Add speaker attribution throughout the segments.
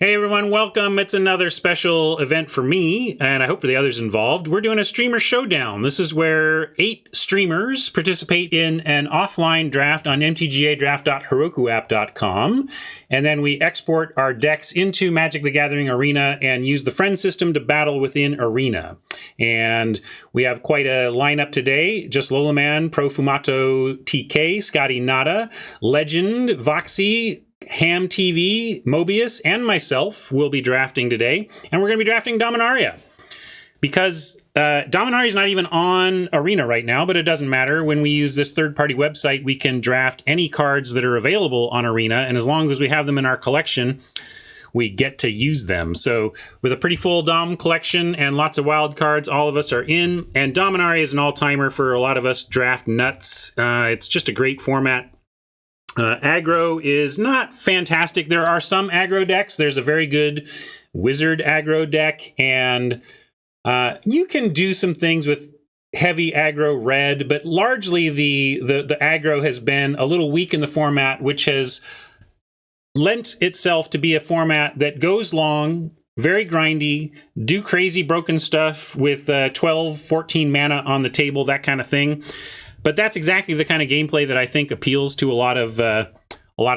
Speaker 1: Hey everyone, welcome. It's another special event for me, and I hope for the others involved. We're doing a Streamer Showdown. This is where 8 streamers participate in an offline draft on mtgadraft.herokuapp.com, and then we export our decks into Magic the Gathering Arena and use the friend system to battle within Arena. And we have quite a lineup today. Just Lolaman, Profumato TK, Scotty Nada, Legend, Voxy, Ham TV, Mobius, and myself will be drafting today. And we're going to be drafting Dominaria. Because Dominaria is not even on Arena right now, but it doesn't matter. When we use this third-party website, we can draft any cards that are available on Arena. And as long as we have them in our collection, we get to use them. So with a pretty full Dom collection and lots of wild cards, all of us are in. And Dominaria is an all-timer for a lot of us draft nuts. It's just a great format. Aggro is not fantastic. There are some aggro decks. There's a very good wizard aggro deck, and you can do some things with heavy aggro red, but largely the aggro has been a little weak in the format, which has lent itself to be a format that goes long, very grindy, do crazy broken stuff with 12, 14 mana on the table, that kind of thing. But that's exactly the kind of gameplay that I think appeals to a lot of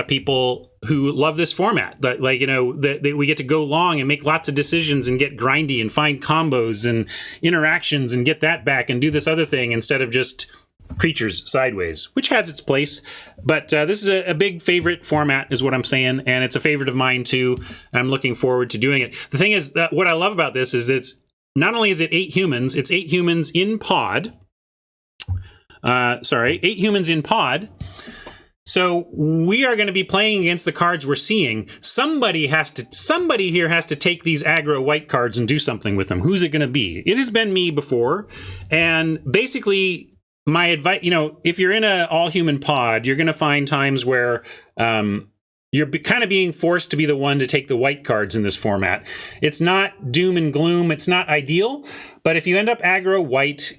Speaker 1: people who love this format. That, like, you know, that we get to go long and make lots of decisions and get grindy and find combos and interactions and get that back and do this other thing instead of just creatures sideways, which has its place. But this is a big favorite format, is what I'm saying, and it's a favorite of mine too. And I'm looking forward to doing it. The thing is, what I love about this is it's not only is it 8 humans, it's 8 humans in pod. 8 humans in pod. So we are going to be playing against the cards we're seeing. Somebody here has to take these aggro white cards and do something with them. Who's it going to be? It has been me before. And basically, my advice, you know, if you're in an all-human pod, you're going to find times where you're kind of being forced to be the one to take the white cards in this format. It's not doom and gloom. It's not ideal. But if you end up aggro white,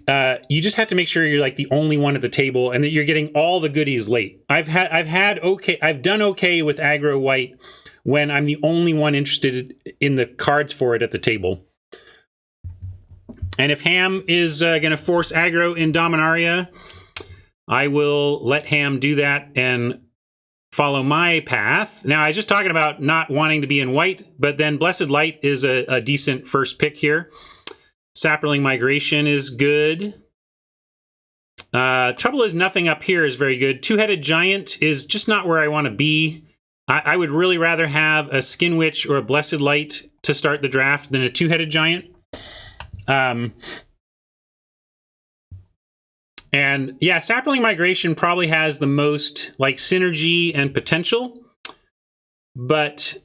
Speaker 1: you just have to make sure you're like the only one at the table and that you're getting all the goodies late. I've done okay with aggro white when I'm the only one interested in the cards for it at the table. And if Ham is going to force aggro in Dominaria, I will let Ham do that and follow my path. Now, I was just talking about not wanting to be in white, but then Blessed Light is a decent first pick here. Sapperling Migration is good. Trouble is Nothing up here is very good. Two-Headed Giant is just not where I want to be. I would really rather have a Skin Witch or a Blessed Light to start the draft than a Two-Headed Giant. And yeah, Sapperling Migration probably has the most like synergy and potential, but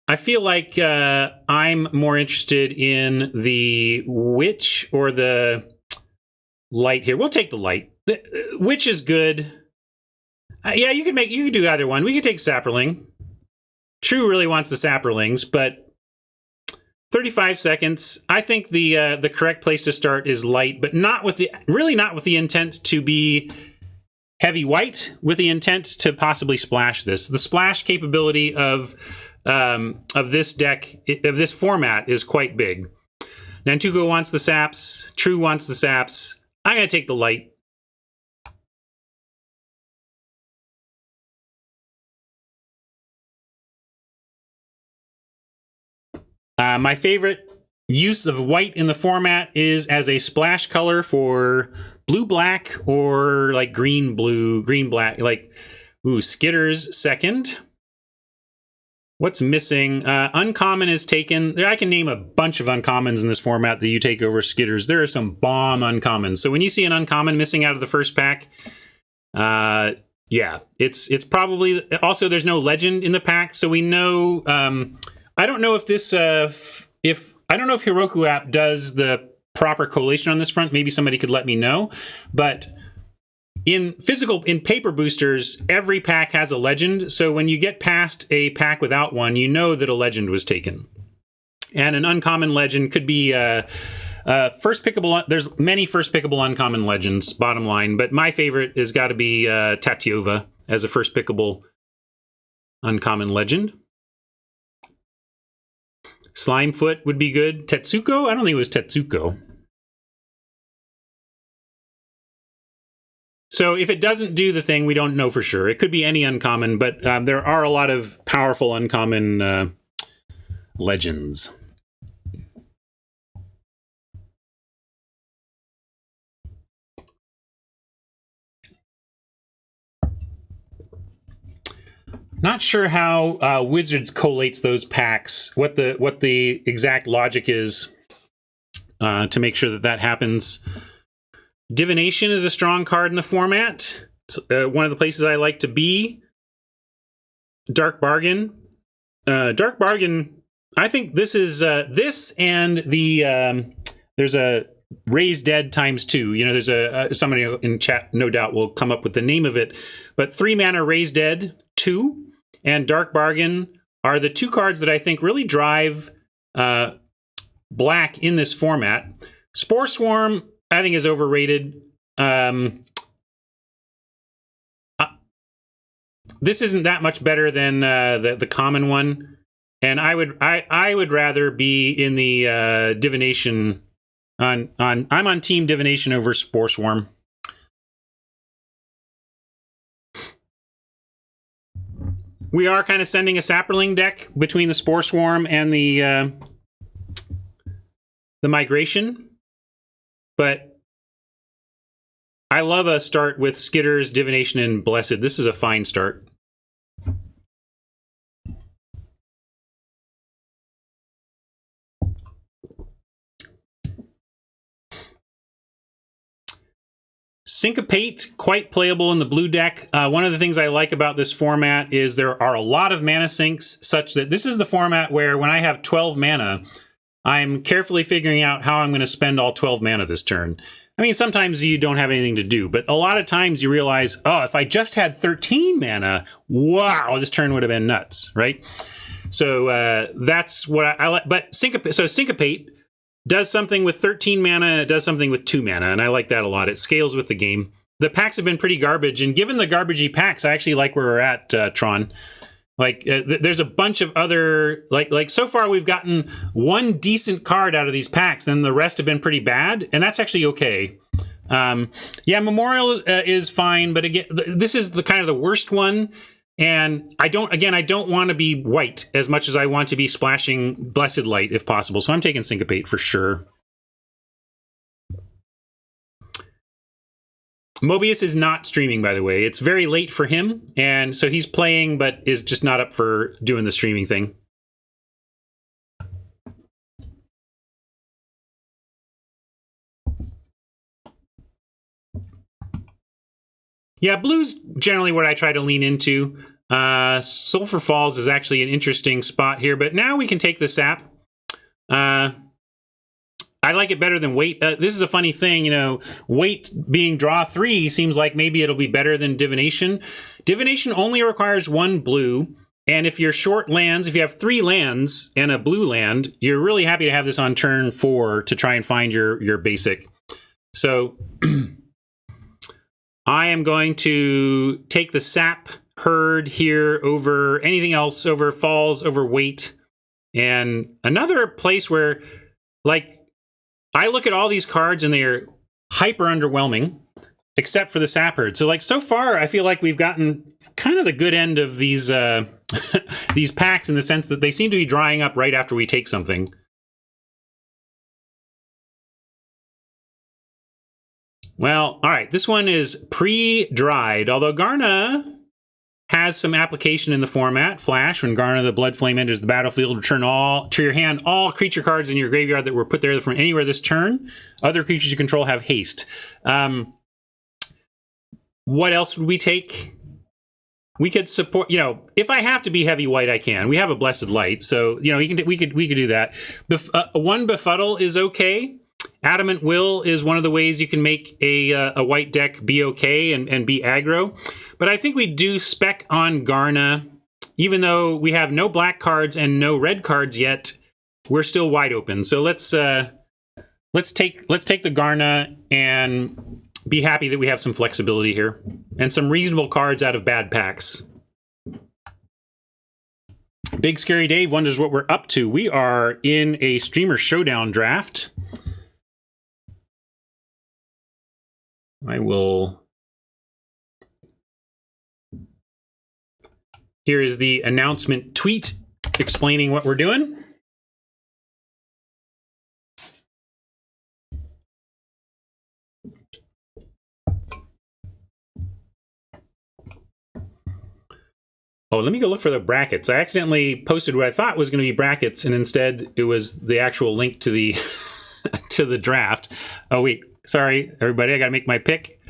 Speaker 1: I feel like I'm more interested in the Witch or the Light here. We'll take the Light. The Witch is good. Yeah, you could do either one. We could take Sapperling. True really wants the Sapperlings, but 35 seconds. I think the correct place to start is Light, but not with the intent to be heavy white, with the intent to possibly splash this. The splash capability of this deck, of this format, is quite big. Nantuko wants the saps. True wants the saps. I'm going to take the Light. My favorite use of white in the format is as a splash color for blue-black or like green-blue, green-black, like, Skitter's second. What's missing? Uncommon is taken. I can name a bunch of uncommons in this format that you take over Skitters. There are some bomb uncommons. So when you see an uncommon missing out of the first pack, yeah, it's probably... Also, there's no legend in the pack, so we know... I don't know if this, I don't know if Heroku app does the proper collation on this front. Maybe somebody could let me know. But in paper boosters, every pack has a legend. So when you get past a pack without one, you know that a legend was taken. And an uncommon legend could be first pickable. There's many first pickable uncommon legends, bottom line. But my favorite has got to be Tatiova as a first pickable uncommon legend. Slimefoot would be good. Tetsuko? I don't think it was Tetsuko. So if it doesn't do the thing, we don't know for sure. It could be any uncommon, but there are a lot of powerful uncommon legends. Not sure how Wizards collates those packs. What the exact logic is to make sure that that happens. Divination is a strong card in the format. It's one of the places I like to be. Dark Bargain. Dark Bargain. I think this is this and the there's a Raise Dead ×2. You know, there's somebody in chat no doubt will come up with the name of it. But 3 mana Raise Dead 2 and Dark Bargain are the 2 cards that I think really drive black in this format. Spore Swarm, I think, is overrated. This isn't that much better than the common one, and I would rather be in the Divination. I'm on Team Divination over Spore Swarm. We are kind of sending a Sapperling deck between the Spore Swarm and the Migration, but I love a start with Skitters, Divination, and Blessed. This is a fine start. Syncopate, quite playable in the blue deck. One of the things I like about this format is there are a lot of mana sinks, such that this is the format where when I have 12 mana, I'm carefully figuring out how I'm going to spend all 12 mana this turn. I mean, sometimes you don't have anything to do, but a lot of times you realize, oh, if I just had 13 mana, wow, this turn would have been nuts, right? So that's what I like. But Syncopate does something with 13 mana, it does something with 2 mana, and I like that a lot. It scales with the game. The packs have been pretty garbage, and given the garbagey packs, I actually like where we're at, Tron. Like, there's a bunch of other, like so far we've gotten one decent card out of these packs, and the rest have been pretty bad, and that's actually okay. Yeah, Memorial is fine, but again, this is the kind of the worst one, and I don't want to be white as much as I want to be splashing Blessed Light if possible, so I'm taking Syncopate for sure. Mobius is not streaming, by the way. It's very late for him, and so he's playing, but is just not up for doing the streaming thing. Yeah, blue's generally what I try to lean into. Sulphur Falls is actually an interesting spot here, but now we can take the sap. I like it better than Wait. This is a funny thing, you know, Wait being draw 3 seems like maybe it'll be better than Divination. Divination only requires 1 blue, and if you're short lands, if you have 3 lands and a blue land, you're really happy to have this on turn 4 to try and find your basic. So I am going to take the sap herd here over anything else, over Falls, over Wait. And another place where, like, I look at all these cards and they're hyper underwhelming, except for the sap herd. So, like, so far, I feel like we've gotten kind of the good end of these these packs in the sense that they seem to be drying up right after we take something. Well, all right, this one is pre-dried, although Garna has some application in the format. Flash, when Garna the Blood Flame enters the battlefield, return to your hand all creature cards in your graveyard that were put there from anywhere this turn. Other creatures you control have haste. What else would we take? We could support, you know, if I have to be heavy white, I can. We have a Blessed Light, so, you know, we could do that. One Befuddle is okay. Adamant Will is one of the ways you can make a white deck be okay and be aggro. But I think we do spec on Garna. Even though we have no black cards and no red cards yet, we're still wide open. So let's take the Garna and be happy that we have some flexibility here and some reasonable cards out of bad packs. Big Scary Dave wonders what we're up to. We are in a Streamer Showdown Draft. Here is the announcement tweet explaining what we're doing. Oh, let me go look for the brackets. I accidentally posted what I thought was going to be brackets, and instead it was the actual link to the to the draft. Oh wait, sorry everybody, I got to make my pick.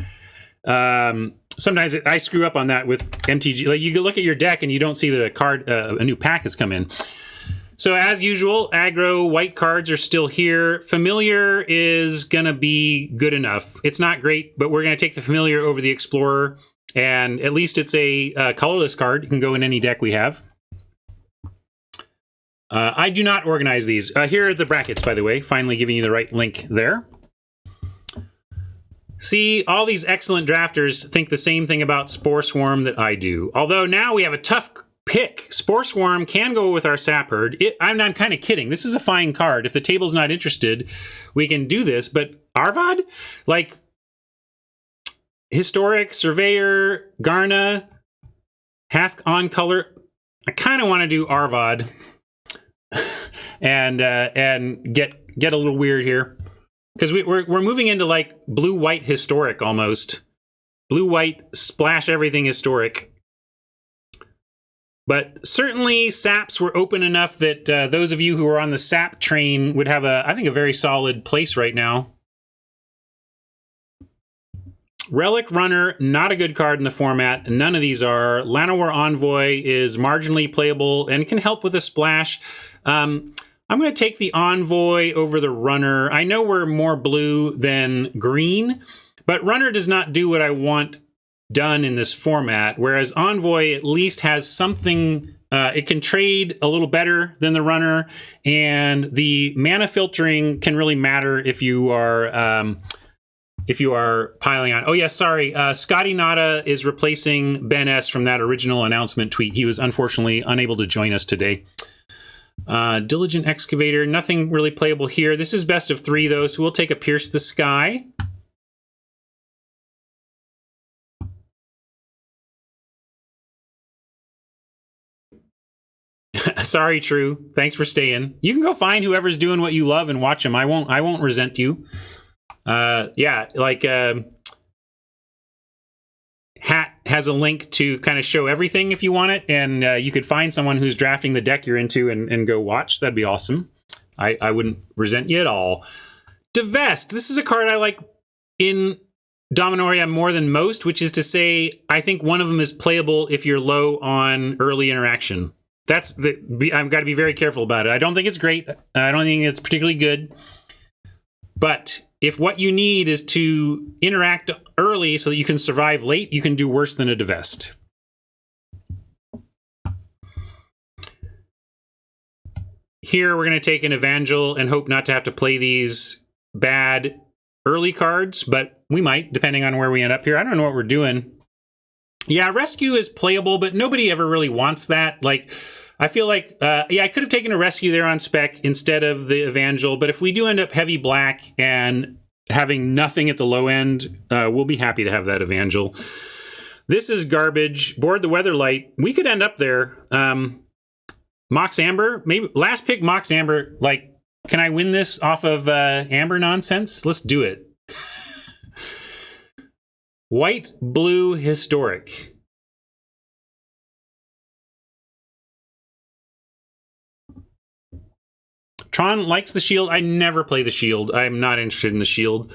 Speaker 1: Sometimes I screw up on that with MTG. Like, you can look at your deck and you don't see that a card, a new pack has come in. So as usual, aggro white cards are still here. Familiar is gonna be good enough. It's not great, but we're gonna take the Familiar over the Explorer, and at least it's a colorless card. It can go in any deck we have. I do not organize these. Here are the brackets, by the way. Finally giving you the right link there. See, all these excellent drafters think the same thing about Spore Swarm that I do. Although now we have a tough pick. Spore Swarm can go with our Sap Herd. I'm kind of kidding. This is a fine card. If the table's not interested, we can do this. But Arvad? Like, Historic, Surveyor, Garna, half on color. I kind of want to do Arvad and get a little weird here. Because we're moving into like blue-white historic almost. Blue-white, splash everything historic. But certainly saps were open enough that those of you who are on the sap train would have, I think, a very solid place right now. Relic Runner, not a good card in the format. None of these are. Llanowar Envoy is marginally playable and can help with a splash. I'm going to take the Envoy over the Runner. I know we're more blue than green, but Runner does not do what I want done in this format, whereas Envoy at least has something. It can trade a little better than the Runner, and the mana filtering can really matter if you are piling on. Oh, yeah, sorry. Scotty Nada is replacing Ben S. from that original announcement tweet. He was unfortunately unable to join us today. Diligent Excavator, nothing really playable here. This is best of 3, though, so we'll take a Pierce the Sky. Sorry, True. Thanks for staying. You can go find whoever's doing what you love and watch them. I won't resent you. Yeah, like Hat has a link to kind of show everything if you want it, and you could find someone who's drafting the deck you're into and go watch. That'd be awesome. I wouldn't resent you at all. Divest. This is a card I like in Dominaria more than most, which is to say, I think one of them is playable if you're low on early interaction. I've got to be very careful about it. I don't think it's great. I don't think it's particularly good. But if what you need is to interact early so that you can survive late, you can do worse than a Divest. Here, we're going to take an Evangel and hope not to have to play these bad early cards, but we might, depending on where we end up here. I don't know what we're doing. Yeah, Rescue is playable, but nobody ever really wants that. Like, I feel like, yeah, I could have taken a Rescue there on spec instead of the Evangel, but if we do end up heavy black and having nothing at the low end, we'll be happy to have that Evangel. This is garbage. Board the Weatherlight. We could end up there. Mox Amber, maybe last pick Mox Amber. Like, can I win this off of Amber nonsense? Let's do it. White, blue, historic. Tron likes the shield. I never play the shield. I'm not interested in the shield.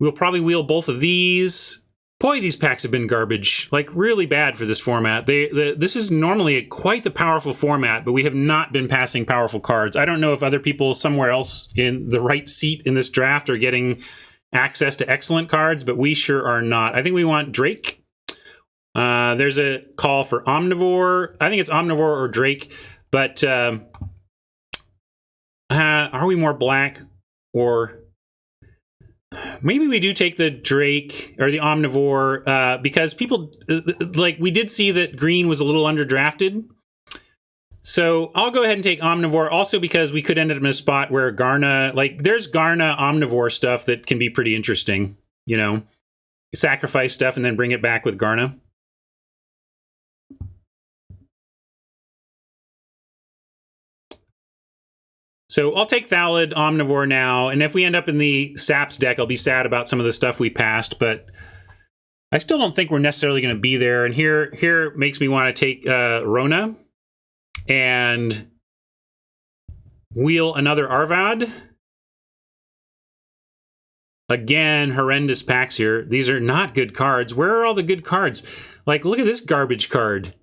Speaker 1: We'll probably wheel both of these. Boy, these packs have been garbage. Like, really bad for this format. This is normally quite the powerful format, but we have not been passing powerful cards. I don't know if other people somewhere else in the right seat in this draft are getting access to excellent cards, but we sure are not. I think we want Drake. There's a call for Omnivore. I think it's Omnivore or Drake, but are we more black, or maybe we do take the Drake or the Omnivore because people like, we did see that green was a little underdrafted. So I'll go ahead and take Omnivore, also because we could end up in a spot where Garna, like there's Garna Omnivore stuff that can be pretty interesting, you know, sacrifice stuff and then bring it back with Garna. So I'll take Thallid, Omnivore now, and if we end up in the Saps deck, I'll be sad about some of the stuff we passed, but I still don't think we're necessarily going to be there. And here makes me want to take Rona and wheel another Arvad. Again, horrendous packs here. These are not good cards. Where are all the good cards? Like, look at this garbage card.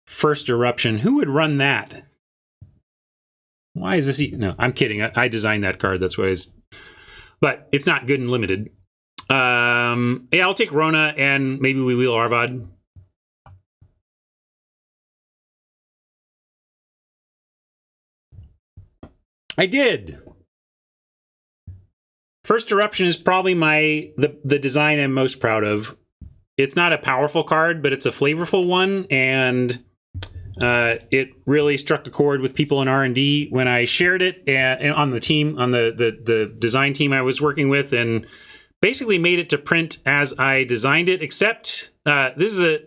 Speaker 1: First Eruption. Who would run that? Why is this? No, I'm kidding. I designed that card. That's why it's... But it's not good and limited. Yeah, I'll take Rona and maybe we wheel Arvad. I did. First Eruption is probably the design I'm most proud of. It's not a powerful card, but it's a flavorful one, and it really struck a chord with people in R&D when I shared it and on the team, on the design team I was working with, and basically made it to print as I designed it, except this is a...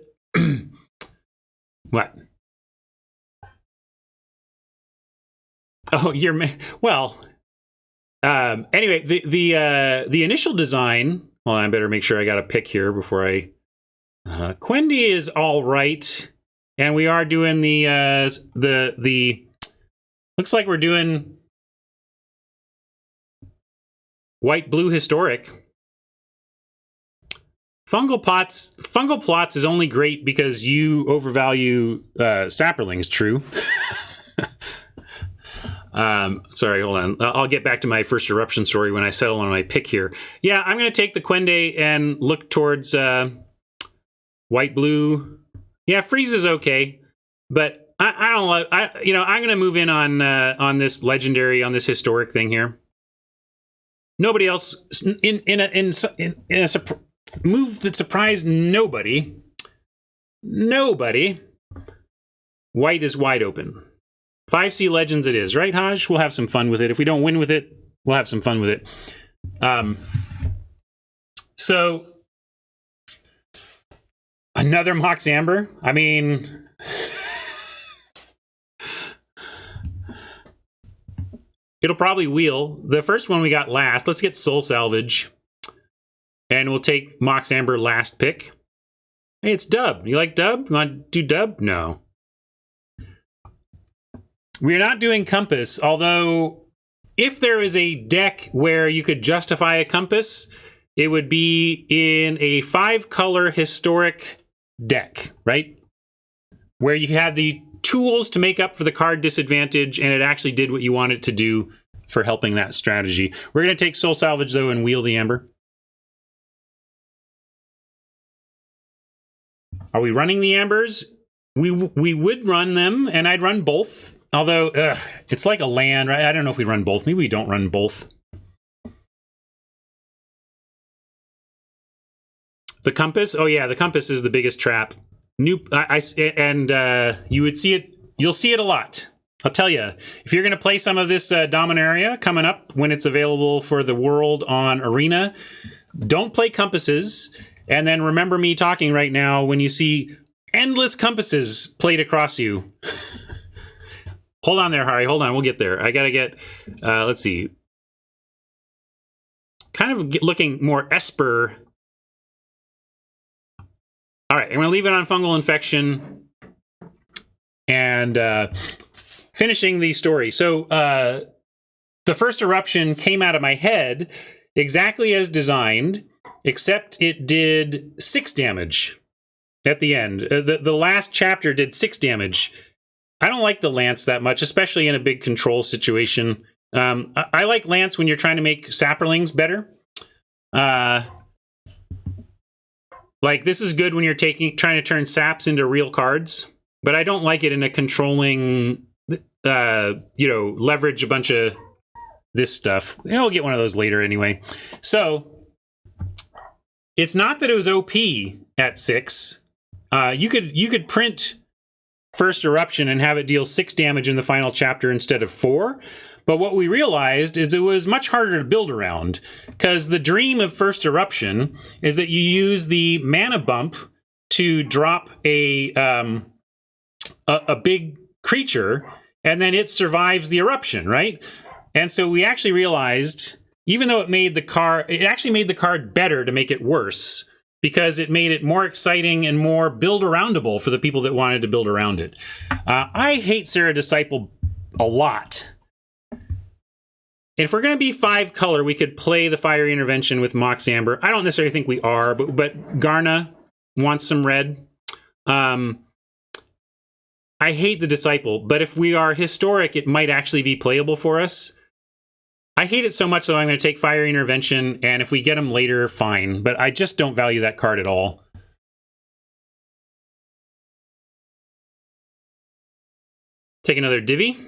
Speaker 1: What? Oh, well. Anyway, the initial design. Well, I better make sure I got a pick here before I. Quendi is all right, and we are doing the. Looks like we're doing white blue historic. Fungal plots is only great because you overvalue sapperlings. True. Sorry, hold on. I'll get back to my First Eruption story when I settle on my pick here. Yeah, I'm going to take the Quende and look towards white blue. Yeah, Freeze is okay, but I don't like. I'm going to move in on this legendary, on this historic thing here. Nobody else in a move that surprised nobody. Nobody. White is wide open. 5C Legends it is, right, Haj? We'll have some fun with it. If we don't win with it, we'll have some fun with it. So, another Mox Amber? I mean... It'll probably wheel. The first one we got last. Let's get Soul Salvage. And we'll take Mox Amber last pick. Hey, it's Dub. You like Dub? You want to do Dub? No. We're not doing Compass, although if there is a deck where you could justify a Compass, it would be in a 5-color historic deck, right? Where you had the tools to make up for the card disadvantage, and it actually did what you want it to do for helping that strategy. We're going to take Soul Salvage, though, and wheel the Amber. Are we running the Ambers? We would run them, and I'd run both. Although, it's like a land, right? I don't know if we run both. Maybe we don't run both. The Compass? Oh, yeah, the Compass is the biggest trap. You would see it. You'll see it a lot. I'll tell you, if you're going to play some of this Dominaria coming up when it's available for the world on Arena, don't play Compasses. And then remember me talking right now when you see endless Compasses played across you. Hold on there, Hari. Hold on. We'll get there. I got to get, let's see. Kind of looking more Esper. All right. I'm going to leave it on Fungal Infection. And finishing the story. So the First Eruption came out of my head exactly as designed, except it did 6 damage at the end. The last chapter did 6 damage. I don't like the Lance that much, especially in a big control situation. I like Lance when you're trying to make sapperlings better. Like, this is good when you're trying to turn saps into real cards, but I don't like it in a controlling, leverage a bunch of this stuff. I'll get one of those later anyway. So, it's not that it was OP at 6. You could print First Eruption and have it deal 6 damage in the final chapter instead of 4. But what we realized is it was much harder to build around, because the dream of First Eruption is that you use the mana bump to drop a big creature, and then it survives the eruption, right? And so we actually realized, even though it actually made the card better to make it worse, because it made it more exciting and more build-aroundable for the people that wanted to build around it. I hate Serra Disciple a lot. If we're going to be 5 color, we could play the Fiery Intervention with Mox Amber. I don't necessarily think we are, but Garna wants some red. I hate the Disciple, but if we are historic, it might actually be playable for us. I hate it so much, though, I'm going to take Fiery Intervention, and if we get them later, fine. But I just don't value that card at all. Take another Divvy.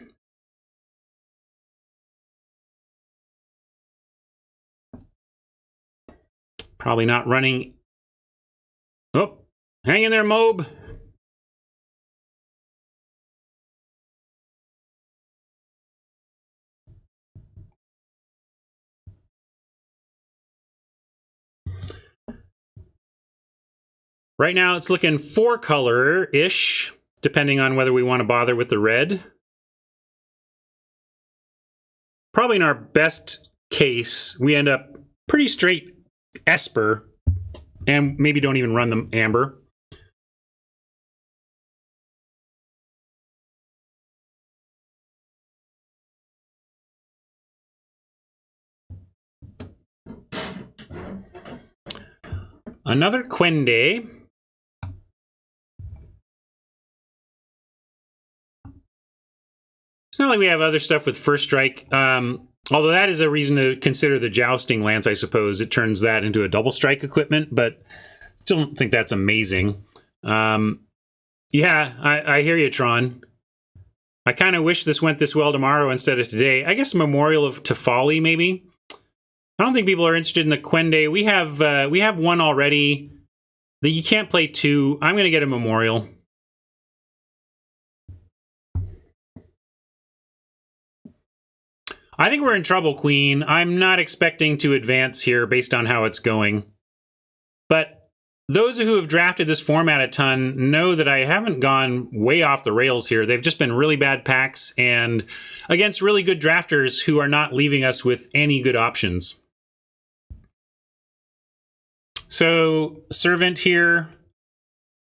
Speaker 1: Probably not running. Oh, hang in there, Mob. Right now, it's looking 4-color-ish, depending on whether we want to bother with the red. Probably in our best case, we end up pretty straight Esper, and maybe don't even run the Amber. Another Quende. It's not like we have other stuff with First Strike. Although that is a reason to consider the Jousting Lance, I suppose. It turns that into a double strike equipment, but still don't think that's amazing. Yeah, I hear you, Tron. I kind of wish this went this well tomorrow instead of today. I guess Memorial of Tefali, maybe. I don't think people are interested in the Quende. We have one already. You can't play 2. I'm going to get a Memorial. I think we're in trouble, Queen. I'm not expecting to advance here based on how it's going. But those who have drafted this format a ton know that I haven't gone way off the rails here. They've just been really bad packs and against really good drafters who are not leaving us with any good options. So Servant here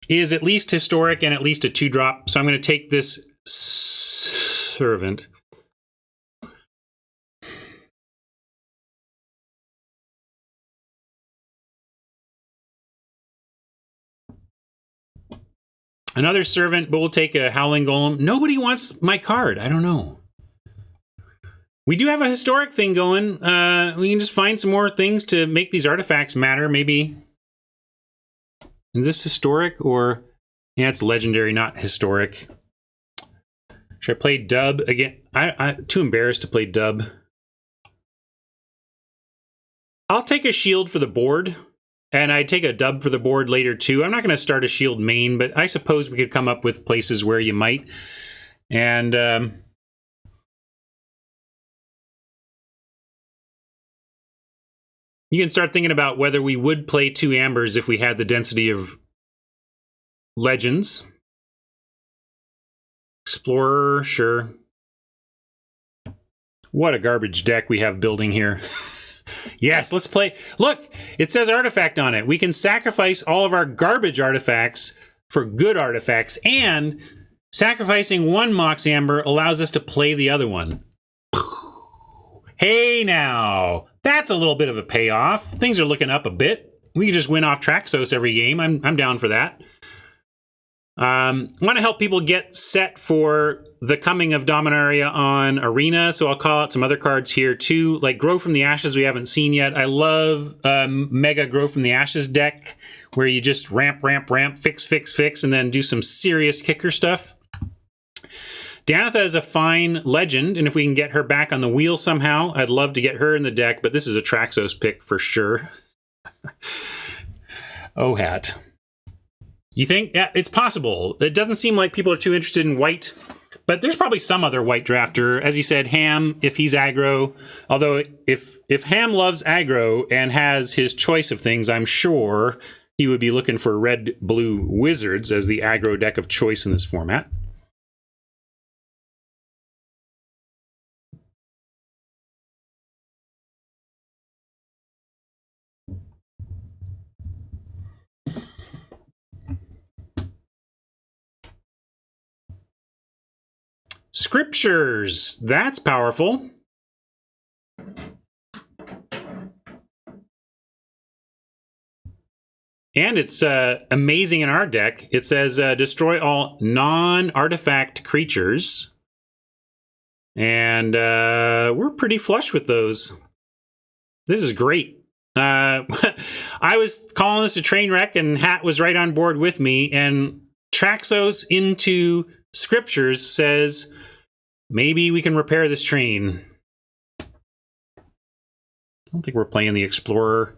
Speaker 1: is at least historic and at least a 2-drop. So I'm going to take this Servant. Another Servant, but we'll take a Howling Golem. Nobody wants my card. I don't know. We do have a historic thing going. We can just find some more things to make these artifacts matter, maybe. Is this historic or... Yeah, it's legendary, not historic. Should I play Dub again? I'm too embarrassed to play Dub. I'll take a shield for the board. And I'd take a Dub for the board later, too. I'm not going to start a shield main, but I suppose we could come up with places where you might. And you can start thinking about whether we would play 2 Ambers if we had the density of Legends. Explorer, sure. What a garbage deck we have building here. Yes, let's play. Look, it says artifact on it. We can sacrifice all of our garbage artifacts for good artifacts, and sacrificing one Mox Amber allows us to play the other one. Hey now, that's a little bit of a payoff. Things are looking up a bit. We can just win off Traxos every game. I'm down for that. Want to help people get set for the coming of Dominaria on Arena, so I'll call out some other cards here too, like Grow from the Ashes we haven't seen yet. I love Mega Grow from the Ashes deck, where you just ramp, fix, and then do some serious kicker stuff. Danitha is a fine legend, and if we can get her back on the wheel somehow, I'd love to get her in the deck, but this is a Traxos pick for sure. Oh, hat. You think? Yeah, it's possible. It doesn't seem like people are too interested in white, but there's probably some other white drafter. As you said, Ham, if he's aggro. Although if Ham loves aggro and has his choice of things, I'm sure he would be looking for red-blue wizards as the aggro deck of choice in this format. Scriptures, that's powerful. And it's amazing in our deck. It says destroy all non-artifact creatures. And we're pretty flush with those. This is great. I was calling this a train wreck, and Hat was right on board with me. And Traxos into Scriptures says, maybe we can repair this train. I don't think we're playing the Explorer.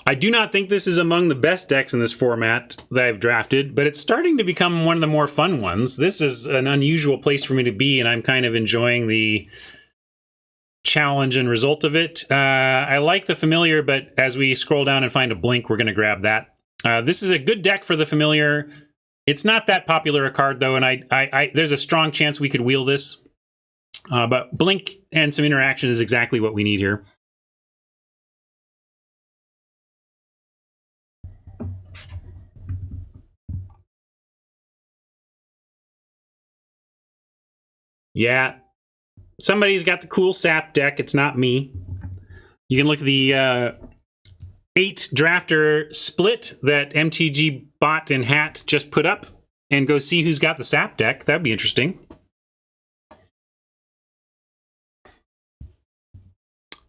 Speaker 1: I do not think this is among the best decks in this format that I've drafted, but it's starting to become one of the more fun ones. This is an unusual place for me to be, and I'm kind of enjoying the challenge and result of it. I like the Familiar, but as we scroll down and find a Blink, we're going to grab that. This is a good deck for the Familiar. It's not that popular a card, though, and I there's a strong chance we could wheel this. But Blink and some interaction is exactly what we need here. Yeah, somebody's got the cool sap deck. It's not me. You can look at the 8 drafter split that MTG Bot and Hat just put up and go see who's got the sap deck. That'd be interesting.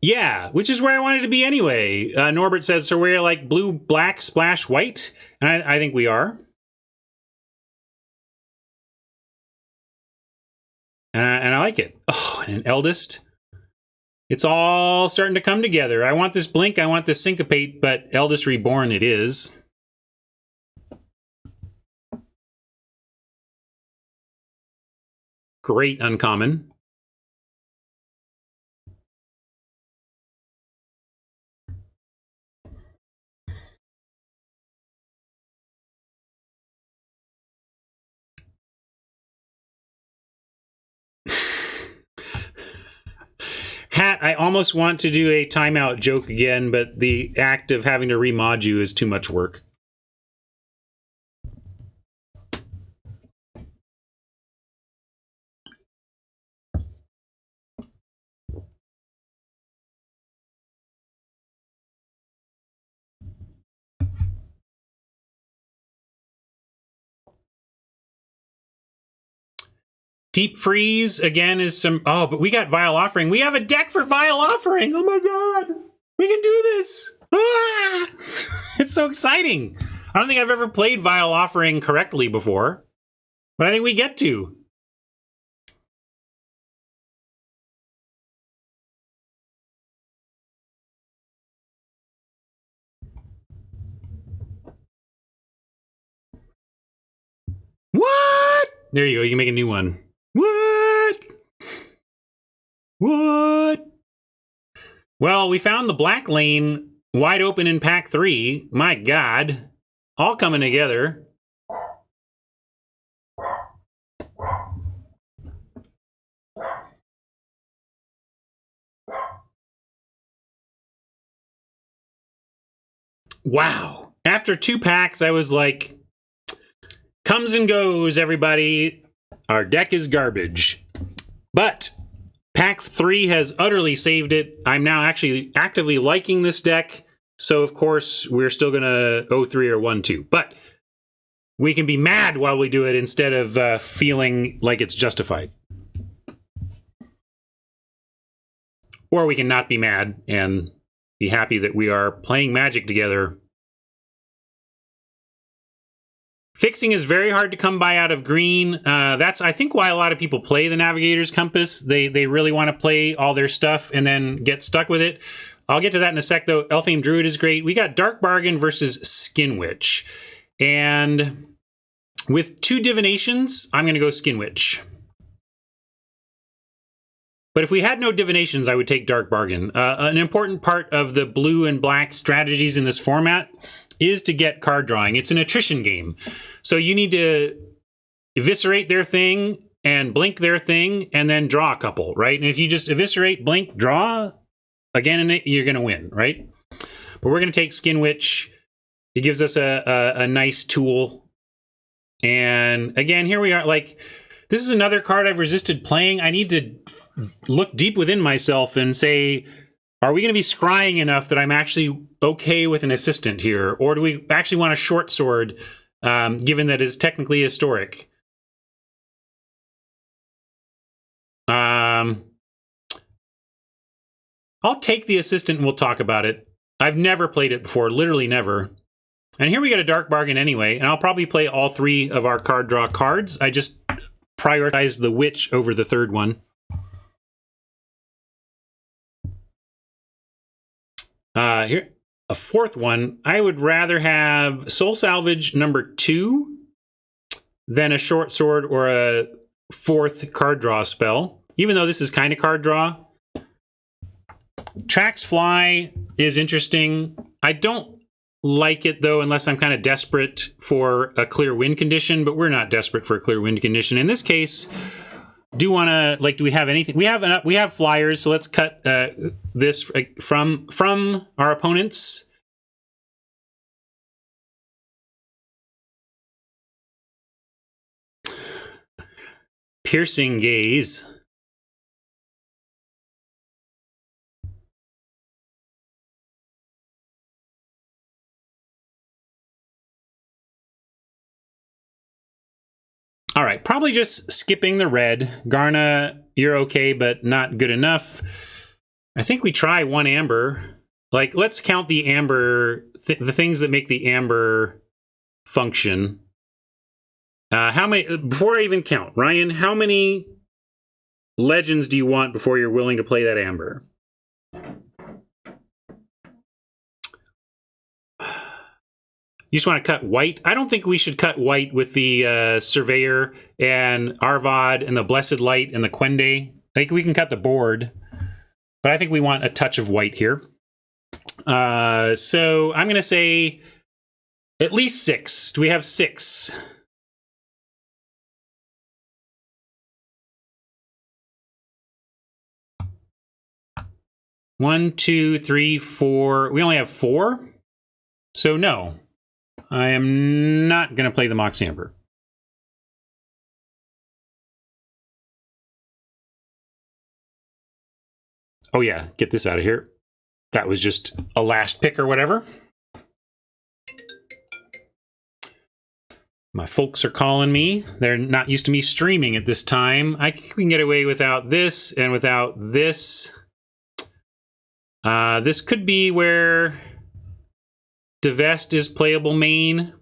Speaker 1: Yeah, which is where I wanted to be anyway. Norbert says, so we're like blue, black, splash, white? And I think we are. And I like it. Oh, and an Eldest. It's all starting to come together. I want this Blink, I want this Syncopate, but Eldest Reborn it is. Great uncommon. Hat, I almost want to do a timeout joke again, but the act of having to remod you is too much work. Deep Freeze, again, is some... Oh, but we got Vile Offering. We have a deck for Vile Offering! Oh my god! We can do this! Ah! It's so exciting! I don't think I've ever played Vile Offering correctly before, but I think we get to. What? There you go, you can make a new one. What? What? Well, we found the black lane wide open in pack 3. My god. All coming together. Wow. After 2 packs, I was like, comes and goes, everybody. Our deck is garbage. But pack 3 has utterly saved it. I'm now actually actively liking this deck. So, of course, we're still going to 0-3 or 1-2. But we can be mad while we do it instead of feeling like it's justified. Or we can not be mad and be happy that we are playing Magic together Fixing is very hard to come by out of green. That's, I think, why a lot of people play the Navigator's Compass. They really want to play all their stuff and then get stuck with it. I'll get to that in a sec, though. Elfame Druid is great. We got Dark Bargain versus Skin Witch. And with 2 divinations, I'm going to go Skin Witch. But if we had no divinations, I would take Dark Bargain. An important part of the blue and black strategies in this format is to get card drawing. It's an attrition game. So you need to eviscerate their thing and blink their thing and then draw a couple, right? And if you just eviscerate, blink, draw again in it, you're going to win, right? But we're going to take Skin Witch. It gives us a nice tool. And again, here we are. Like, this is another card I've resisted playing. I need to look deep within myself and say, are we going to be scrying enough that I'm actually okay with an assistant here? Or do we actually want a short sword, given that it's technically historic? I'll take the assistant and we'll talk about it. I've never played it before, literally never. And here we get a Dark Bargain anyway, and I'll probably play all 3 of our card draw cards. I just prioritize the Witch over the 3rd one. Here, a 4th one. I would rather have Soul Salvage number 2 than a short sword or a 4th card draw spell, even though this is kind of card draw. Trax Fly is interesting. I don't like it, though, unless I'm kind of desperate for a clear win condition, but we're not desperate for a clear win condition. In this case, do want to, like, do we have anything? We have flyers, so let's cut this from our opponents. Piercing Gaze. All right, probably just skipping the red. Garna, you're okay, but not good enough. I think we try 1 amber. Like, let's count the amber, the things that make the amber function. How many, before I even count, Ryan, how many legends do you want before you're willing to play that amber? You just want to cut white? I don't think we should cut white with the Surveyor and Arvad and the Blessed Light and the Quende. I think we can cut the board, but I think we want a touch of white here. So I'm going to say at least 6. Do we have 6? One, two, three, 4. We only have 4? So no. I am not going to play the Mox Amber. Oh yeah, get this out of here. That was just a last pick or whatever. My folks are calling me. They're not used to me streaming at this time. I think we can get away without this and without this. This could be where Divest is playable main,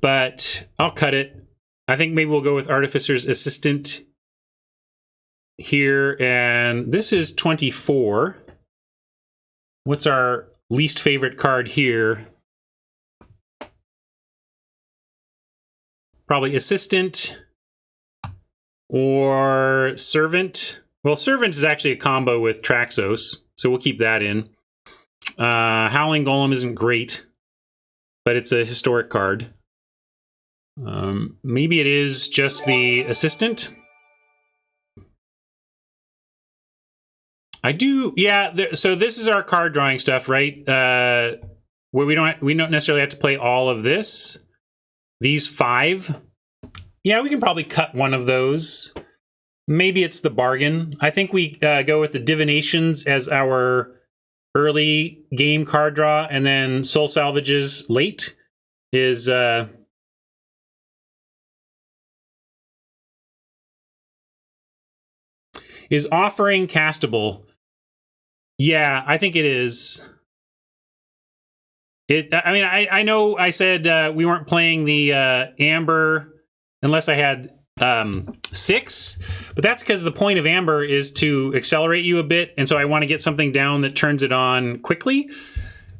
Speaker 1: but I'll cut it. I think maybe we'll go with Artificer's Assistant here, and this is 24. What's our least favorite card here? Probably Assistant or Servant. Well, Servant is actually a combo with Traxos, so we'll keep that in. Howling Golem isn't great, but it's a historic card. Maybe it is just the Assistant. I do, yeah. So this is our card drawing stuff, right? Where we don't necessarily have to play all of this. These 5. Yeah, we can probably cut one of those. Maybe it's the bargain. I think we go with the Divinations as our early game card draw, and then Soul Salvages late is Offering castable. Yeah, I think it is. I mean, I know I said we weren't playing the amber unless I had 6, but that's because the point of amber is to accelerate you a bit, and so I want to get something down that turns it on quickly.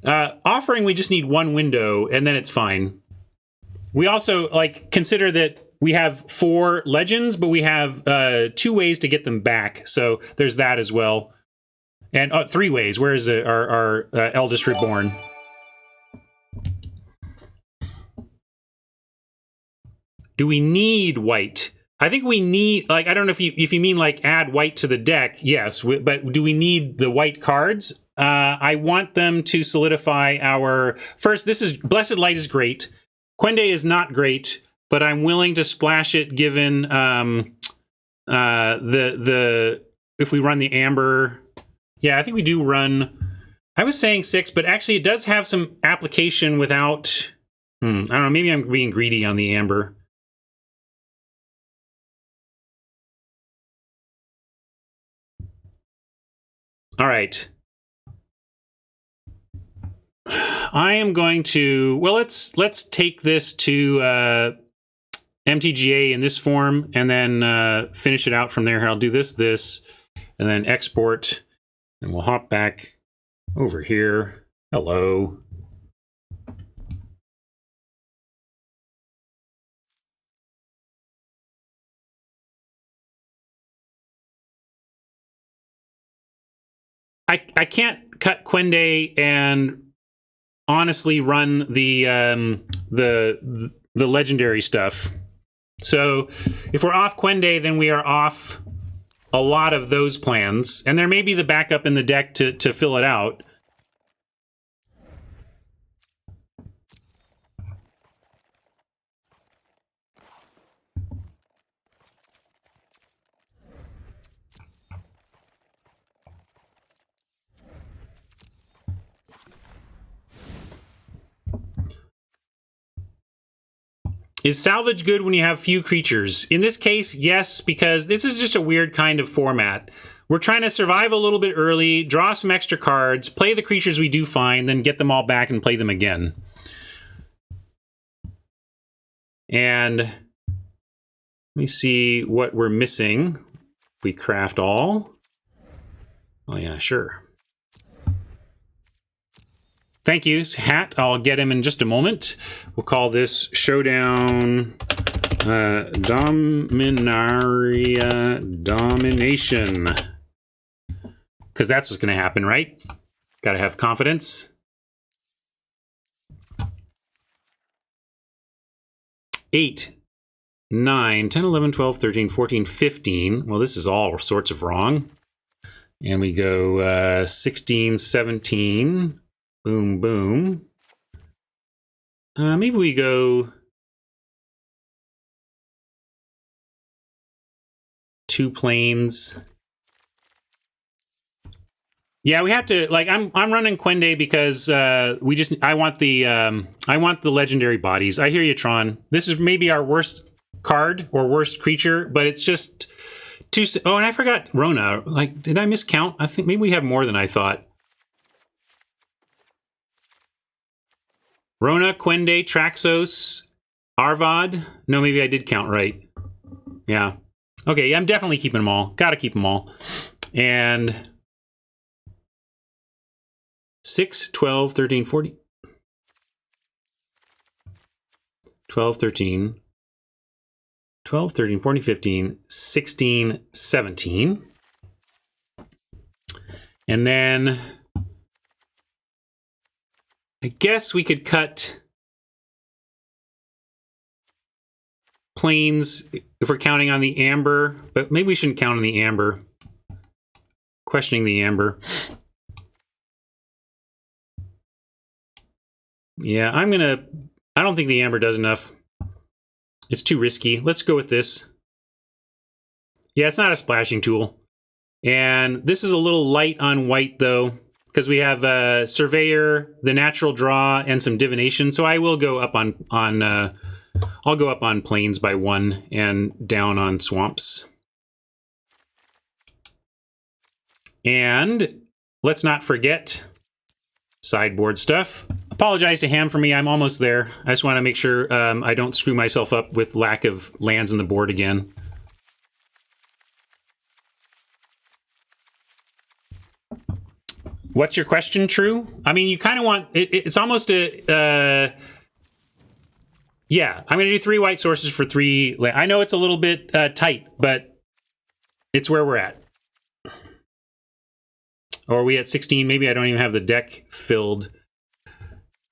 Speaker 1: Offering, we just need 1 window, and then it's fine. We also consider that we have 4 legends, but we have 2 ways to get them back, so there's that as well, and 3 ways. Where is our eldest reborn? Do we need white? I think we need, I don't know if you mean add white to the deck. Yes, but do we need the white cards? I want them to solidify our first. This is Blessed Light is great. Quende is not great, but I'm willing to splash it given if we run the amber. Yeah, I think we do run. I was saying 6, but actually it does have some application without. I don't know. Maybe I'm being greedy on the amber. All right. I am going to, well, let's take this to MTGA in this form and then finish it out from there. I'll do this, and then export, and we'll hop back over here. Hello. I can't cut Quende and honestly run the legendary stuff. So if we're off Quende, then we are off a lot of those plans, and there may be the backup in the deck to fill it out. Is salvage good when you have few creatures? In this case, yes, because this is just a weird kind of format. We're trying to survive a little bit early, draw some extra cards, play the creatures we do find, then get them all back and play them again. And let me see what we're missing. We craft all. Oh yeah, sure. Thank you, Hat. I'll get him in just a moment. We'll call this Showdown Dominaria Domination. Because that's what's going to happen, right? Got to have confidence. Eight, 9, 10, 11, 12, 13, 14, 15. Well, this is all sorts of wrong. And we go 16, 17. Boom, boom. Maybe we go 2 planes. Yeah, we have to I'm running Quende because I want the legendary bodies. I hear you, Tron. This is maybe our worst card or worst creature, but it's just too. Oh, and I forgot Rona. Did I miscount? I think maybe we have more than I thought. Rona, Quende, Traxos, Arvad. No, maybe I did count right. Yeah. Okay, yeah, I'm definitely keeping them all. Gotta keep them all. And 6, 12, 13, 14. 12, 13. 12, 13, 14, 15, 16, 17. And then I guess we could cut planes if we're counting on the amber, but maybe we shouldn't count on the amber. Questioning the amber. Yeah, I don't think the amber does enough. It's too risky. Let's go with this. Yeah, it's not a splashing tool. And this is a little light on white, though, because we have Surveyor, the natural draw, and some divination. So I will go up on I'll go up on plains by 1 and down on swamps. And let's not forget sideboard stuff. Apologize to Ham for me. I'm almost there. I just want to make sure I don't screw myself up with lack of lands on the board again. What's your question, True? I mean, you kind of want... It's almost a... yeah, I'm going to do 3 white sources for 3... I know it's a little bit tight, but it's where we're at. Or are we at 16? Maybe I don't even have the deck filled.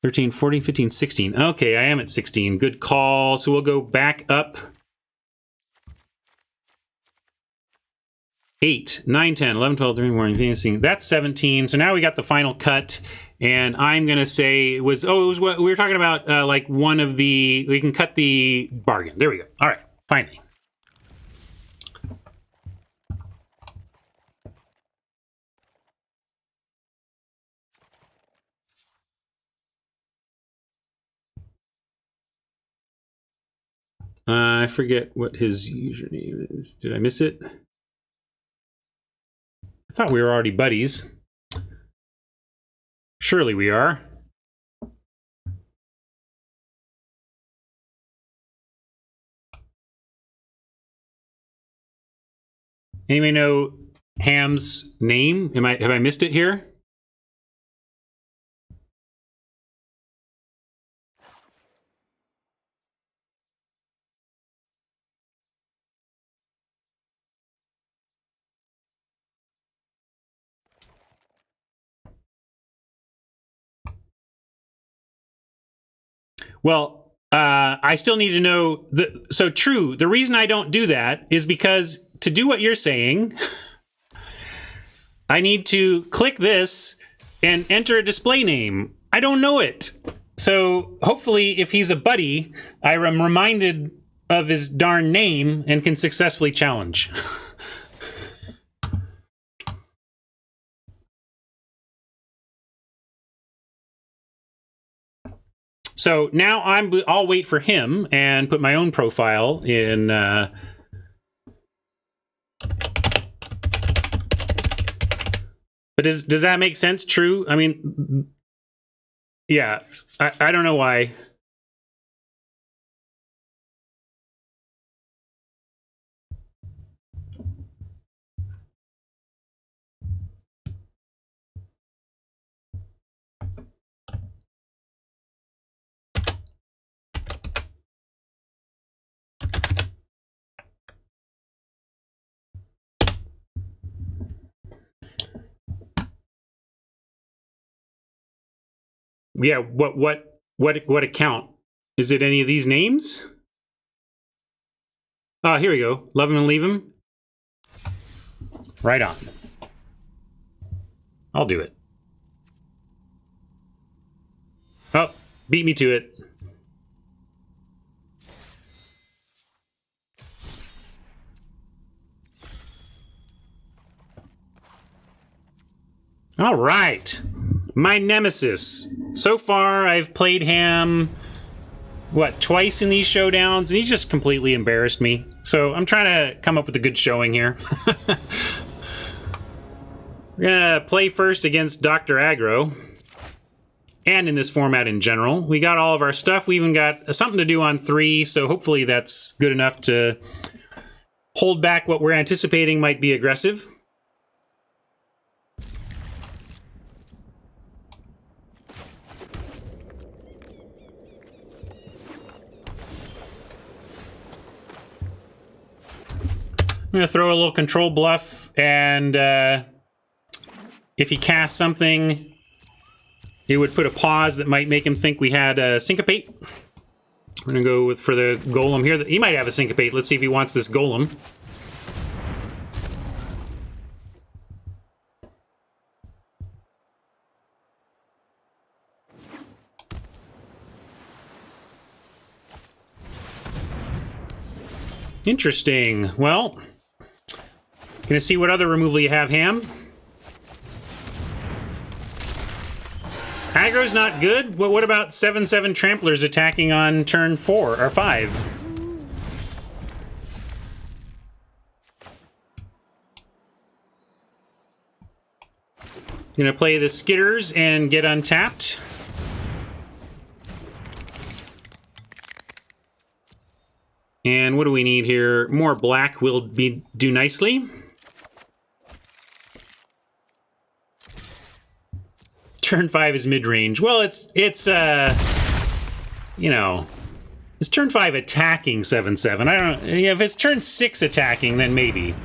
Speaker 1: 13, 14, 15, 16. Okay, I am at 16. Good call. So we'll go back up. 8, 9, 10, 11, 12, 13, 14, 15, 16. That's 17. So now we got the final cut. And I'm going to say it was what we were talking about, like one of the, we can cut the bargain. There we go. All right, finally. I forget what his username is. Did I miss it? I thought we were already buddies. Surely we are. Anybody know Ham's name? Have I missed it here? Well, I still need to know. So True, the reason I don't do that is because to do what you're saying, I need to click this and enter a display name. I don't know it. So hopefully if he's a buddy, I am reminded of his darn name and can successfully challenge. So now I'll wait for him and put my own profile in. But does that make sense? True. I mean, yeah. I don't know why. Yeah, what account? Is it any of these names? Oh, here we go. Love him and leave him. Right on. I'll do it. Oh, beat me to it. All right. My nemesis. So far, I've played Ham, twice in these showdowns, and he's just completely embarrassed me. So I'm trying to come up with a good showing here. We're going to play first against Dr. Aggro, and in this format in general. We got all of our stuff. We even got something to do on 3, so hopefully that's good enough to hold back what we're anticipating might be aggressive. I'm going to throw a little control bluff, and if he casts something, it would put a pause that might make him think we had a Syncopate. We're going to go for the Golem here. He might have a Syncopate. Let's see if he wants this Golem. Interesting. Well, gonna see what other removal you have, Ham. Aggro's not good. What about 7/7 Tramplers attacking on turn 4 or 5? Gonna play the Skitters and get untapped. And what do we need here? More black will do nicely. Turn 5 is mid-range. Well, it's you know, it's turn 5 attacking 7/7. I don't. Yeah, if it's turn 6 attacking, then maybe.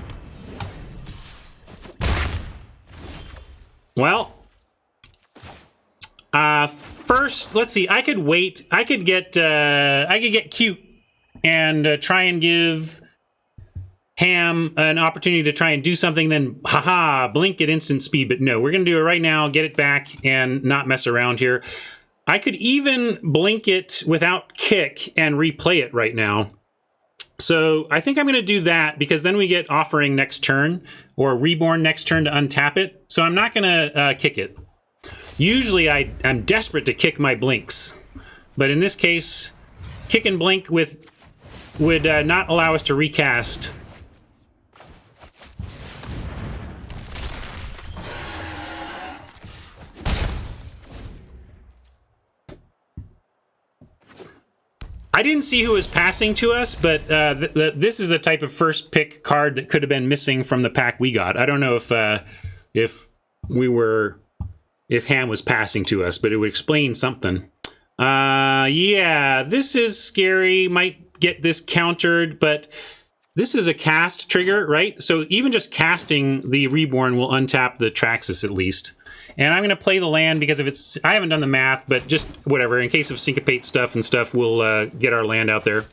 Speaker 1: Well, first, let's see. I could wait. I could get cute and try and give Ham an opportunity to try and do something. Then, haha, blink at instant speed. But no, we're gonna do it right now. Get it back and not mess around here. I could even blink it without kick and replay it right now. So I think I'm going to do that because then we get offering next turn or reborn next turn to untap it. So I'm not going to kick it. Usually I'm desperate to kick my blinks. But in this case, kick and blink would not allow us to recast. I didn't see who was passing to us, but this is a type of first pick card that could have been missing from the pack we got. I don't know if Ham was passing to us, but it would explain something. Yeah, this is scary. Might get this countered, but this is a cast trigger, right? So even just casting the Reborn will untap the Traxxas at least. And I'm going to play the land because if it's... I haven't done the math, but just whatever. In case of syncopate stuff and stuff, we'll get our land out there.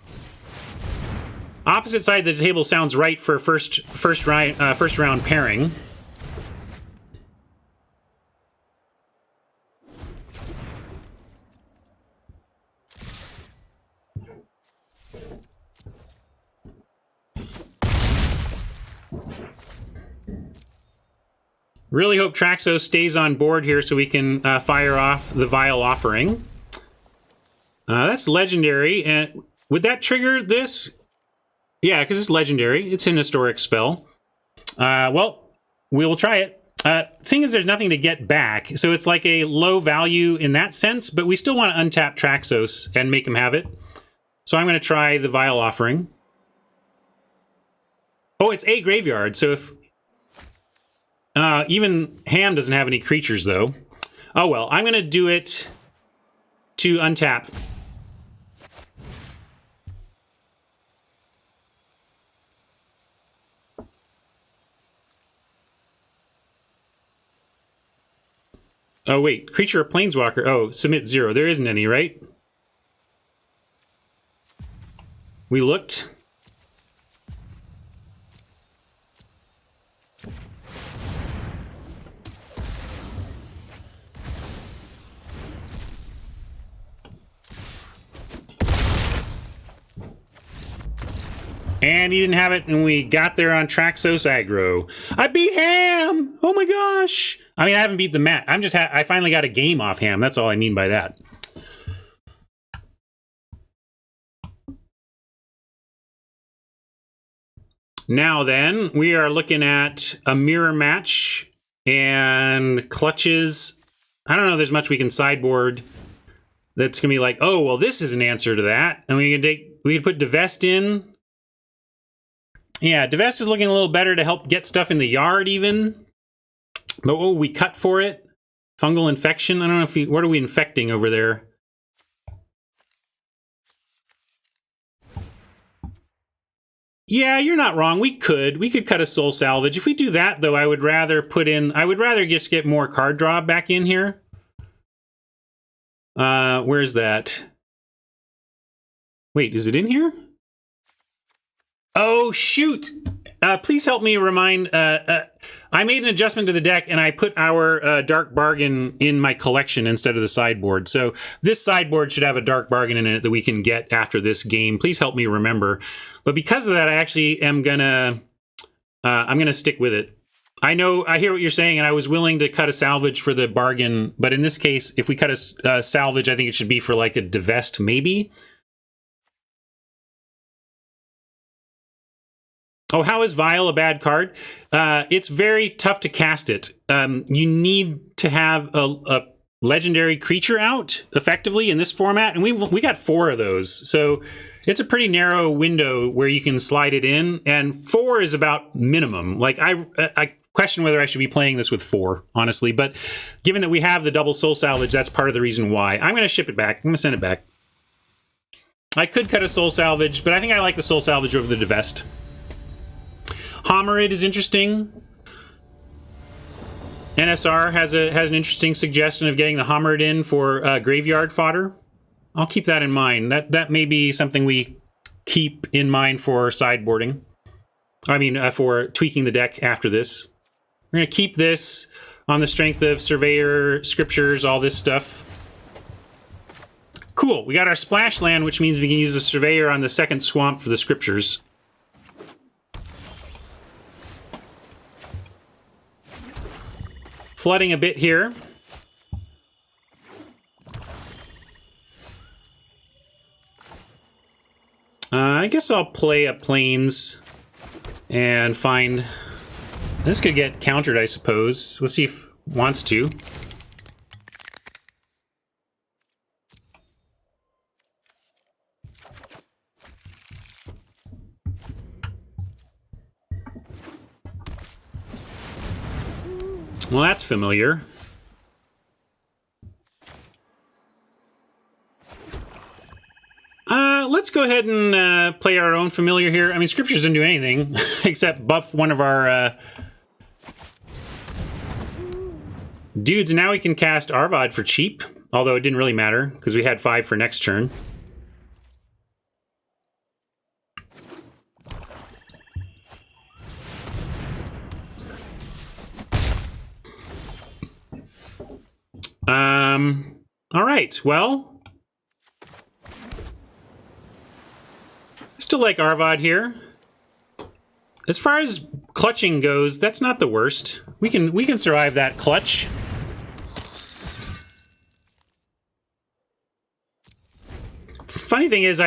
Speaker 1: Opposite side of the table sounds right for first round pairing. Really hope Traxxas stays on board here so we can fire off the Vile Offering. That's legendary. And would that trigger this? Yeah, because it's legendary. It's an historic spell. Well, we will try it. Thing is, there's nothing to get back. So it's like a low value in that sense, but we still want to untap Traxxas and make him have it. So I'm going to try the Vile Offering. Oh, it's a graveyard. So if... even Ham doesn't have any creatures, though. Oh, well, I'm going to do it to untap. Oh, wait. Creature or Planeswalker. Oh, submit 0. There isn't any, right? We looked. And he didn't have it, and we got there on Traxxas aggro. I beat Ham! Oh my gosh! I mean, I haven't beat the mat. I finally got a game off Ham. That's all I mean by that. Now then, we are looking at a mirror match and clutches. I don't know if there's much we can sideboard that's going to be like, oh, well, this is an answer to that. And we can put Divest in. Yeah, Divest is looking a little better to help get stuff in the yard even. But what will we cut for it? Fungal infection? I don't know if what are we infecting over there? Yeah, you're not wrong. We could cut a soul salvage. If we do that, though, I would rather just get more card draw back in here. Where's that? Wait, is it in here? Oh, shoot. Please help me remind... I made an adjustment to the deck, and I put our Dark Bargain in my collection instead of the sideboard. So this sideboard should have a Dark Bargain in it that we can get after this game. Please help me remember. But because of that, I actually am gonna... I'm gonna stick with it. I hear what you're saying, and I was willing to cut a salvage for the bargain. But in this case, if we cut a salvage, I think it should be for like a Divest, maybe. Oh, how is Vile a bad card? It's very tough to cast it. You need to have a legendary creature out effectively in this format, and we got 4 of those. So it's a pretty narrow window where you can slide it in, and 4 is about minimum. Like I question whether I should be playing this with 4, honestly. But given that we have the double soul salvage, that's part of the reason why. I'm going to ship it back. I'm going to send it back. I could cut a soul salvage, but I think I like the soul salvage over the divest. Homerid is interesting. NSR has an interesting suggestion of getting the Homerid in for graveyard fodder. I'll keep that in mind. That may be something we keep in mind for sideboarding. I mean, for tweaking the deck after this. We're going to keep this on the strength of Surveyor, Scriptures, all this stuff. Cool. We got our splash land, which means we can use the Surveyor on the second swamp for the Scriptures. Flooding a bit here. I guess I'll play a Plains and find... This could get countered, I suppose. Let's see if it wants to. Well, that's familiar. Let's go ahead and play our own familiar here. I mean, Scriptures didn't do anything except buff one of our dudes. And now we can cast Arvad for cheap, although it didn't really matter because we had 5 for next turn. All right, well, I still like Arvad here. As far as clutching goes, that's not the worst. We can survive that clutch. Funny thing is,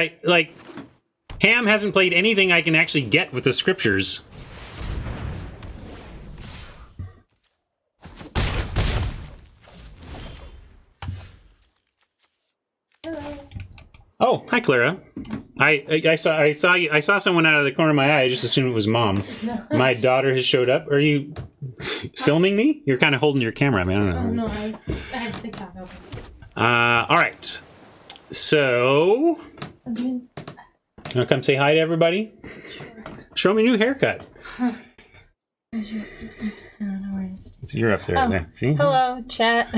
Speaker 1: Ham hasn't played anything I can actually get with the Scriptures. Oh, hi, Clara. I saw someone out of the corner of my eye. I just assumed it was Mom. No. My daughter has showed up. Are you filming me? You're kind of holding your camera. I mean, I don't know.
Speaker 2: Oh, no, I have TikTok open.
Speaker 1: All right. So, wanna come say hi to everybody? Sure. Show me a new haircut.
Speaker 2: Huh. I don't know where it is.
Speaker 1: So you're up there.
Speaker 2: Oh,
Speaker 1: there. See?
Speaker 2: Hello, chat.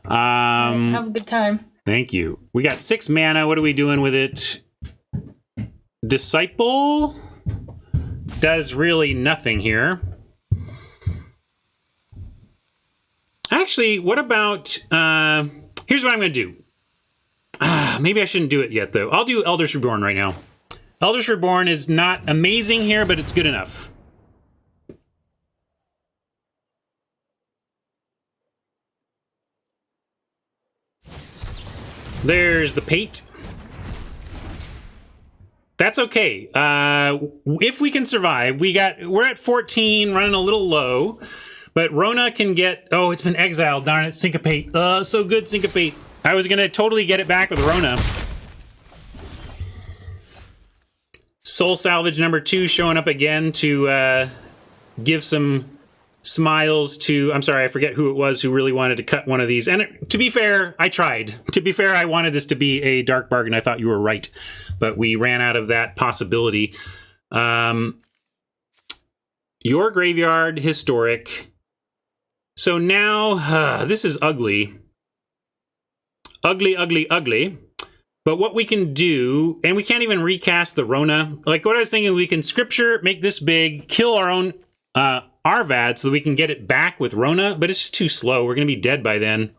Speaker 2: Have a good time.
Speaker 1: Thank you. We got 6 mana. What are we doing with it? Disciple does really nothing here. Actually, what about... here's what I'm going to do. Maybe I shouldn't do it yet, though. I'll do Elders Reborn right now. Elders Reborn is not amazing here, but it's good enough. There's the Pate. That's okay. If we can survive, we're at 14, running a little low, but Rona can get... Oh, it's been exiled. Darn it, Syncopate. So good, Syncopate. I was gonna totally get it back with Rona. Soul Salvage number 2 showing up again to give some smiles to... I'm sorry, I forget who it was who really wanted to cut one of these. And to be fair, I tried. To be fair, I wanted this to be a dark bargain. I thought you were right. But we ran out of that possibility. Your Graveyard, Historic. So now, this is ugly. Ugly, ugly, ugly. But what we can do, and we can't even recast the Rona. Like what I was thinking, we can Scripture, make this big, kill our own Arvad so that we can get it back with Rona, but it's just too slow. We're going to be dead by then.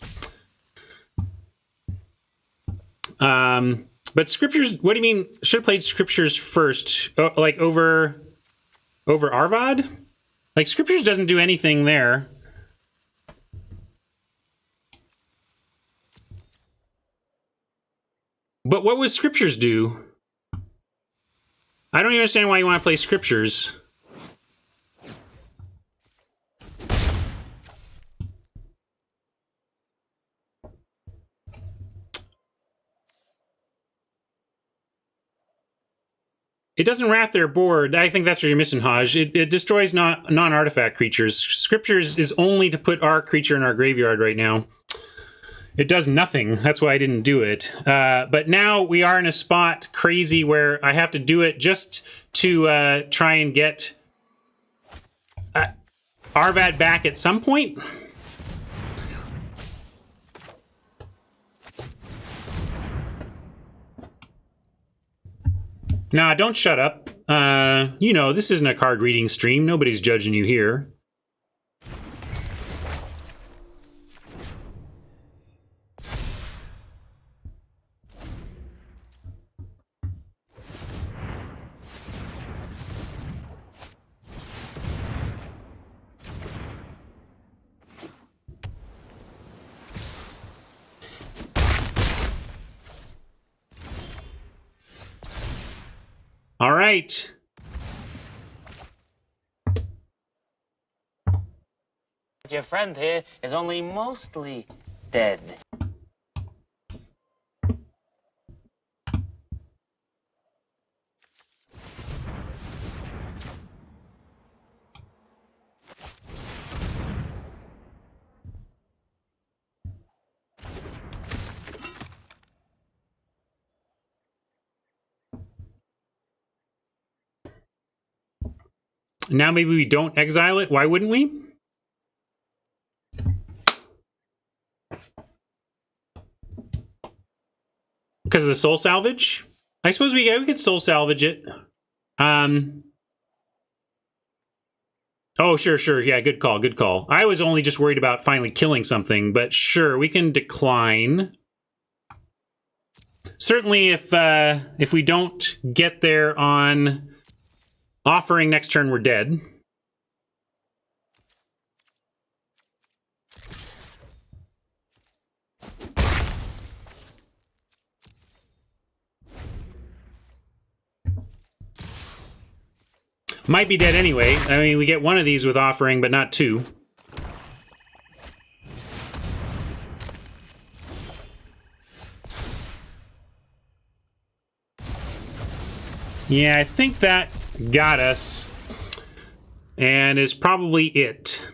Speaker 1: But Scriptures, what do you mean? Should have played Scriptures first, like over Arvad? Like Scriptures doesn't do anything there. But what would Scriptures do? I don't even understand why you want to play Scriptures. It doesn't wrath their board. I think that's what you're missing, Haj. It destroys non-artifact creatures. Scriptures is only to put our creature in our graveyard right now. It does nothing. That's why I didn't do it. But now we are in a spot crazy where I have to do it just to try and get Arvad back at some point. Nah, don't shut up. You know, this isn't a card reading stream. Nobody's judging you here. All right.
Speaker 3: Your friend here is only mostly dead.
Speaker 1: Now maybe we don't exile it. Why wouldn't we? Because of the soul salvage? I suppose we could soul salvage it. Oh, sure. Yeah, good call. I was only just worried about finally killing something, but sure, we can decline. Certainly if we don't get there on offering next turn, we're dead. Might be dead anyway. I mean, we get one of these with offering, but not two. Yeah, I think that got us. And is probably it.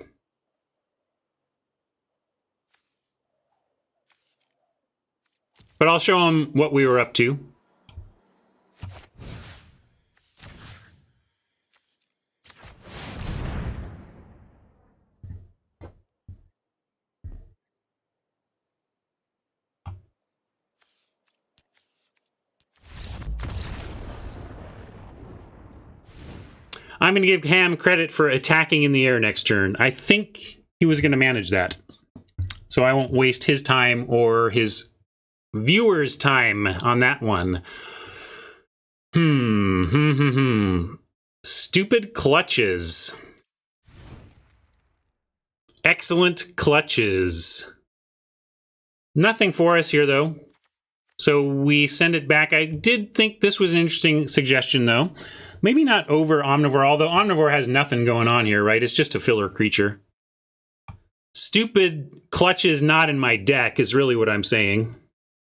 Speaker 1: But I'll show them what we were up to. I'm going to give Ham credit for attacking in the air next turn. I think he was going to manage that. So I won't waste his time or his viewers' time on that one. Stupid clutches. Excellent clutches. Nothing for us here, though. So we send it back. I did think this was an interesting suggestion, though. Maybe not over Omnivore, although Omnivore has nothing going on here, right? It's just a filler creature. Stupid clutches not in my deck is really what I'm saying.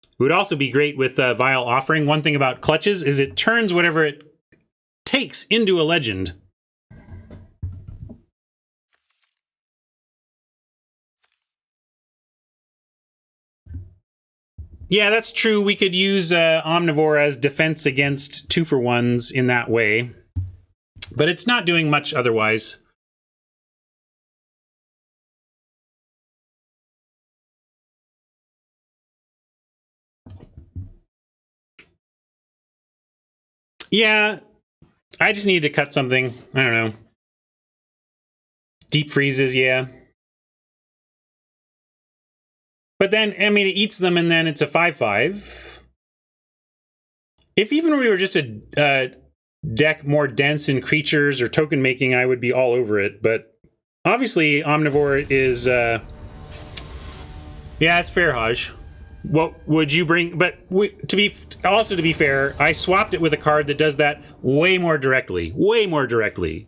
Speaker 1: It would also be great with Vile Offering. One thing about clutches is it turns whatever it takes into a legend. Yeah, that's true. We could use Omnivore as defense against 2-for-1s in that way. But it's not doing much otherwise. Yeah, I just need to cut something. I don't know. Deep freezes, yeah. But then, I mean, it eats them, and then it's a 5/5. If even we were just a deck more dense in creatures or token making, I would be all over it. But obviously, Omnivore is... yeah, it's fair, Haj. What would you bring? But to be fair, I swapped it with a card that does that way more directly. Way more directly.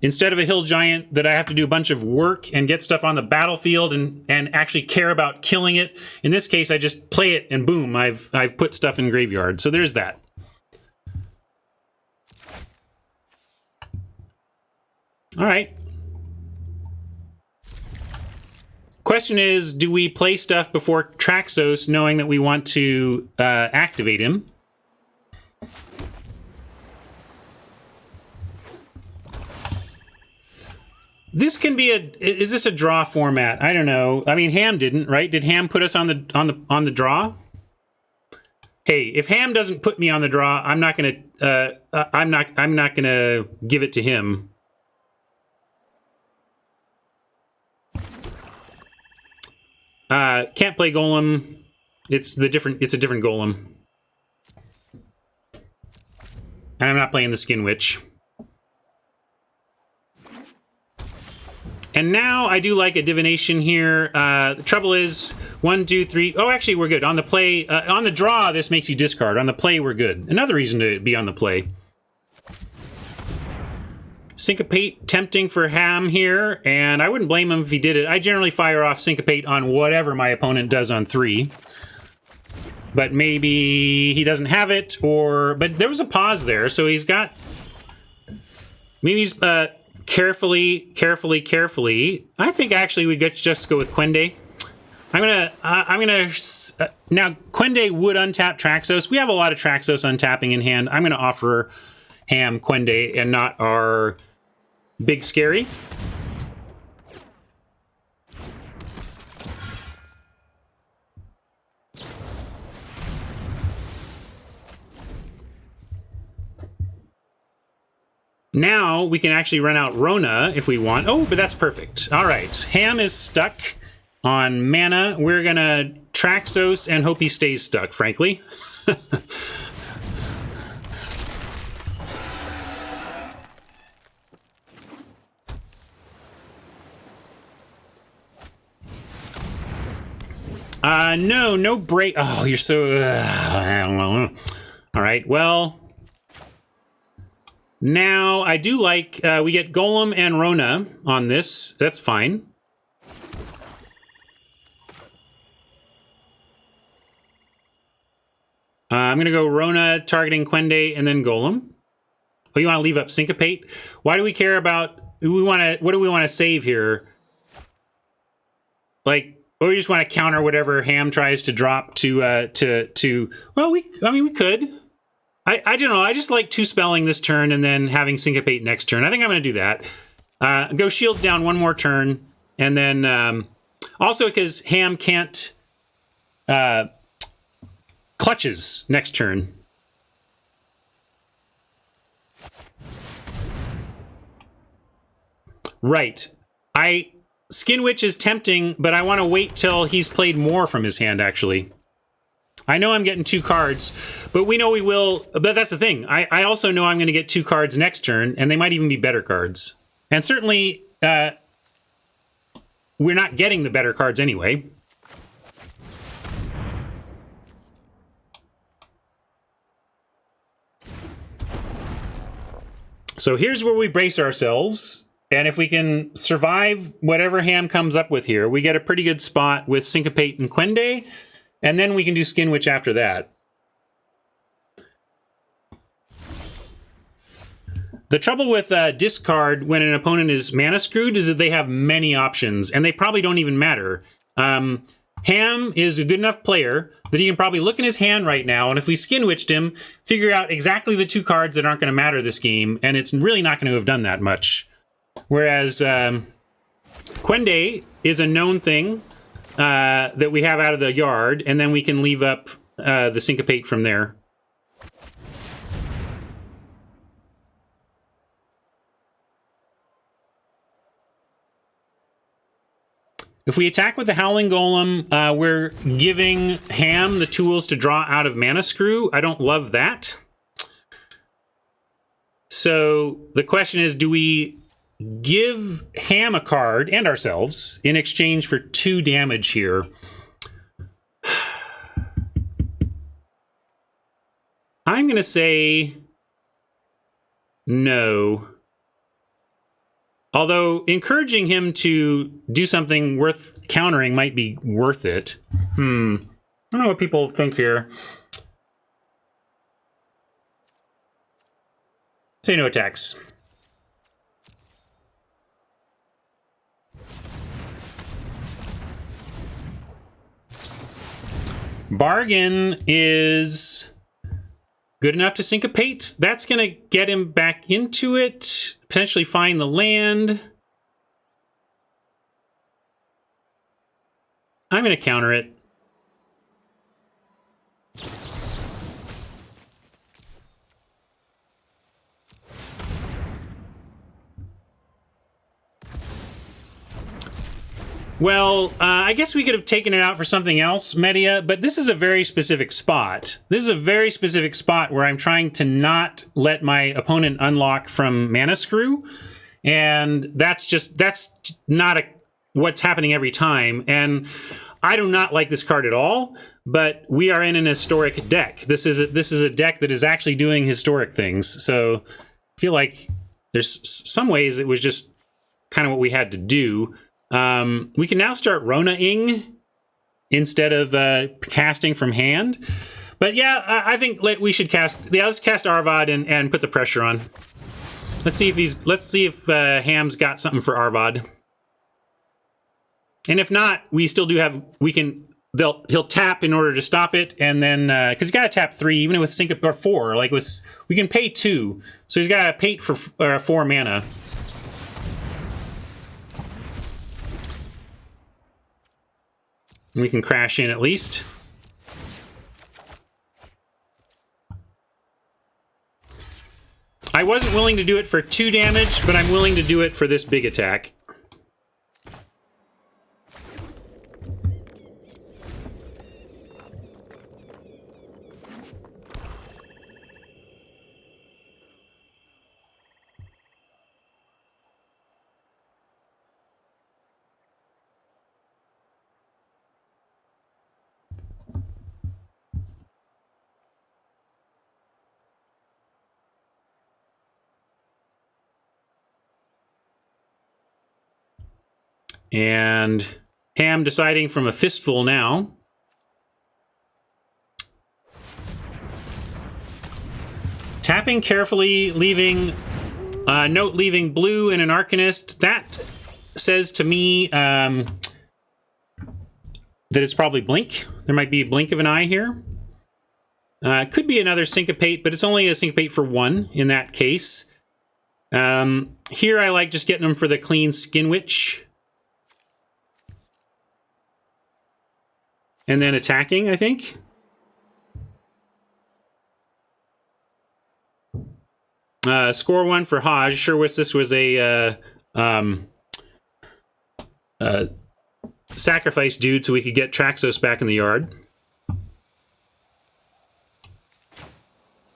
Speaker 1: Instead of a hill giant that I have to do a bunch of work and get stuff on the battlefield and actually care about killing it, in this case I just play it and boom, I've put stuff in graveyard. So there's that. All right. Question is, do we play stuff before Traxos knowing that we want to activate him? This can be is this a draw format? I don't know. I mean, Ham didn't, right? Did Ham put us on the draw? Hey, if Ham doesn't put me on the draw, I'm not gonna give it to him. Can't play Golem. It's a different Golem. And I'm not playing the Skin Witch. And now I do like a Divination here. The trouble is 1, 2, 3. Oh, actually, we're good. On the play, on the draw, this makes you discard. On the play, we're good. Another reason to be on the play. Syncopate, tempting for Ham here, and I wouldn't blame him if he did it. I generally fire off Syncopate on whatever my opponent does on 3. But maybe he doesn't have it, but there was a pause there, so he's got... Maybe he's... Carefully. I think actually we just go with Quende. Now Quende would untap Traxos. We have a lot of Traxos untapping in hand. I'm gonna offer Ham Quende and not our Big Scary. Now we can actually run out Rona if we want. Oh, but that's perfect. All right, Ham is stuck on mana. We're gonna Traxos and hope he stays stuck, frankly. No break. Oh, you're so... I don't know. All right, well... Now, I do like, we get Golem and Rona on this. That's fine. I'm going to go Rona, targeting Quende, and then Golem. Oh, you want to leave up Syncopate? Why do we care about... What do we want to save here? Like, or we just want to counter whatever Ham tries to drop to... Well, we could... I don't know. I just like 2-spelling this turn and then having Syncopate next turn. I think I'm going to do that. Go Shields down one more turn. And then also because Ham can't clutches next turn. Right. Skin Witch is tempting, but I want to wait till he's played more from his hand, actually. I know I'm getting 2 cards, but we know we will... But that's the thing. I also know I'm going to get 2 cards next turn, and they might even be better cards. And certainly, we're not getting the better cards anyway. So here's where we brace ourselves. And if we can survive whatever Ham comes up with here, we get a pretty good spot with Syncopate and Quende. And then we can do Skin Witch after that. The trouble with discard when an opponent is mana screwed is that they have many options, and they probably don't even matter. Ham is a good enough player that he can probably look in his hand right now, and if we Skin Witched him, figure out exactly the 2 cards that aren't going to matter this game, and it's really not going to have done that much. Whereas Quende is a known thing. That we have out of the yard, and then we can leave up the Syncopate from there. If we attack with the Howling Golem, we're giving Ham the tools to draw out of Mana Screw. I don't love that. So the question is, do we give Ham a card, and ourselves, in exchange for 2 damage here? I'm going to say no. Although encouraging him to do something worth countering might be worth it. I don't know what people think here. Say no attacks. Bargain is good enough to syncopate. That's going to get him back into it. Potentially find the land. I'm going to counter it. Well, I guess we could have taken it out for something else, Media, but this is a very specific spot. This is a very specific spot where I'm trying to not let my opponent unlock from Mana Screw, and that's not what's happening every time, and I do not like this card at all, but we are in an historic deck. This is a deck that is actually doing historic things, so I feel like there's some ways it was just kind of what we had to do. We can now start Rona-ing instead of casting from hand. But yeah, I think we should cast. Yeah, let's cast Arvad and put the pressure on. Let's see if Ham's got something for Arvad. And if not, we still do have. He'll tap in order to stop it, and then because he's got to tap 3, even with sync or 4. Like we can pay 2, so he's got to pay for 4 mana. We can crash in at least. I wasn't willing to do it for 2 damage, but I'm willing to do it for this big attack. And Ham deciding from a fistful now. Tapping carefully, leaving note leaving blue and an Arcanist. That says to me that it's probably Blink. There might be a blink of an eye here. Could be another Syncopate, but it's only a Syncopate for 1 in that case. Here I like just getting them for the clean Skin Witch. And then attacking, I think. Score 1 for Haj. Sure wish this was a sacrifice dude so we could get Traxos back in the yard. But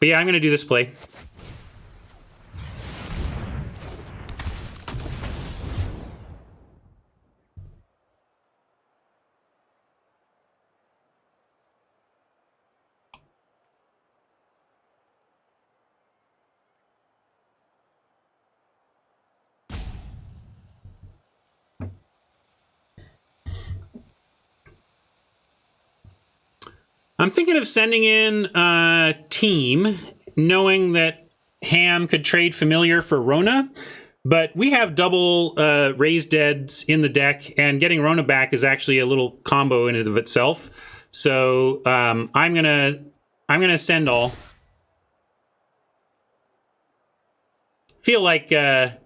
Speaker 1: yeah, I'm going to do this play. I'm thinking of sending in a team, knowing that Ham could trade Familiar for Rona, but we have double Raised Deads in the deck, and getting Rona back is actually a little combo in and of itself. So I'm gonna send all. Feel like we're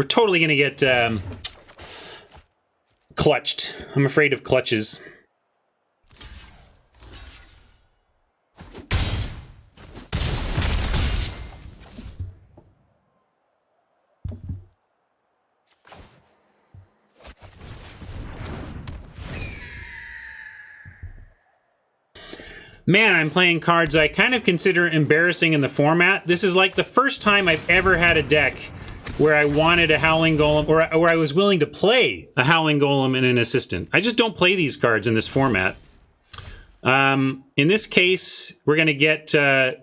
Speaker 1: totally gonna get clutched. I'm afraid of clutches. Man, I'm playing cards I kind of consider embarrassing in the format. This is like the first time I've ever had a deck where I wanted a Howling Golem, or where I was willing to play a Howling Golem and an Assistant. I just don't play these cards in this format. In this case, we're going to get...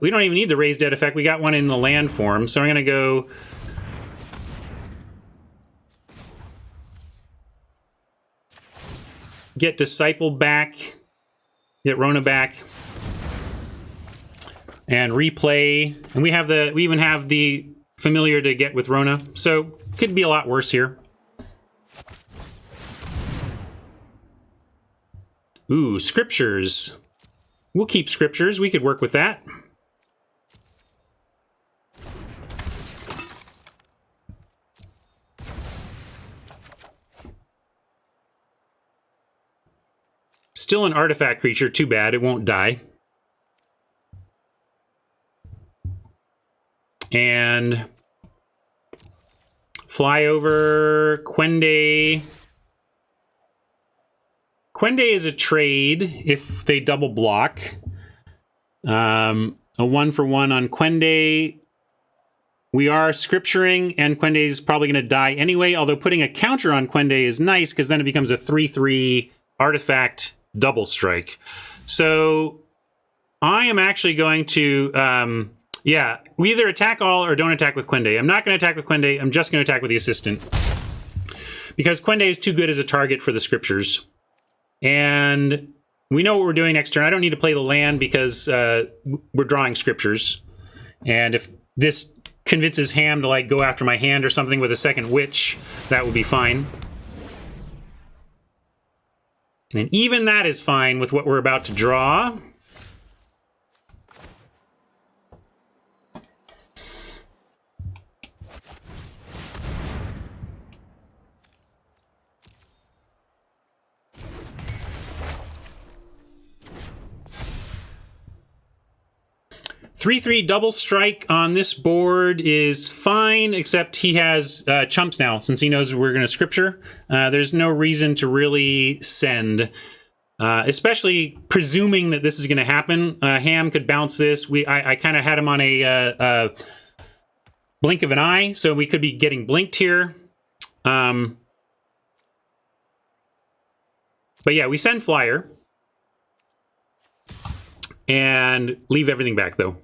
Speaker 1: we don't even need the Raised Dead effect. We got one in the land form. So I'm going to go... get Disciple back. Get Rona back. And replay. And we even have the Familiar to get with Rona. So could be a lot worse here. Ooh, Scriptures. We'll keep Scriptures. We could work with that. Still an artifact creature. Too bad. It won't die. And fly over Quende. Quende is a trade if they double block. A 1-for-1 on Quende. We are scripturing, and Quende is probably going to die anyway, although putting a counter on Quende is nice, because then it becomes a 3/3 artifact double strike. So I am actually going to... yeah, we either attack all or don't attack with Quende. I'm not going to attack with Quende. I'm just going to attack with the assistant. Because Quende is too good as a target for the Scriptures. And we know what we're doing next turn. I don't need to play the land because we're drawing Scriptures. And if this convinces Ham to like go after my hand or something with a second Witch, that would be fine. And even that is fine with what we're about to draw. Three double strike on this board is fine, except he has chumps now, since he knows we're going to Scripture. There's no reason to really send, especially presuming that this is going to happen. Ham could bounce this. I kind of had him on a blink of an eye, so we could be getting blinked here. But yeah, we send Flyer. And leave everything back, though.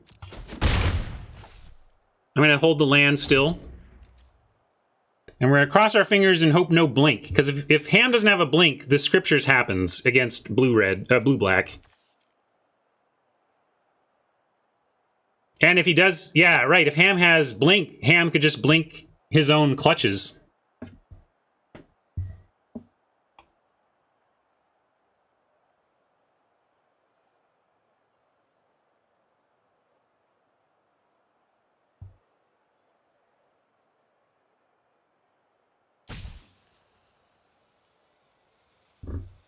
Speaker 1: I'm going to hold the land still. And we're going to cross our fingers and hope no blink. Because if Ham doesn't have a blink, the Scriptures happens against blue-black. And if he does... Yeah, right. If Ham has blink, Ham could just blink his own clutches.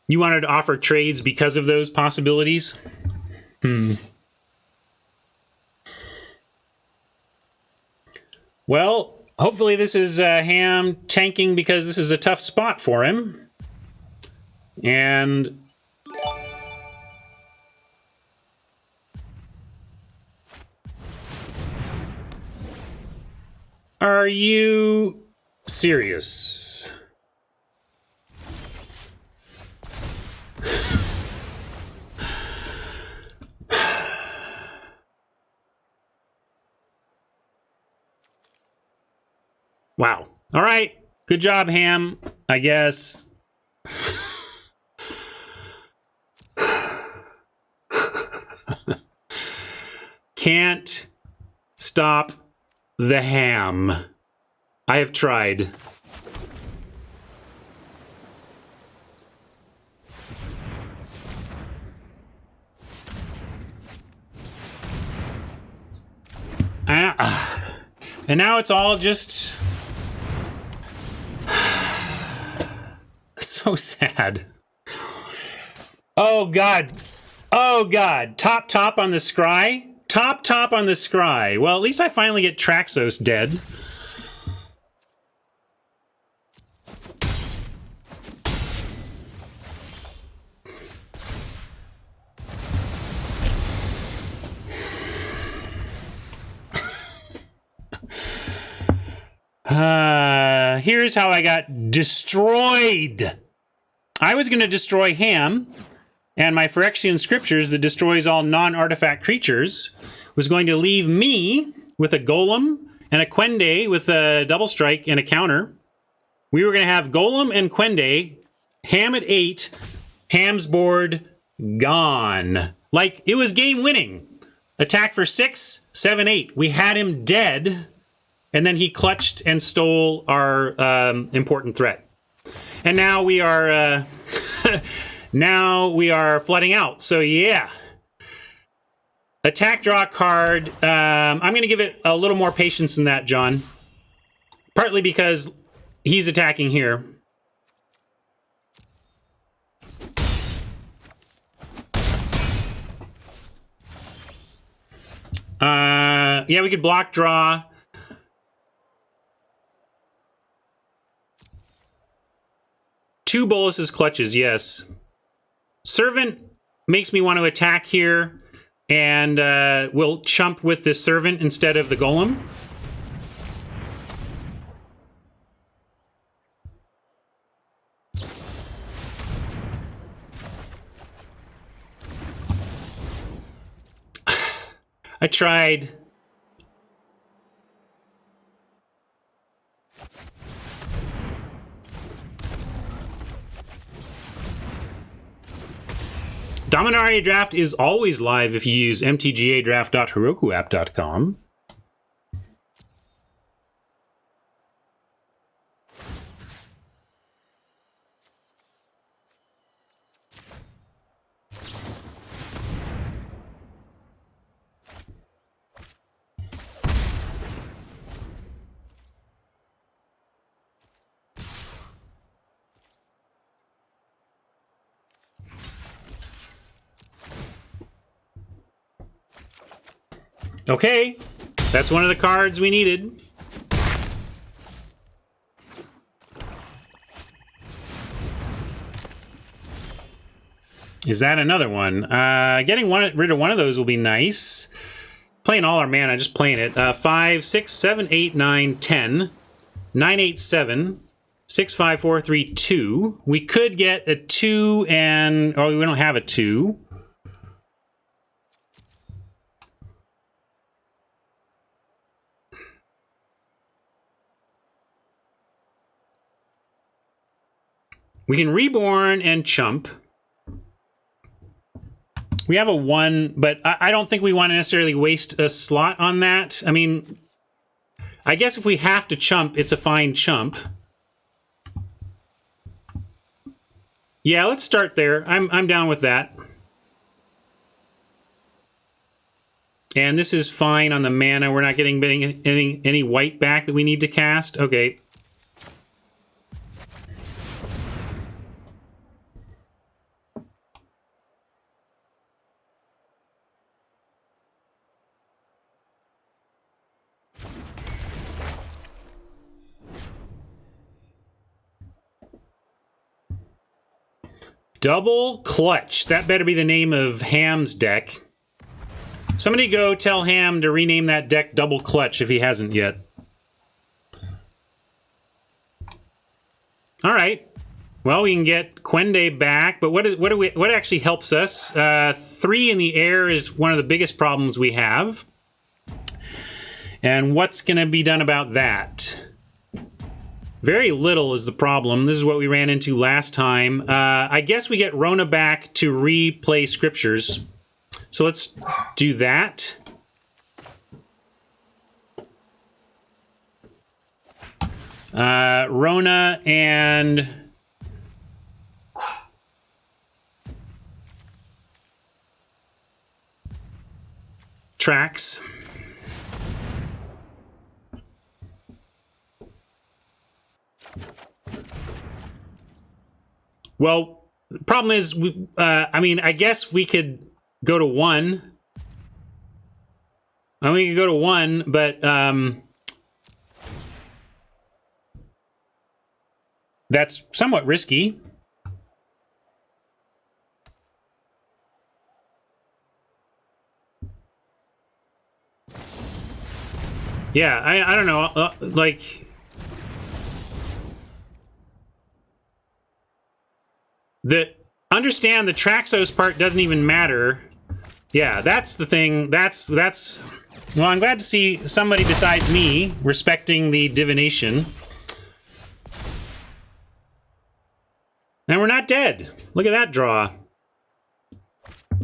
Speaker 1: You wanted to offer trades because of those possibilities? Well, hopefully this is Ham tanking because this is a tough spot for him. And... Are you serious? Wow. All right. Good job, Ham, I guess. Can't stop the Ham. I have tried. And now it's all just... so sad. Oh, God. Oh, God. Top on the scry? Top on the scry. Well, at least I finally get Traxos dead. Here's how I got destroyed. I was going to destroy Ham and my Phyrexian Scriptures that destroys all non-artifact creatures was going to leave me with a Golem and a Quende with a double strike and a counter. We were going to have Golem and Quende, Ham at 8, Ham's board gone. Like, it was game winning. Attack for 6, 7, 8. We had him dead, and then he clutched and stole our important threat. And now we are now we are flooding out. So yeah. Attack, draw a card. I'm going to give it a little more patience than that, John. Partly because he's attacking here. Yeah, we could block draw. Two Bolus's clutches, yes. Servant makes me want to attack here, and we'll chump with this Servant instead of the Golem. I tried. Dominaria Draft is always live if you use mtgadraft.herokuapp.com. Okay, that's one of the cards we needed. Is that another one? Getting rid of one of those will be nice. Playing all our mana, just playing it. 5, 6, 7, 8, 9, 10, 9, 8, 7, 6, 5, 4, 3, 2. We could get a 2 and... Oh, we don't have a 2. We can Reborn and chump. We have a 1, but I don't think we want to necessarily waste a slot on that. I mean, I guess if we have to chump, it's a fine chump. Yeah, let's start there. I'm down with that. And this is fine on the mana. We're not getting any white back that we need to cast. Okay. Double Clutch. That better be the name of Ham's deck. Somebody go tell Ham to rename that deck Double Clutch if he hasn't yet. All right. Well, we can get Quende back, but what actually helps us? 3 in the air is one of the biggest problems we have. And what's going to be done about that? Very little is the problem. This is what we ran into last time. I guess we get Rona back to replay Scriptures. So let's do that. Rona and... Tracks. Well, the problem is, I mean, I guess we could go to 1. I mean, we could go to 1, but that's somewhat risky. Yeah, I don't know, like... understand the Traxos part doesn't even matter. Yeah, that's the thing. That's well, I'm glad to see somebody besides me respecting the divination. And we're not dead. Look at that draw.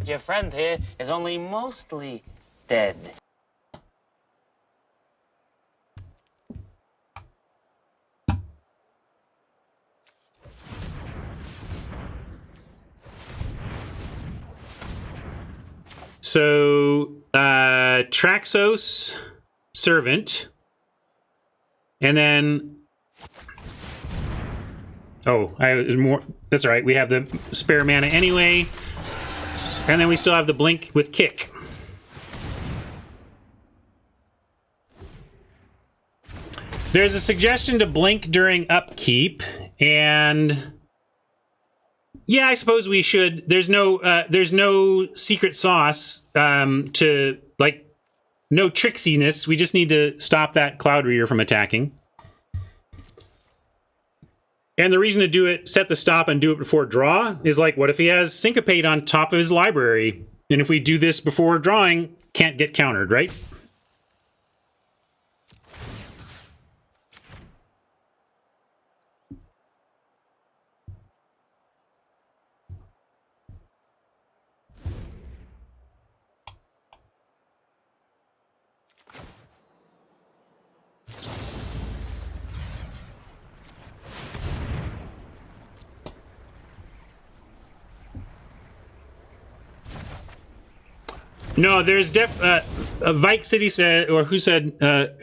Speaker 3: Your friend here is only mostly dead.
Speaker 1: So, Traxos, Servant, and then... Oh, that's all right. We have the spare mana anyway. And then we still have the Blink with Kick. There's a suggestion to Blink during upkeep, and... Yeah, I suppose we should. There's no secret sauce to, like, no tricksiness. We just need to stop that Cloud Reader from attacking. And the reason to do it, set the stop and do it before draw, is like, what if he has Syncopate on top of his library? And if we do this before drawing, can't get countered, right? No, there's Vike City said, or who said,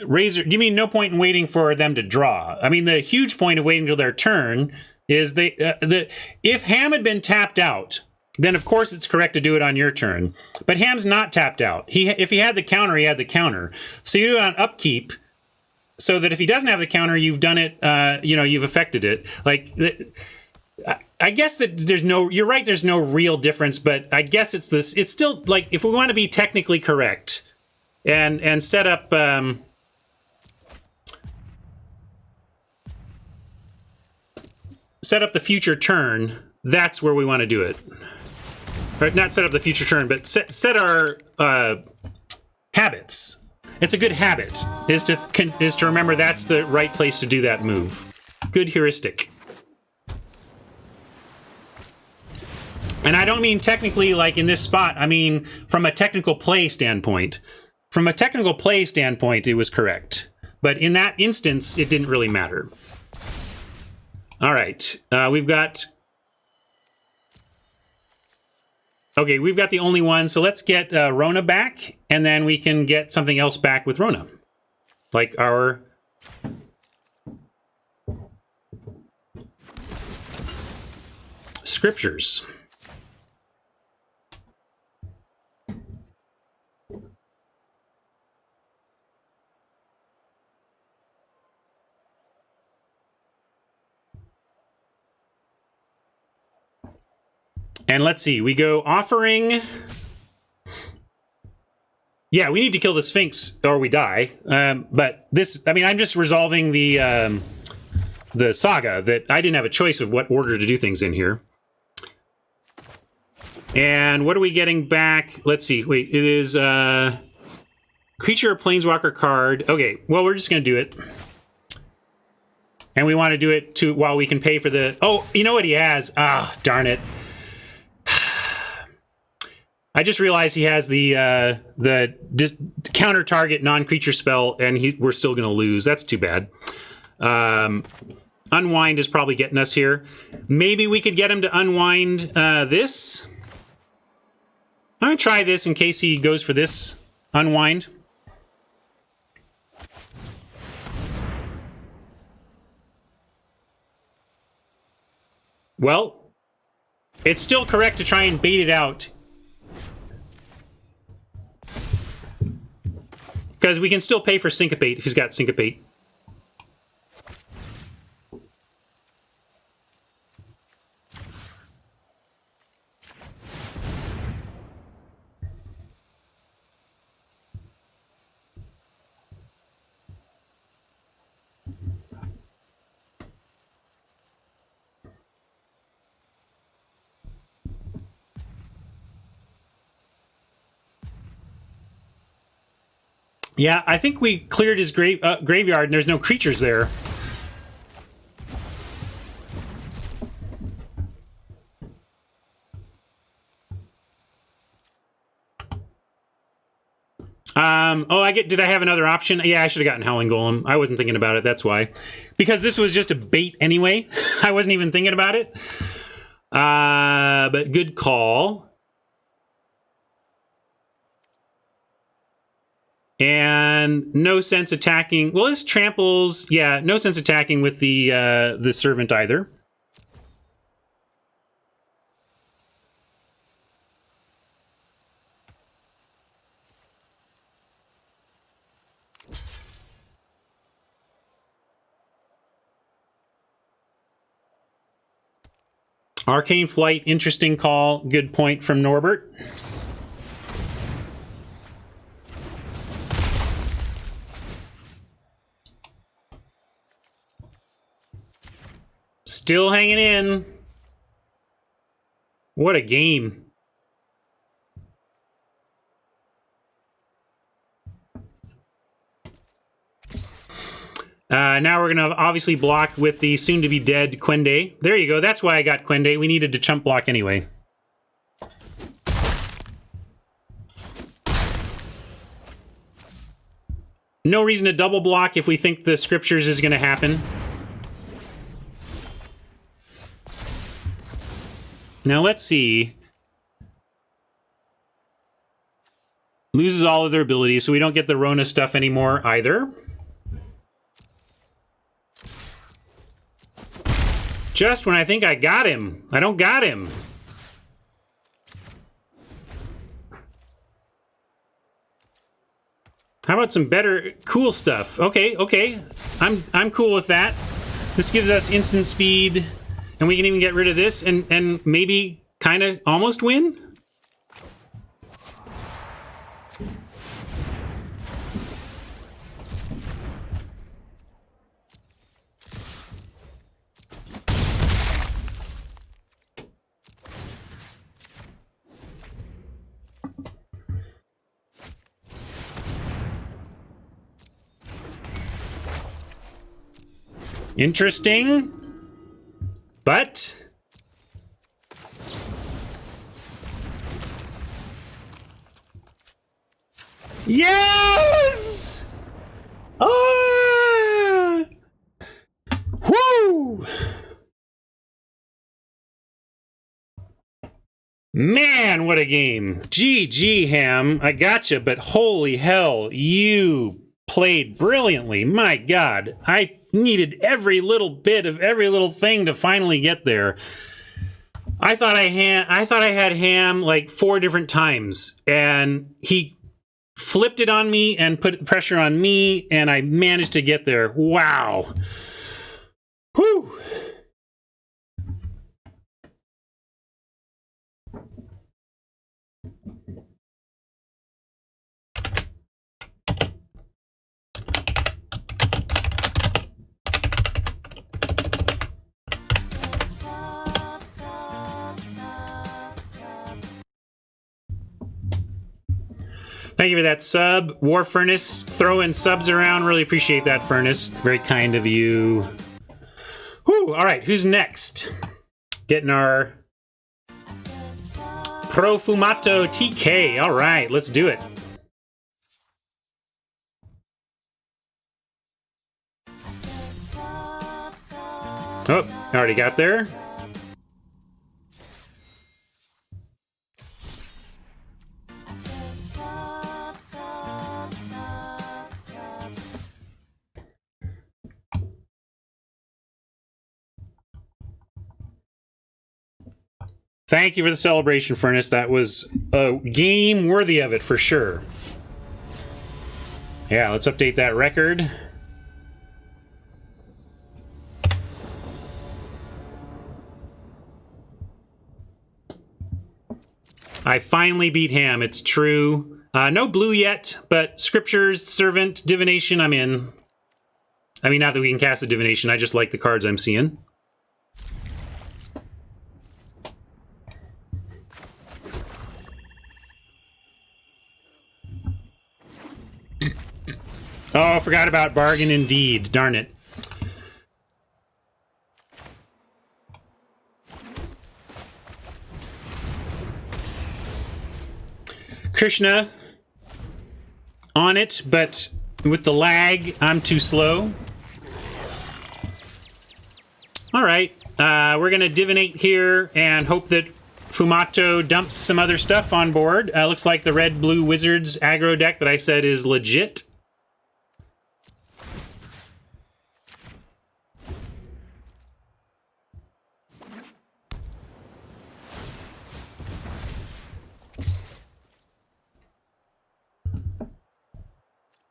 Speaker 1: Razor, do you mean no point in waiting for them to draw? I mean, the huge point of waiting till their turn is if Ham had been tapped out, then of course it's correct to do it on your turn. But Ham's not tapped out. If he had the counter, he had the counter. So you do it on upkeep, so that if he doesn't have the counter, you've done it, you've affected it. Like... I guess that you're right, there's no real difference, but I guess it's still, like, if we want to be technically correct and set up, the future turn, that's where we want to do it. Or not set up the future turn, but set our habits. It's a good habit, is to remember that's the right place to do that move. Good heuristic. And I don't mean technically like in this spot. I mean from a technical play standpoint. From a technical play standpoint, it was correct. But in that instance, it didn't really matter. All right. We've got... Okay, we've got the only one. So let's get Rona back, and then we can get something else back with Rona. Like our... scriptures. And let's see, we go offering. Yeah, we need to kill the Sphinx or we die. But this, I mean, I'm just resolving the saga that I didn't have a choice of what order to do things in here. And what are we getting back? Let's see, wait, it is creature or planeswalker card. Okay, well, we're just going to do it. And we want to do it while we can pay for the... Oh, you know what he has? Ah, darn it. I just realized he has the counter target non-creature spell, and we're still going to lose. That's too bad. Unwind is probably getting us here. Maybe we could get him to unwind this. I'm going to try this in case he goes for this unwind. Well, it's still correct to try and bait it out. Because we can still pay for Syncopate if he's got Syncopate. Yeah, I think we cleared his graveyard and there's no creatures there. Did I have another option? Yeah, I should have gotten Howling Golem. I wasn't thinking about it, that's why. Because this was just a bait anyway. I wasn't even thinking about it. But good call. And no sense attacking. Well, this tramples. Yeah, no sense attacking with the servant either. Arcane Flight, interesting call. Good point from Norbert. Still hanging in. What a game. Now we're going to obviously block with the soon-to-be-dead Quende. There you go. That's why I got Quende. We needed to chump block anyway. No reason to double block if we think the scriptures is going to happen. Now let's see. Loses all of their abilities, so we don't get the Rona stuff anymore either. Just when I think I got him. I don't got him. How about some better, cool stuff? Okay, okay. I'm cool with that. This gives us instant speed, and we can even get rid of this and maybe kind of almost win? Interesting, but yes! Ah! Woo! Man, what a game. GG, Ham. I gotcha, but holy hell, you played brilliantly. My God, I needed every little bit of every little thing to finally get there. I thought I had Ham like 4 different times, and he flipped it on me and put pressure on me, and I managed to get there. Wow. Whew. Thank you for that sub. War Furnace, throwing subs around. Really appreciate that, Furnace. It's very kind of you. Whew, all right, who's next? Getting our Profumato TK. All right, let's do it. Oh, already got there. Thank you for the celebration, Furnace. That was a game worthy of it for sure. Yeah, let's update that record. I finally beat Ham, it's true. No blue yet, but Scriptures, Servant, Divination, I'm in. I mean, not that we can cast a Divination, I just like the cards I'm seeing. Oh, I forgot about bargain indeed. Darn it. Krishna on it, but with the lag, I'm too slow. All right, we're going to divinate here and hope that Fumato dumps some other stuff on board. Looks like the red-blue wizards aggro deck that I said is legit.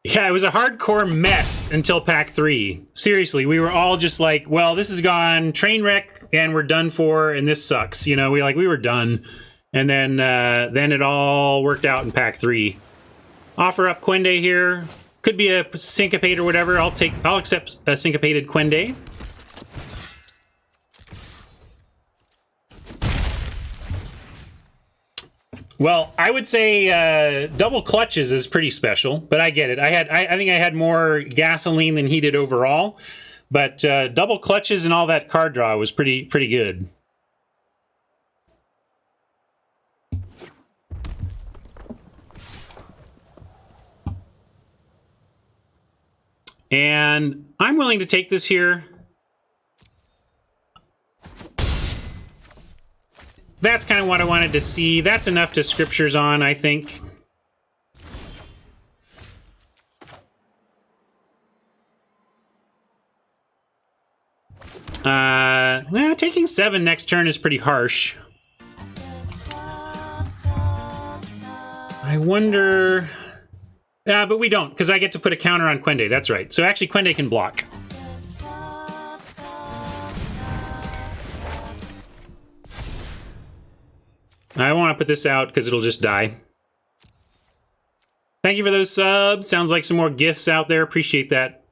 Speaker 1: Yeah, it was a hardcore mess until pack 3. Seriously, we were all just like, well, this has gone train wreck and we're done for and this sucks. You know, we were done. And then it all worked out in pack 3. Offer up Quende here. Could be a syncopate or whatever. I'll accept a syncopated Quende. Well, I would say double clutches is pretty special, but I get it. I think I had more gasoline than he did overall, but double clutches and all that card draw was pretty good. And I'm willing to take this here. That's kind of what I wanted to see. That's enough to scriptures on, I think. Well, taking 7 next turn is pretty harsh. I wonder... but we don't, because I get to put a counter on Quende. That's right. So actually, Quende can block. I want to put this out because it'll just die. Thank you for those subs. Sounds like some more gifts out there. Appreciate that.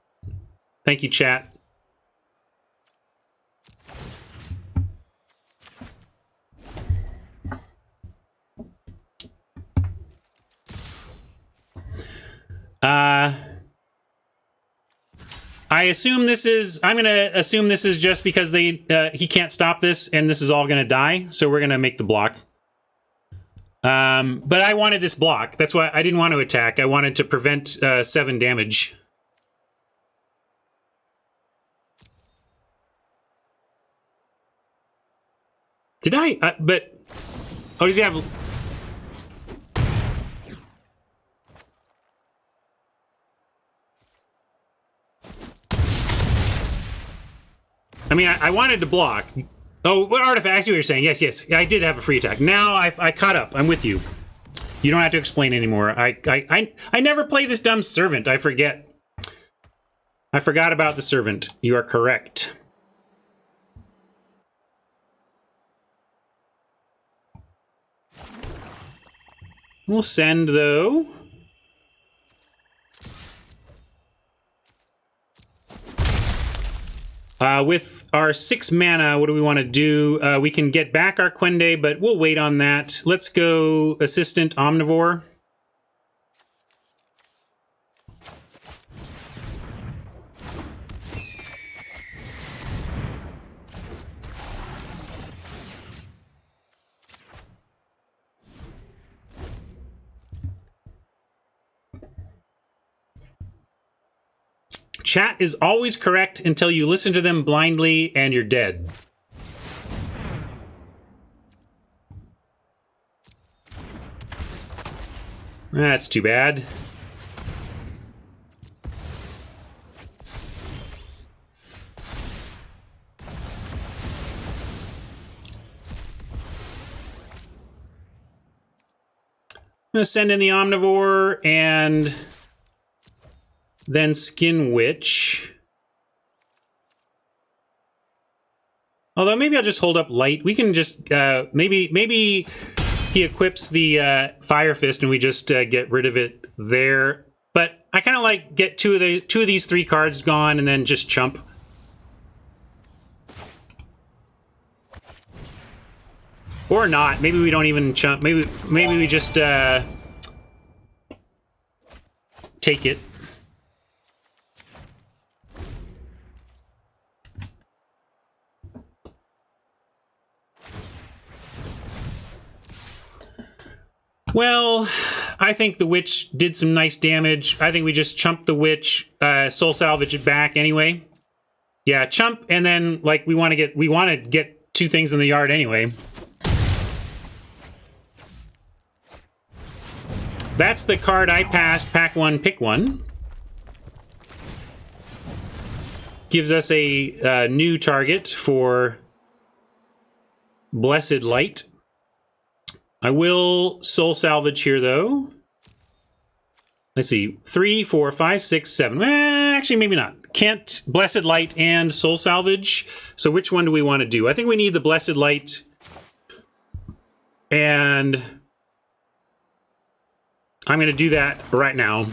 Speaker 1: Thank you, chat. I assume this is... I'm going to assume this is just because he can't stop this, and this is all going to die, so we're going to make the block. But I wanted this block. That's why I didn't want to attack. I wanted to prevent 7 damage. Did I? But... Oh, does he have... I mean, I wanted to block. Oh, what artifact? I see what you're saying. Yes, yes. I did have a free attack. Now I caught up. I'm with you. You don't have to explain anymore. I never play this dumb servant. I forget. I forgot about the servant. You are correct. We'll send, though. With our 6 mana, what do we want to do? We can get back our Quende, but we'll wait on that. Let's go Assistant Omnivore. Chat is always correct until you listen to them blindly and you're dead. That's too bad. I'm going to send in the Omnivore and... then Skin Witch. Although maybe I'll just hold up Light. We can just maybe he equips the Fire Fist and we just get rid of it there. But I kind of like get two of these 3 cards gone and then just chump. Or not. Maybe we don't even chump. Maybe we just take it. Well, I think the witch did some nice damage. I think we just chumped the witch, soul salvage it back anyway. Yeah, chump, and then like we want to get 2 things in the yard anyway. That's the card I passed. Pack 1, pick 1. Gives us a new target for Blessed Light. I will soul salvage here, though. Let's see. 3, 4, 5, 6, 7. Actually, maybe not. Can't Blessed Light and soul salvage. So which one do we want to do? I think we need the Blessed Light. And I'm going to do that right now.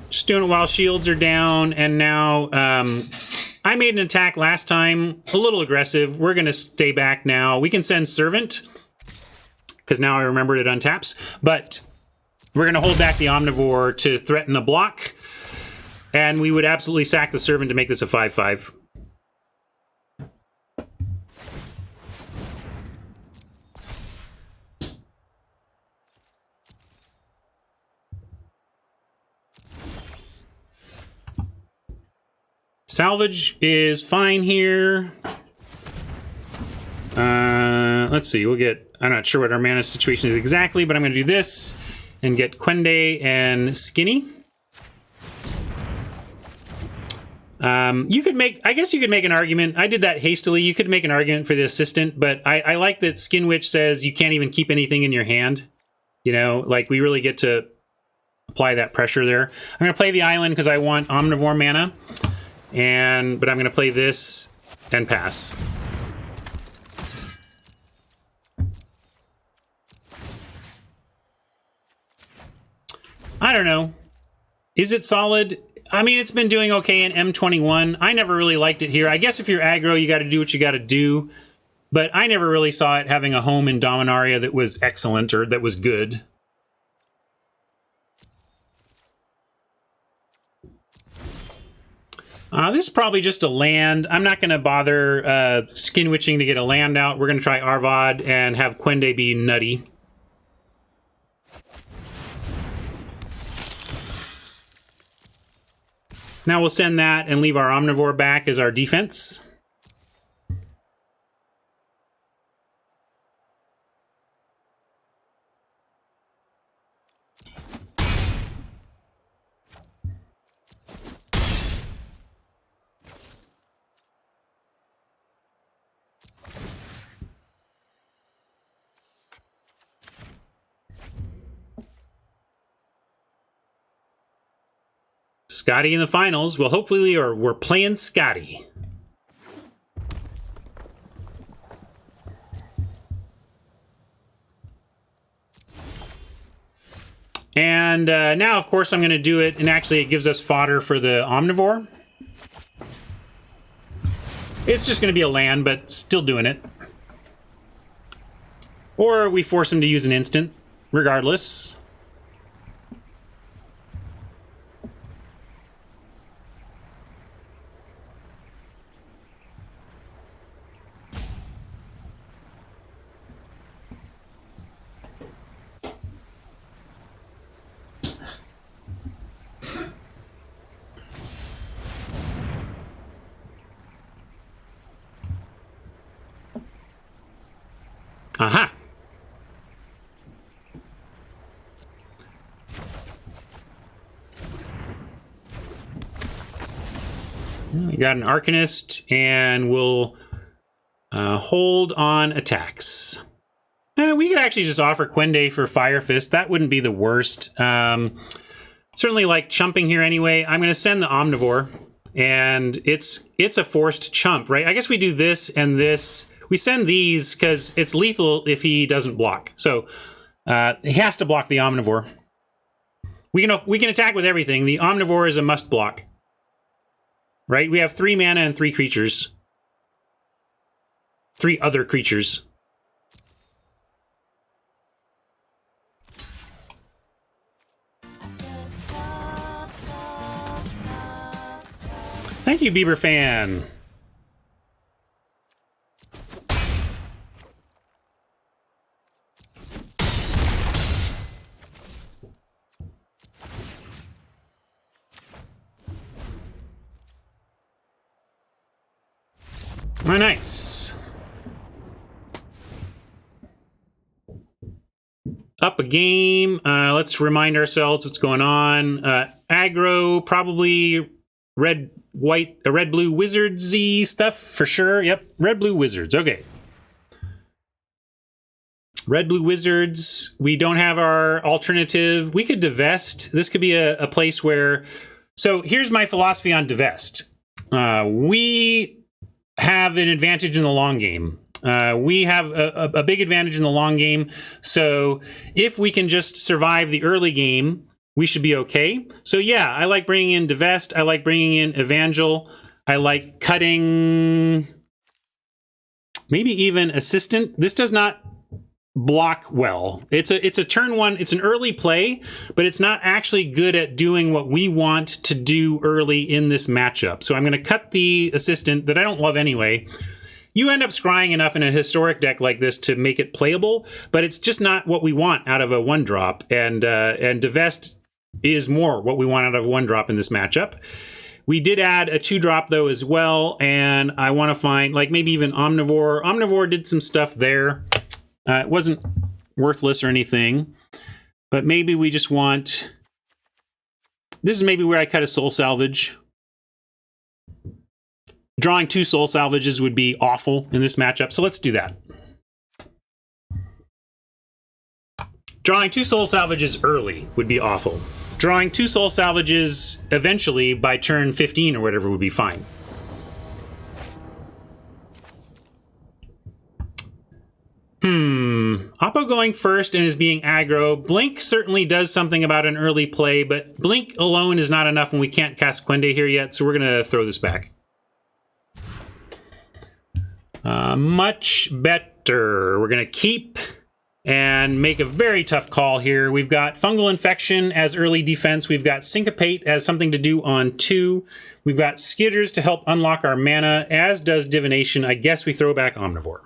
Speaker 1: Just doing it while shields are down, and now I made an attack last time, a little aggressive. We're going to stay back now. We can send Servant, because now I remembered it untaps, but we're going to hold back the Omnivore to threaten a block, and we would absolutely sack the Servant to make this a 5/5. Salvage is fine here. Let's see, we'll get... I'm not sure what our mana situation is exactly, but I'm going to do this and get Quende and Skinny. You could make... I guess you could make an argument. I did that hastily. You could make an argument for the assistant, but I like that Skin Witch says you can't even keep anything in your hand. You know, like we really get to apply that pressure there. I'm going to play the island because I want Omnivore mana. But I'm going to play this and pass. I don't know. Is it solid? I mean, it's been doing okay in M21. I never really liked it here. I guess if you're aggro, you got to do what you got to do. But I never really saw it having a home in Dominaria that was excellent or that was good. This is probably just a land. I'm not going to bother Skin Witching to get a land out. We're going to try Arvad and have Quende be nutty. Now we'll send that and leave our Omnivore back as our defense. Scotty in the finals. Well, hopefully, or we're playing Scotty. And now, of course, I'm going to do it, and actually it gives us fodder for the Omnivore. It's just going to be a land, but still doing it. Or we force him to use an instant, regardless. Aha! We got an Arcanist, and we'll hold on attacks. We could actually just offer Quende for Fire Fist. That wouldn't be the worst. Certainly like chumping here anyway. I'm going to send the Omnivore, and it's a forced chump, right? I guess we do this and this. We send these because it's lethal if he doesn't block. So he has to block the Omnivore. We can attack with everything. The Omnivore is a must block. Right? We have 3 mana and 3 creatures. 3 other creatures. you, Bieber fan. Oh, nice. Up a game. Let's remind ourselves what's going on. Aggro, probably red, white, red, blue, wizards-y stuff for sure. Yep, red, blue, wizards. Okay. Red, blue, wizards. We don't have our alternative. We could divest. This could be a place where... So here's my philosophy on divest. We have an advantage in the long game. We have a big advantage in the long game. So if we can just survive the early game, we should be okay. So yeah, I like bringing in divest. I like bringing in Evangel. I like cutting maybe even assistant. This does not block well. It's a turn one. It's an early play, but it's not actually good at doing what we want to do early in this matchup. So I'm going to cut the assistant that I don't love anyway. You end up scrying enough in a historic deck like this to make it playable, but it's just not what we want out of a one drop. And divest is more what we want out of a one drop in this matchup. We did add a 2-drop though as well, and I want to find like maybe even Omnivore. Omnivore did some stuff there. It wasn't worthless or anything, but maybe we just want... This is maybe where I cut a Soul Salvage. Drawing 2 Soul Salvages would be awful in this matchup, so let's do that. Drawing 2 Soul Salvages early would be awful. Drawing 2 Soul Salvages eventually by turn 15 or whatever would be fine. Oppo going first and is being aggro. Blink certainly does something about an early play, but Blink alone is not enough and we can't cast Quende here yet, so we're going to throw this back. Much better. We're going to keep and make a very tough call here. We've got Fungal Infection as early defense. We've got Syncopate as something to do on 2. We've got Skitters to help unlock our mana, as does Divination. I guess we throw back Omnivore.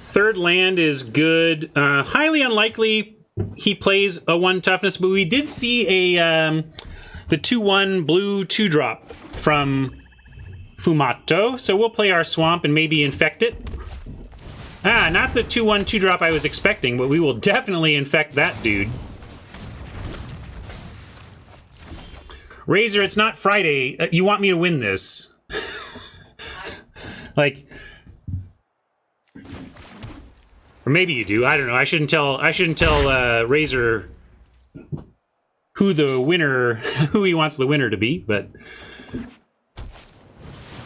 Speaker 1: Third land is good. Highly unlikely he plays a 1 toughness, but we did see a the 2/1 blue 2-drop from Fumato, so we'll play our Swamp and maybe infect it. Not the 2/1 2-drop I was expecting, but we will definitely infect that dude. Razor, it's not Friday. You want me to win this? Like... Or maybe you do. I don't know. I shouldn't tell Razor who he wants the winner to be, but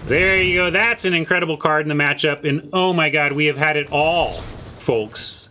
Speaker 1: there you go. That's an incredible card in the matchup, and oh my god, we have had it all, folks.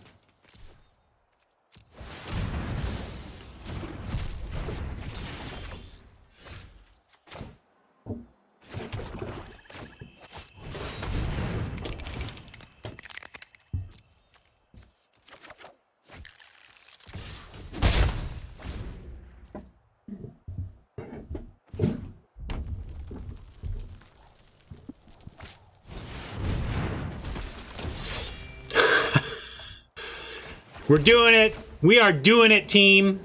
Speaker 1: We're doing it. We are doing it, team.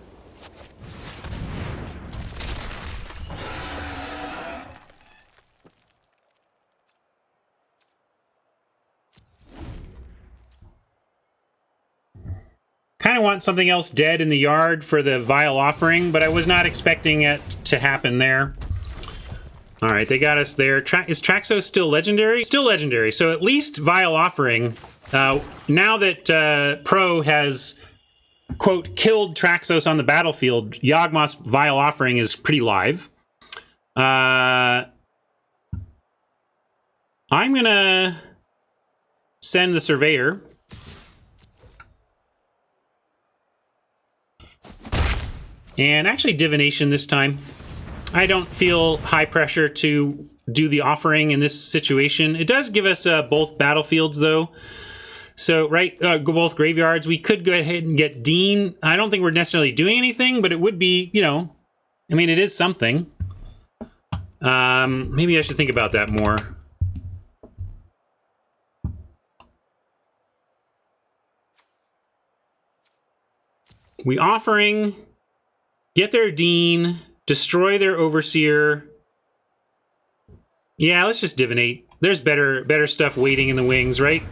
Speaker 1: Kind of want something else dead in the yard for the Vile Offering, but I was not expecting it to happen there. All right, they got us there. Is Traxos still legendary? Still legendary, so at least Vile Offering... now that Pro has, quote, killed Traxos on the battlefield, Yawgmoth's Vile Offering is pretty live. I'm going to send the Surveyor. And actually Divination this time. I don't feel high pressure to do the offering in this situation. It does give us both battlefields, though. So, right, both graveyards. We could go ahead and get Dean. I don't think we're necessarily doing anything, but it would be, you know, I mean, it is something. Maybe I should think about that more. We offering, get their Dean, destroy their Overseer. Yeah, let's just divinate. There's better stuff waiting in the wings, right?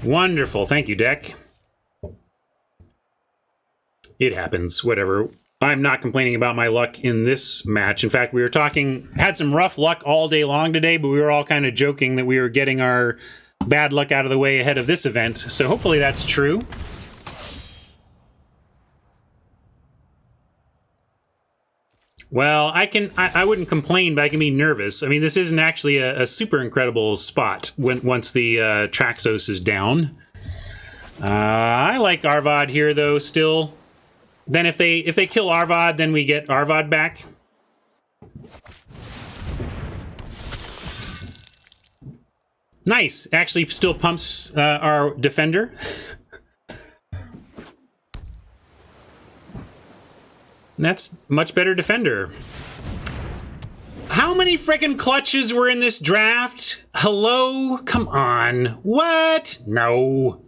Speaker 1: Wonderful. Thank you, deck. It happens. Whatever. I'm not complaining about my luck in this match. In fact, we were had some rough luck all day long today, but we were all kind of joking that we were getting our bad luck out of the way ahead of this event. So hopefully that's true. Well, I wouldn't complain, but I can be nervous. I mean, this isn't actually a super incredible spot once the Traxos is down. I like Arvad here, though, still. Then if they kill Arvad, then we get Arvad back. Nice. Actually still pumps our defender. That's much better defender. How many frickin' clutches were in this draft? Hello? Come on. What? No.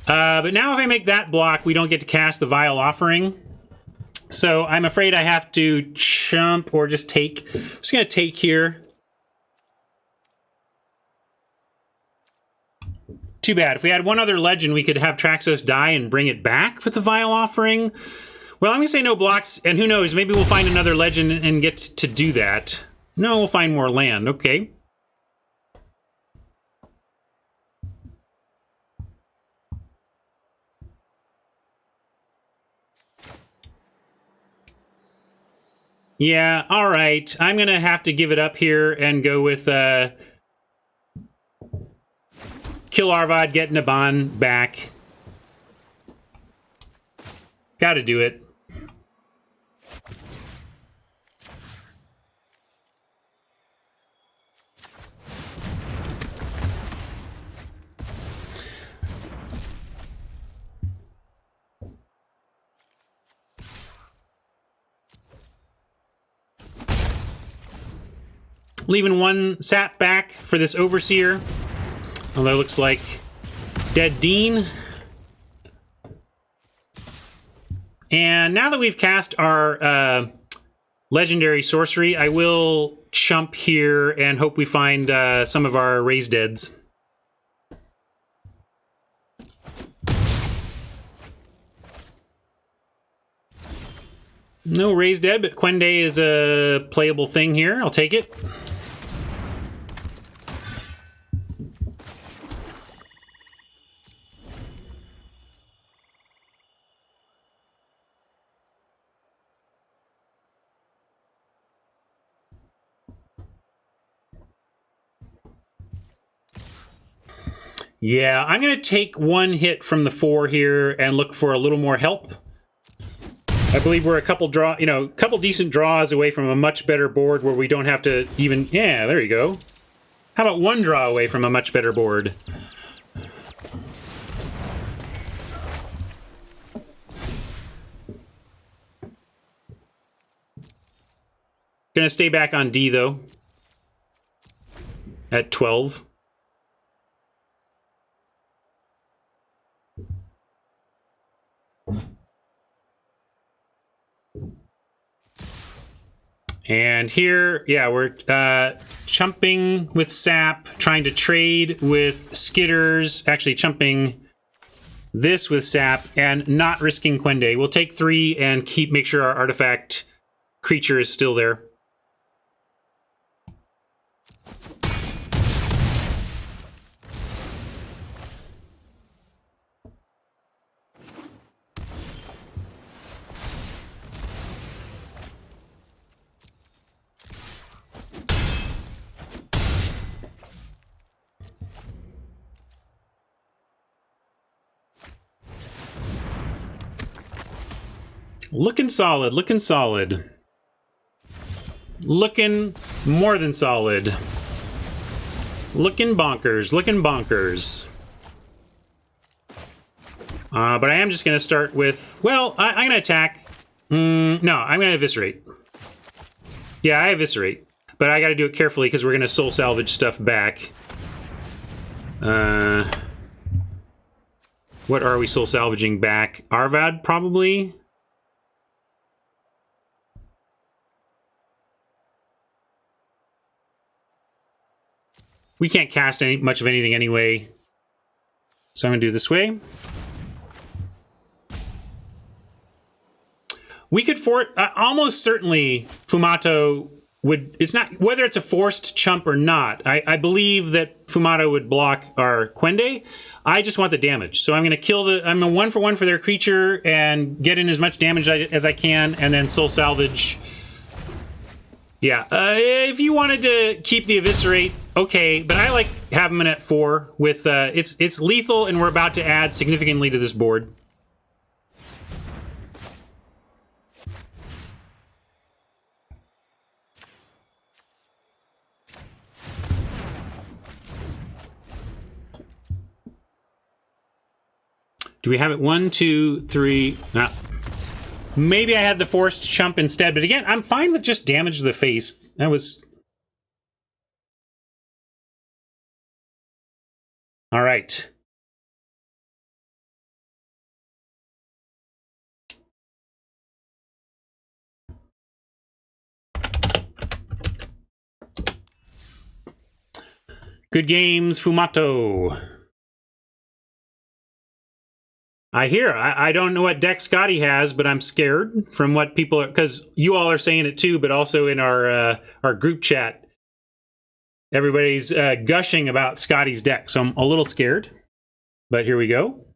Speaker 1: But now if I make that block, we don't get to cast the Vile Offering. So I'm afraid I have to chump or just take. I'm just going to take here. Too bad. If we had one other legend, we could have Traxos die and bring it back with the Vile Offering. Well, I'm going to say no blocks, and who knows, maybe we'll find another legend and get to do that. No, we'll find more land. Okay. Yeah, all right. I'm going to have to give it up here and go with kill Arvad, get Naban back. Gotta do it. Leaving one sap back for this Overseer. Although it looks like dead Dean. And now that we've cast our legendary sorcery, I will chump here and hope we find some of our raised deads. No raised dead, but Quende is a playable thing here. I'll take it. Yeah, I'm going to take one hit from the 4 here and look for a little more help. I believe we're a couple decent draws away from a much better board where we don't have to even... Yeah, there you go. How about one draw away from a much better board? Gonna stay back on D, though. At 12. And here, yeah, we're chumping with Sap, trying to trade with Skitters, actually chumping this with Sap, and not risking Quende. We'll take 3 and make sure our artifact creature is still there. Looking solid, looking solid. Looking more than solid. Looking bonkers. Looking bonkers. But I am just going to start with... Well, I'm going to attack. No, I'm going to eviscerate. Yeah, I eviscerate. But I got to do it carefully because we're going to soul salvage stuff back. What are we soul salvaging back? Arvad, probably? We can't cast much of anything anyway. So I'm going to do it this way. We could almost certainly Fumato would... It's not... Whether it's a forced chump or not, I believe that Fumato would block our Quende. I just want the damage. So I'm going to kill the... I'm a 1-for-1 for their creature and get in as much damage as I can and then soul salvage. Yeah. If you wanted to keep the eviscerate, okay. But I like having him at 4 with... It's lethal and we're about to add significantly to this board. Do we have it? 1, 2, 3. No. Maybe I had the forced chump instead, but again, I'm fine with just damage to the face. That was... All right. Good games, Fumato. I hear. I don't know what deck Scotty has, but I'm scared from what people are... Because you all are saying it too, but also in our group chat, everybody's gushing about Scotty's deck. So I'm a little scared. But here we go.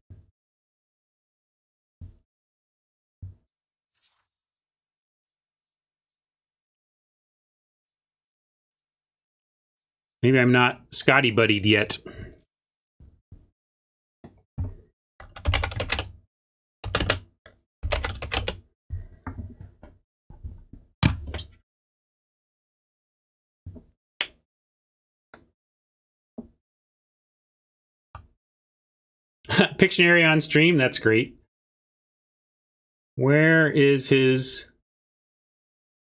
Speaker 1: Maybe I'm not Scotty buddied yet. Pictionary on stream, that's great. Where is his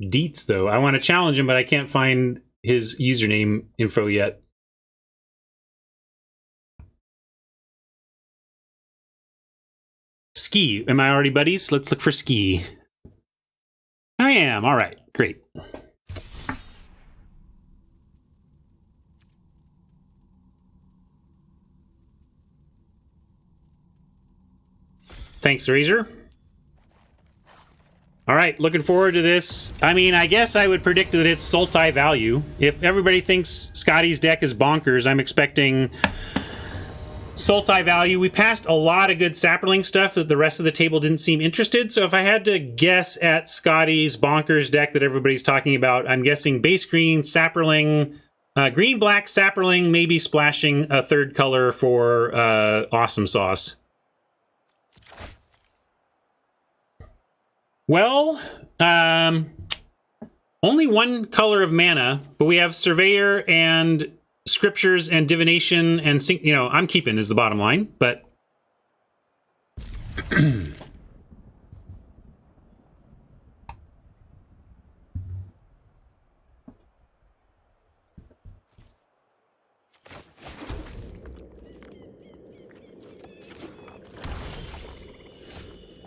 Speaker 1: deets, though? I want to challenge him, but I can't find his username info yet. Ski. Am I already buddies? Let's look for Ski. I am. All right. Great. Thanks, Razor. All right, looking forward to this. I mean, I guess I would predict that it's Sultai value. If everybody thinks Scotty's deck is bonkers, I'm expecting Sultai value. We passed a lot of good Sapperling stuff that the rest of the table didn't seem interested. So if I had to guess at Scotty's bonkers deck that everybody's talking about, I'm guessing base green, Sapperling, green-black Sapperling, maybe splashing a third color for Awesome Sauce. Well, only one color of mana, but we have Surveyor and Scriptures and Divination and, you know, I'm keeping is the bottom line, but...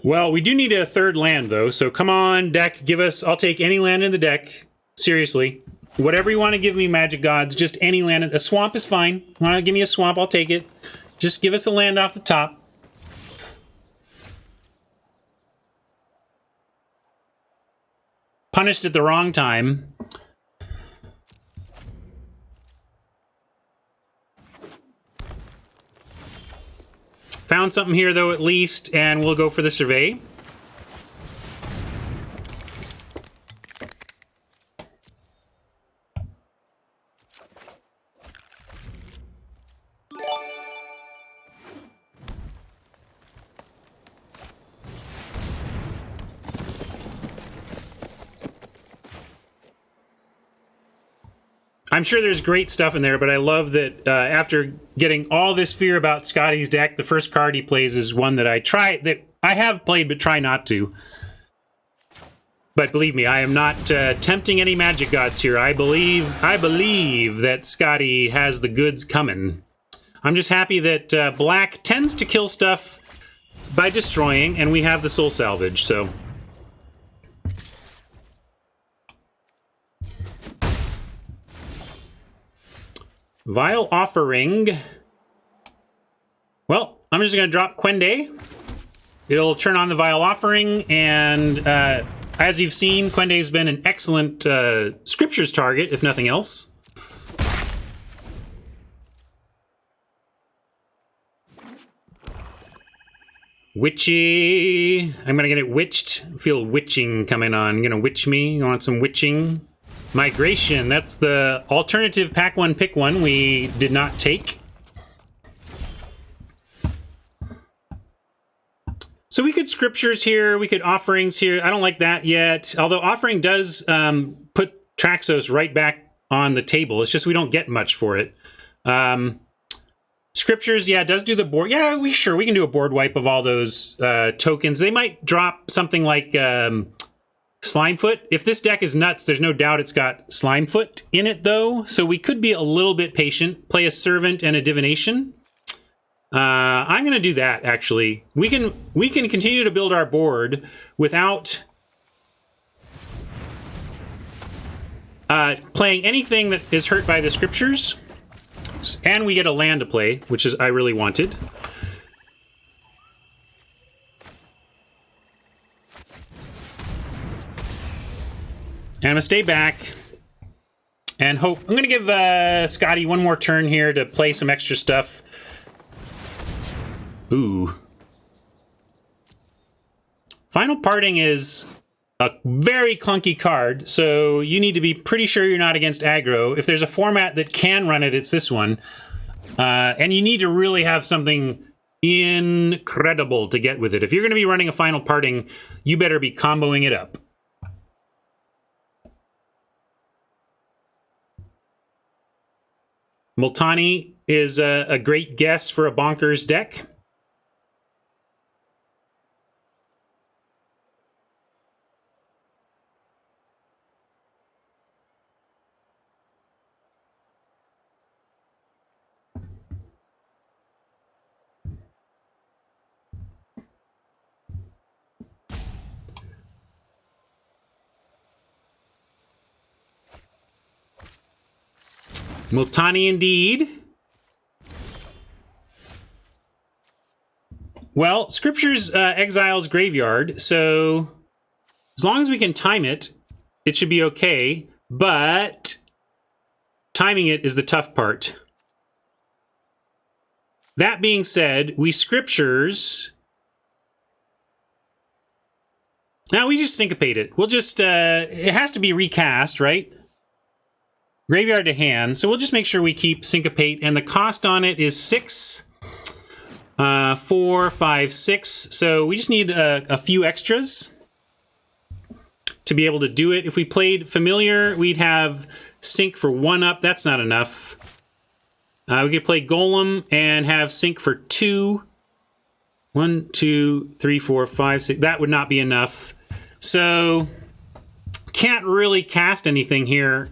Speaker 1: Well, we do need a third land, though, so come on, deck, give us... I'll take any land in the deck. Seriously. Whatever you want to give me, Magic Gods, just any land. A swamp is fine. Want to give me a swamp, I'll take it. Just give us a land off the top. Punished at the wrong time. Found something here, though, at least, and we'll go for the survey. I'm sure there's great stuff in there, but I love that after getting all this fear about Scotty's deck, the first card he plays is one that I have played but try not to. But believe me, I am not tempting any magic gods here. I believe that Scotty has the goods coming. I'm just happy that black tends to kill stuff by destroying, and we have the soul salvage, so. Vile Offering. Well, I'm just going to drop Quende. It'll turn on the Vile Offering, and as you've seen, Quende's been an excellent scriptures target, if nothing else. Witchy. I'm going to get it witched. I feel witching coming on. You're going to witch me? You want some witching? Migration. That's the alternative pack one, pick one we did not take. So we could scriptures here. We could offerings here. I don't like that yet. Although offering does put Traxos right back on the table. It's just we don't get much for it. Scriptures, yeah, it does do the board. Yeah, we can do a board wipe of all those tokens. They might drop something like Slimefoot. If this deck is nuts, there's no doubt it's got Slimefoot in it, though. So we could be a little bit patient. Play a Servant and a Divination. I'm going to do that, actually. We can continue to build our board without playing anything that is hurt by the Scriptures. And we get a land to play, which is I really wanted. And I'm going to stay back and hope. I'm going to give Scotty one more turn here to play some extra stuff. Ooh. Final Parting is a very clunky card, so you need to be pretty sure you're not against aggro. If there's a format that can run it, it's this one. And you need to really have something incredible to get with it. If you're going to be running a Final Parting, you better be comboing it up. Multani is a great guess for a bonkers deck. Multani indeed. Well, Scriptures exiles Graveyard, so as long as we can time it, it should be okay, but timing it is the tough part. That being said, we Scriptures. Now we just syncopate it. We'll just, it has to be recast, right? Graveyard to hand. So we'll just make sure we keep syncopate, and the cost on it is 6. 4, 5, 6. So we just need a few extras to be able to do it. If we played familiar, we'd have sync for 1 up. That's not enough. We could play Golem and have sync for 2. 1, 2, 3, 4, 5, 6. That would not be enough. So can't really cast anything here.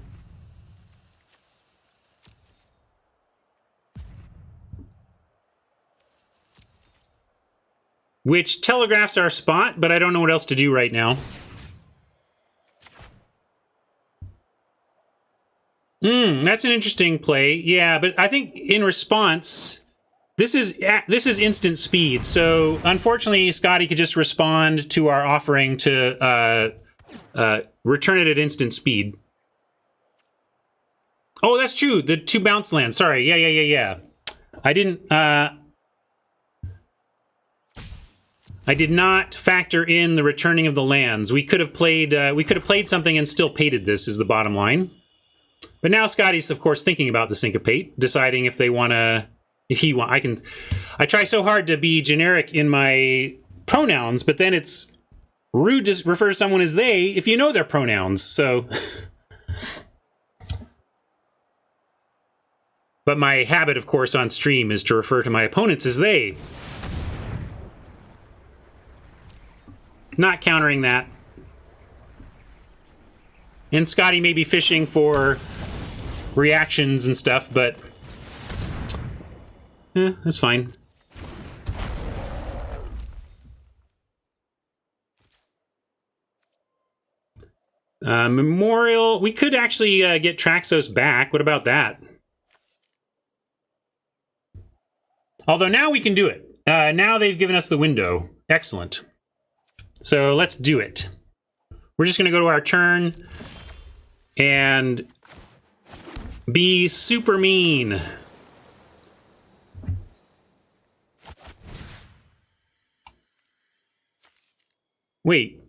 Speaker 1: Which telegraphs our spot, but I don't know what else to do right now. That's an interesting play. Yeah, but I think in response, this is instant speed. So unfortunately, Scotty could just respond to our offering to return it at instant speed. Oh, that's true. The 2 bounce lands. Sorry. Yeah. I did not factor in the returning of the lands. We could have played something and still pated this, is the bottom line. But now Scotty's, of course, thinking about the syncopate, deciding if they want to, I try so hard to be generic in my pronouns, but then it's rude to refer to someone as they if you know their pronouns, so. But my habit, of course, on stream is to refer to my opponents as they. Not countering that. And Scotty may be fishing for reactions and stuff, but that's fine. Memorial. We could actually get Traxos back. What about that? Although now we can do it. Now they've given us the window. Excellent. So let's do it. We're just going to go to our turn and be super mean. Wait.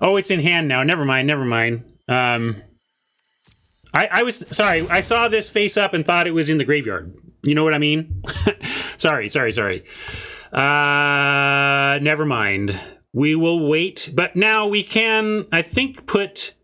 Speaker 1: Oh, it's in hand now. Never mind. Never mind. I was sorry. I saw this face up and thought it was in the graveyard. You know what I mean? Sorry. Never mind. We will wait. But now we can, I think, put...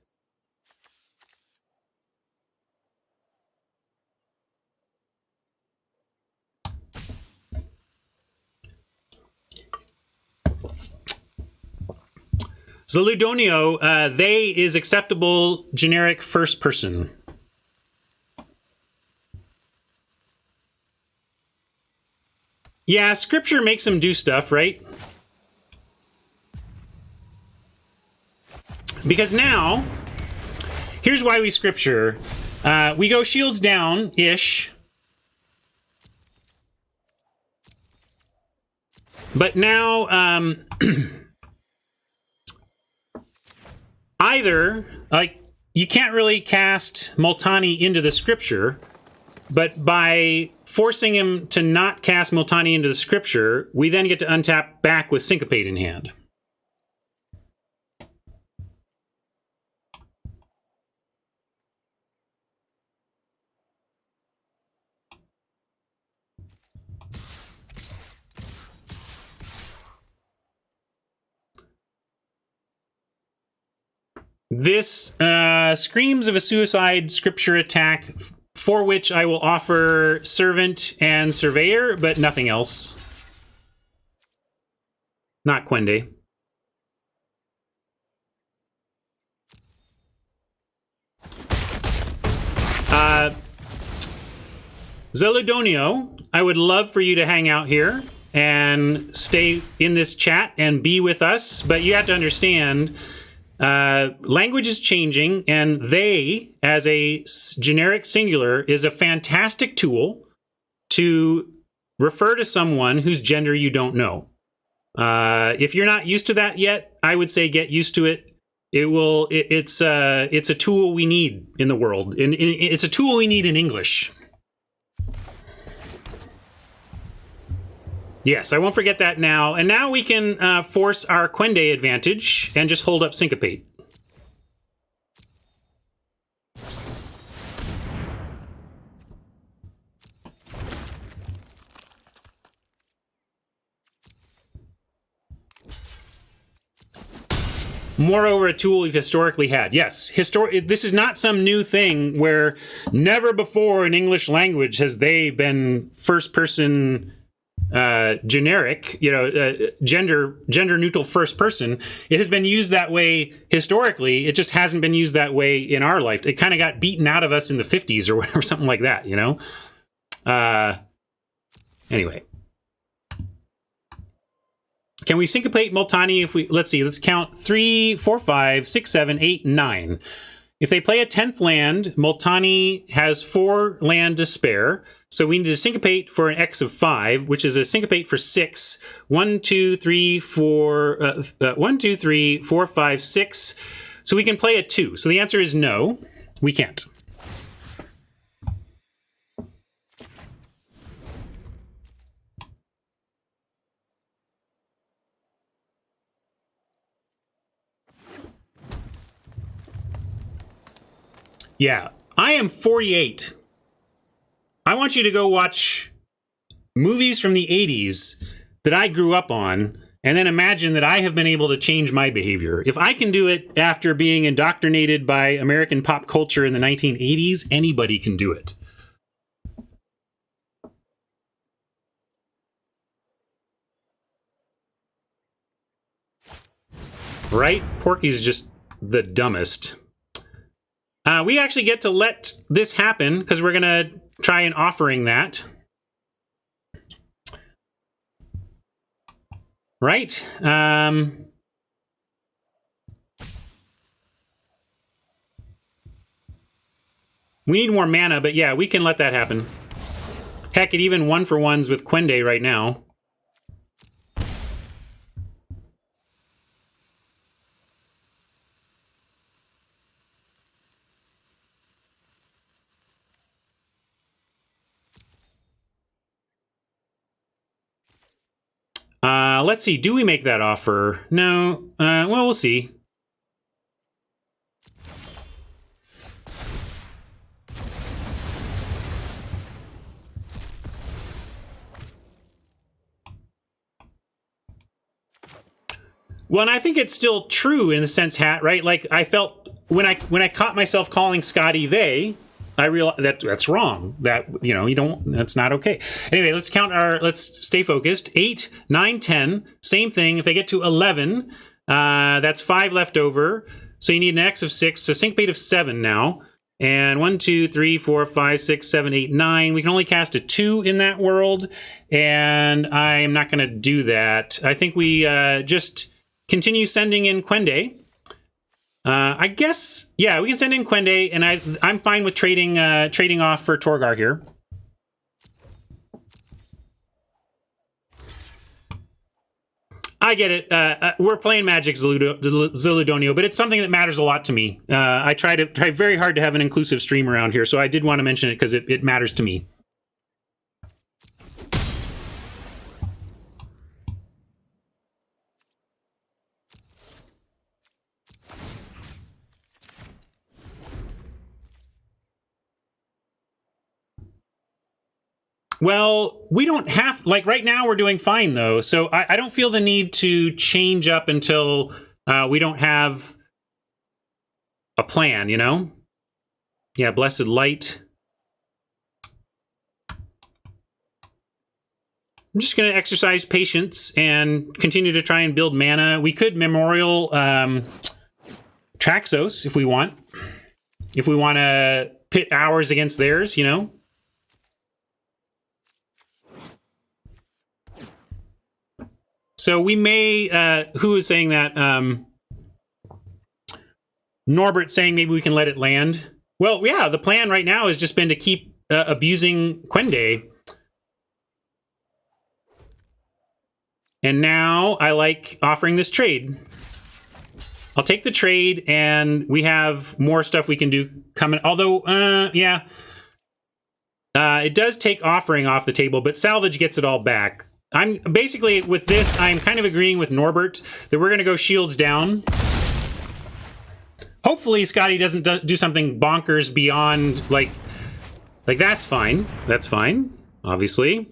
Speaker 1: Zeludonio, they is acceptable generic first person. Yeah, scripture makes them do stuff, right? Because now, here's why we scripture. We go shields down-ish. But now, either, like, you can't really cast Multani into the scripture, but by forcing him to not cast Multani into the scripture, we then get to untap back with Syncopate in hand. This screams of a suicide scripture attack, for which I will offer Servant and Surveyor, but nothing else. Not Quende. Zeludonio, I would love for you to hang out here and stay in this chat and be with us, but you have to understand... language is changing, and they, as a generic singular, is a fantastic tool to refer to someone whose gender you don't know. If you're not used to that yet, I would say get used to it. It's a tool we need in the world, and it's a tool we need in English. Yes, I won't forget that now. And now we can force our Quende advantage and just hold up Syncopate. Moreover, a tool we've historically had. Yes, this is not some new thing where never before in English language has they been first-person... generic, gender neutral first person. It has been used that way historically. It just hasn't been used that way in our life. It kind of got beaten out of us in the 50s or whatever, something like that, Anyway. Can we syncopate Multani if we, let's count 3, 4, 5, 6, 7, 8, 9. If they play a 10th land, Multani has 4 land to spare. So we need to syncopate for an X of 5, which is a syncopate for 6. 1, 2, 3, 4, 1, 2, 3, 4, 5, 6. So we can play a 2. So the answer is no, we can't. Yeah, I am 48. I want you to go watch movies from the 80s that I grew up on And then imagine that I have been able to change my behavior. If I can do it after being indoctrinated by American pop culture in the 1980s, anybody can do it. Right? Porky's just the dumbest. We actually get to let this happen because we're going to try an offering that. Right? We need more mana, but yeah, we can let that happen. Heck, it even 1-for-1s with Quende right now. Let's see. Do we make that offer? No. Well, we'll see. Well, and I think it's still true in the sense, right? Like I felt when I caught myself calling Scotty they, I realized that that's wrong. That, you know, you don't, that's not okay. Anyway, let's stay focused. 8, 9, 10, same thing. If they get to 11, that's 5 left over. So you need an X of 6, so syncopate of 7 now. And 1, 2, 3, 4, 5, 6, 7, 8, 9. We can only cast a 2 in that world. And I'm not going to do that. I think we just continue sending in Quende. I guess, yeah, we can send in Quende, and I'm fine with trading off for Torgar here. I get it. We're playing Magic Ziludonio, but it's something that matters a lot to me. I try very hard to have an inclusive stream around here, so I did want to mention it because it matters to me. Well, we don't have, like right now we're doing fine though. So I don't feel the need to change up until we don't have a plan, you know? Yeah, Blessed Light. I'm just going to exercise patience and continue to try and build mana. We could Memorial Traxos if we want. If we want to pit ours against theirs, you know? So we may, who is saying that? Norbert saying maybe we can let it land. Well, yeah, the plan right now has just been to keep abusing Quende. And now I like offering this trade. I'll take the trade, and we have more stuff we can do coming. Although, yeah, it does take offering off the table, but salvage gets it all back. I'm basically, with this, I'm kind of agreeing with Norbert that we're going to go shields down. Hopefully Scotty doesn't do something bonkers beyond, like that's fine. That's fine, obviously.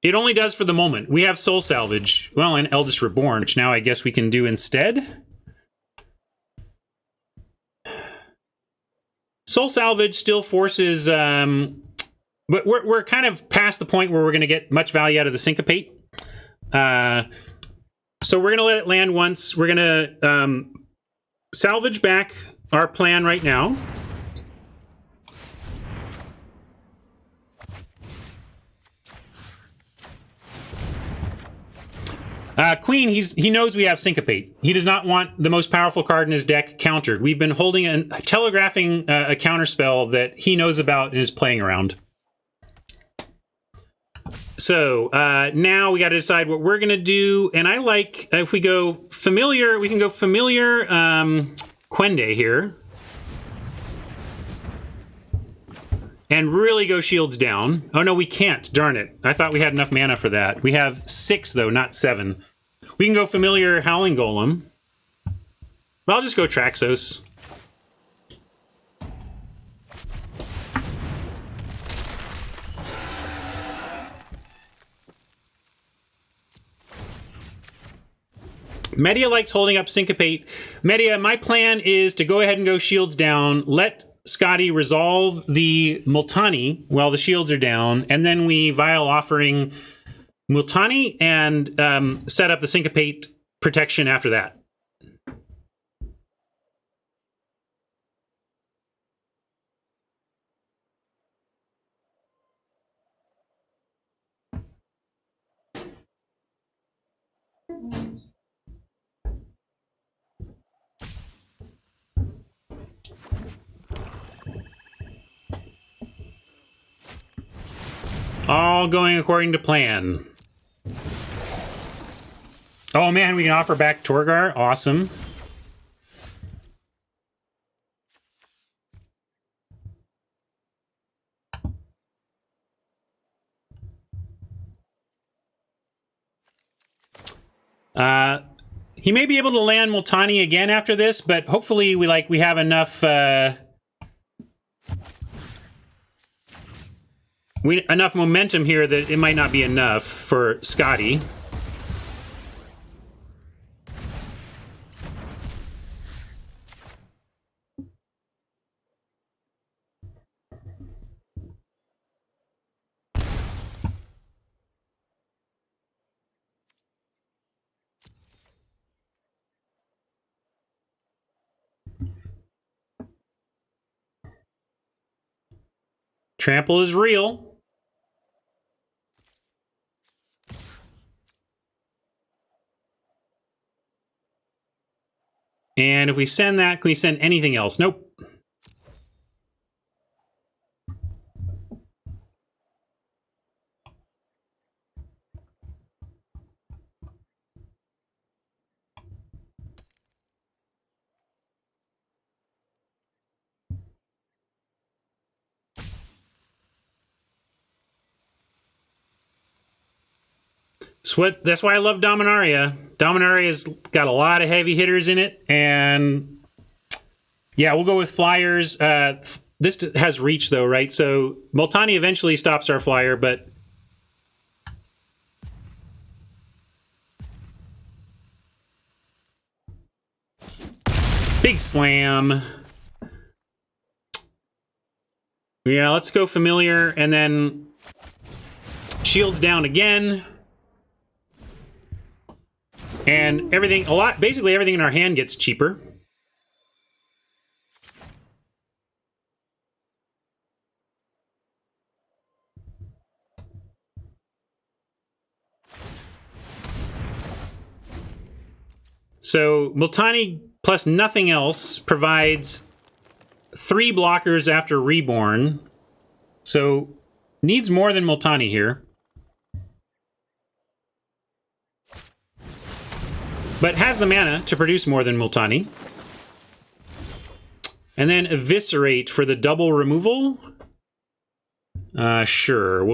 Speaker 1: It only does for the moment. We have Soul Salvage. Well, and Eldest Reborn, which now I guess we can do instead. Soul Salvage still forces, but we're kind of past the point where we're going to get much value out of the Syncopate. So we're going to let it land once. We're going to salvage back our plan right now. Queen, he knows we have Syncopate. He does not want the most powerful card in his deck countered. We've been holding telegraphing a counterspell that he knows about and is playing around. So now we got to decide what we're going to do. And I like, if we go familiar, we can go familiar Quende here. And really go shields down. Oh, no, we can't. Darn it. I thought we had enough mana for that. We have 6, though, not 7. We can go familiar Howling Golem. But I'll just go Traxos. Media likes holding up Syncopate. Media, my plan is to go ahead and go shields down, let Scotty resolve the Multani while the shields are down, and then we Vile Offering Multani and set up the Syncopate protection after that. All going according to plan. Oh man, we can offer back Torgar. Awesome. He may be able to land Multani again after this, but hopefully we have enough enough momentum here that it might not be enough for Scotty. Trample is real. And if we send that, can we send anything else? Nope. That's why I love Dominaria. Dominaria's got a lot of heavy hitters in it, and yeah, we'll go with flyers. This has reach though, right? So Multani eventually stops our flyer, but big slam. Yeah, let's go familiar, and then shields down again. And basically everything in our hand gets cheaper. So Multani plus nothing else provides 3 blockers after Reborn. So needs more than Multani here. But has the mana to produce more than Multani. And then Eviscerate for the double removal. Sure,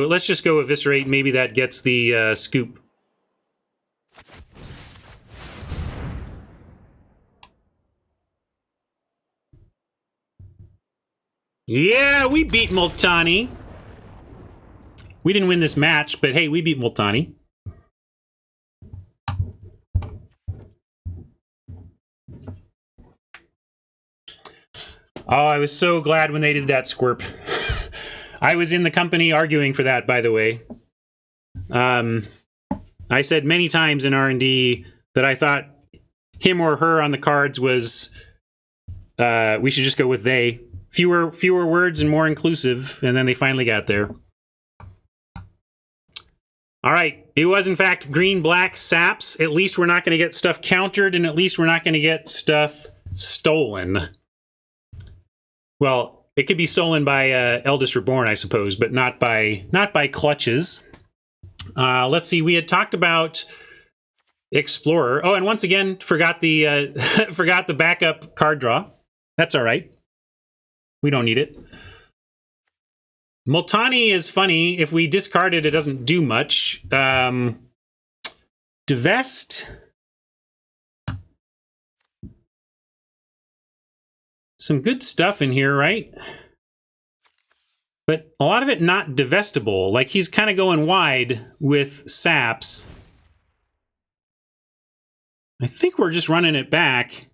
Speaker 1: let's just go Eviscerate. Maybe that gets the scoop. Yeah, we beat Multani. We didn't win this match, but hey, we beat Multani. Oh, I was so glad when they did that squirp. I was in the company arguing for that, by the way. I said many times in R&D that I thought him or her on the cards was... we should just go with they. Fewer words and more inclusive, and then they finally got there. All right, it was in fact green-black saps. At least we're not going to get stuff countered, and at least we're not going to get stuff stolen. Well, it could be stolen by Eldest Reborn, I suppose, but not by clutches. Let's see. We had talked about Explorer. Oh, and once again, forgot the forgot the backup card draw. That's all right. We don't need it. Multani is funny. If we discard it, it doesn't do much. Divest. Some good stuff in here, right? But a lot of it not divestible. Like, he's kind of going wide with saps. I think we're just running it back.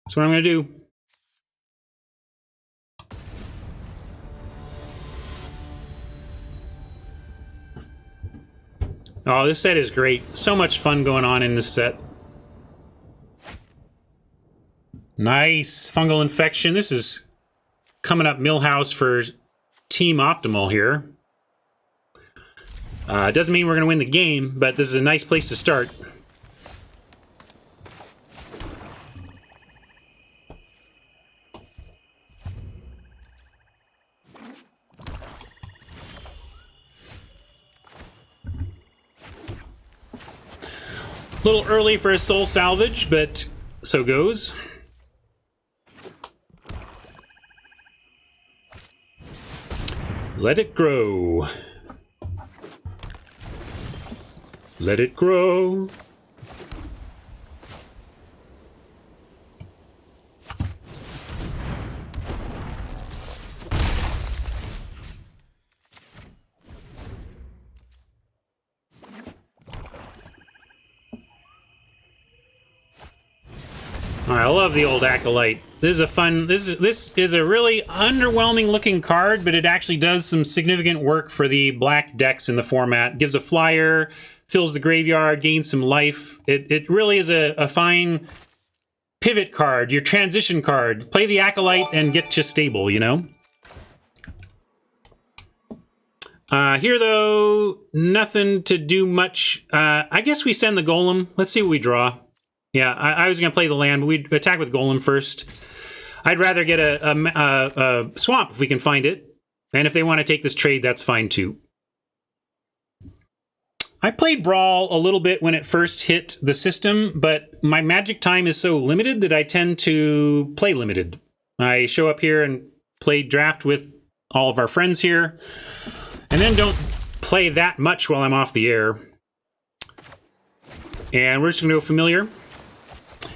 Speaker 1: That's what I'm going to do. Oh, this set is great. So much fun going on in this set. Nice. Fungal infection. This is coming up Millhouse for Team Optimal here. Doesn't mean we're going to win the game, but this is a nice place to start. A little early for a soul salvage, but so goes. Let it grow. Let it grow. I love the old Acolyte. This is a fun. This is a really underwhelming looking card, but it actually does some significant work for the black decks in the format. Gives a flyer, fills the graveyard, gains some life. It really is a fine pivot card, your transition card. Play the Acolyte and get you stable, you know? Here, though, nothing to do much. I guess we send the Golem. Let's see what we draw. Yeah, I was going to play the land, but we'd attack with Golem first. I'd rather get a swamp if we can find it. And if they want to take this trade, that's fine too. I played Brawl a little bit when it first hit the system, but my magic time is so limited that I tend to play limited. I show up here and play draft with all of our friends here, and then don't play that much while I'm off the air. And we're just going to go Familiar.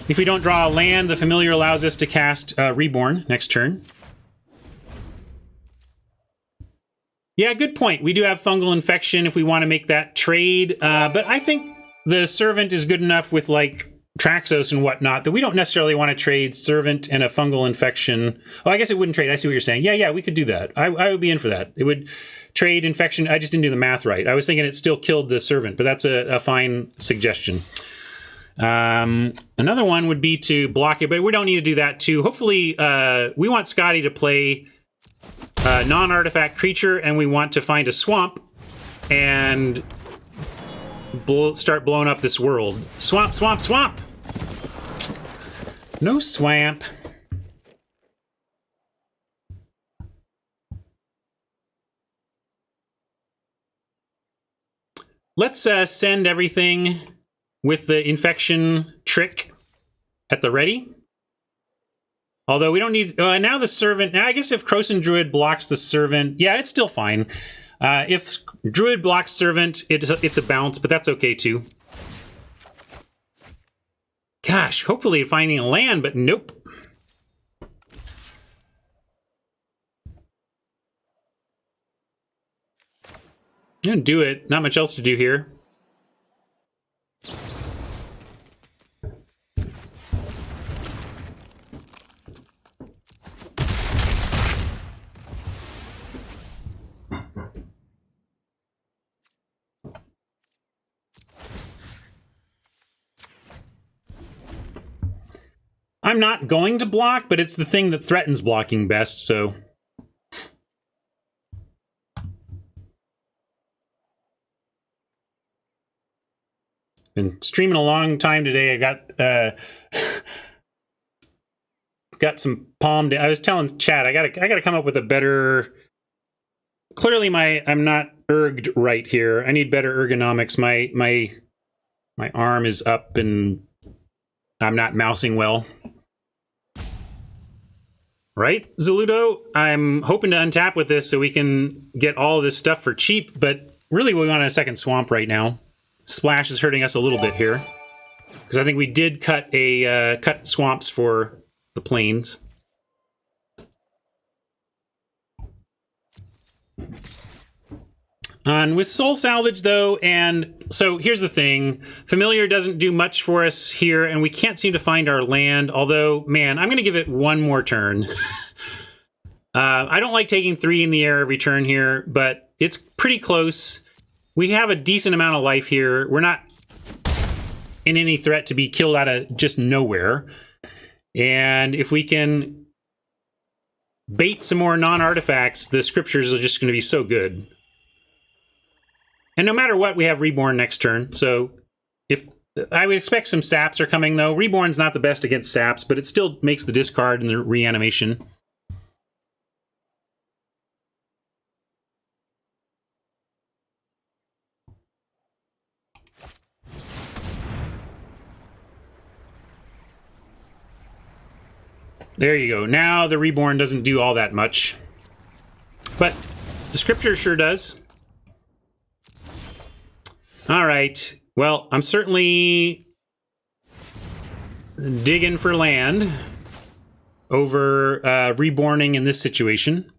Speaker 1: If we don't draw a land, the Familiar allows us to cast Reborn next turn. Yeah, good point. We do have Fungal Infection if we want to make that trade. But I think the Servant is good enough with, like, Traxos and whatnot that we don't necessarily want to trade Servant and a Fungal Infection. Oh, I guess it wouldn't trade. I see what you're saying. Yeah, we could do that. I would be in for that. It would trade Infection. I just didn't do the math right. I was thinking it still killed the Servant, but that's a fine suggestion. Another one would be to block it, but we don't need to do that too. Hopefully, we want Scotty to play a non-artifact creature, and we want to find a swamp and start blowing up this world. Swamp, swamp, swamp! No swamp. Let's send everything with the infection trick at the ready. Although we don't need... now the Servant... Now I guess if Krosan Druid blocks the Servant... Yeah, it's still fine. If Druid blocks Servant, it's a bounce, but that's okay too. Gosh, hopefully finding a land, but nope. I'm gonna do it. Not much else to do here. I'm not going to block, but it's the thing that threatens blocking best, so... Been streaming a long time today. I got some palm day. I was telling Chad, I gotta come up with a better... Clearly I'm not erged right here. I need better ergonomics. My arm is up and I'm not mousing well. Right, Zaludo? I'm hoping to untap with this so we can get all of this stuff for cheap, but really we want a second swamp right now. Splash is hurting us a little bit here, because I think we did cut swamps for the plains. And with Soul Salvage, though, and so here's the thing. Familiar doesn't do much for us here, and we can't seem to find our land, although, man, I'm going to give it one more turn. I don't like taking 3 in the air every turn here, but it's pretty close. We have a decent amount of life here. We're not in any threat to be killed out of just nowhere. And if we can bait some more non-artifacts, the scriptures are just going to be so good. And no matter what, we have Reborn next turn. So if I would expect some saps are coming, though. Reborn's not the best against saps, but it still makes the discard and the reanimation. There you go. Now the Reborn doesn't do all that much. But the scripture sure does. All right. Well, I'm certainly digging for land over reborning in this situation.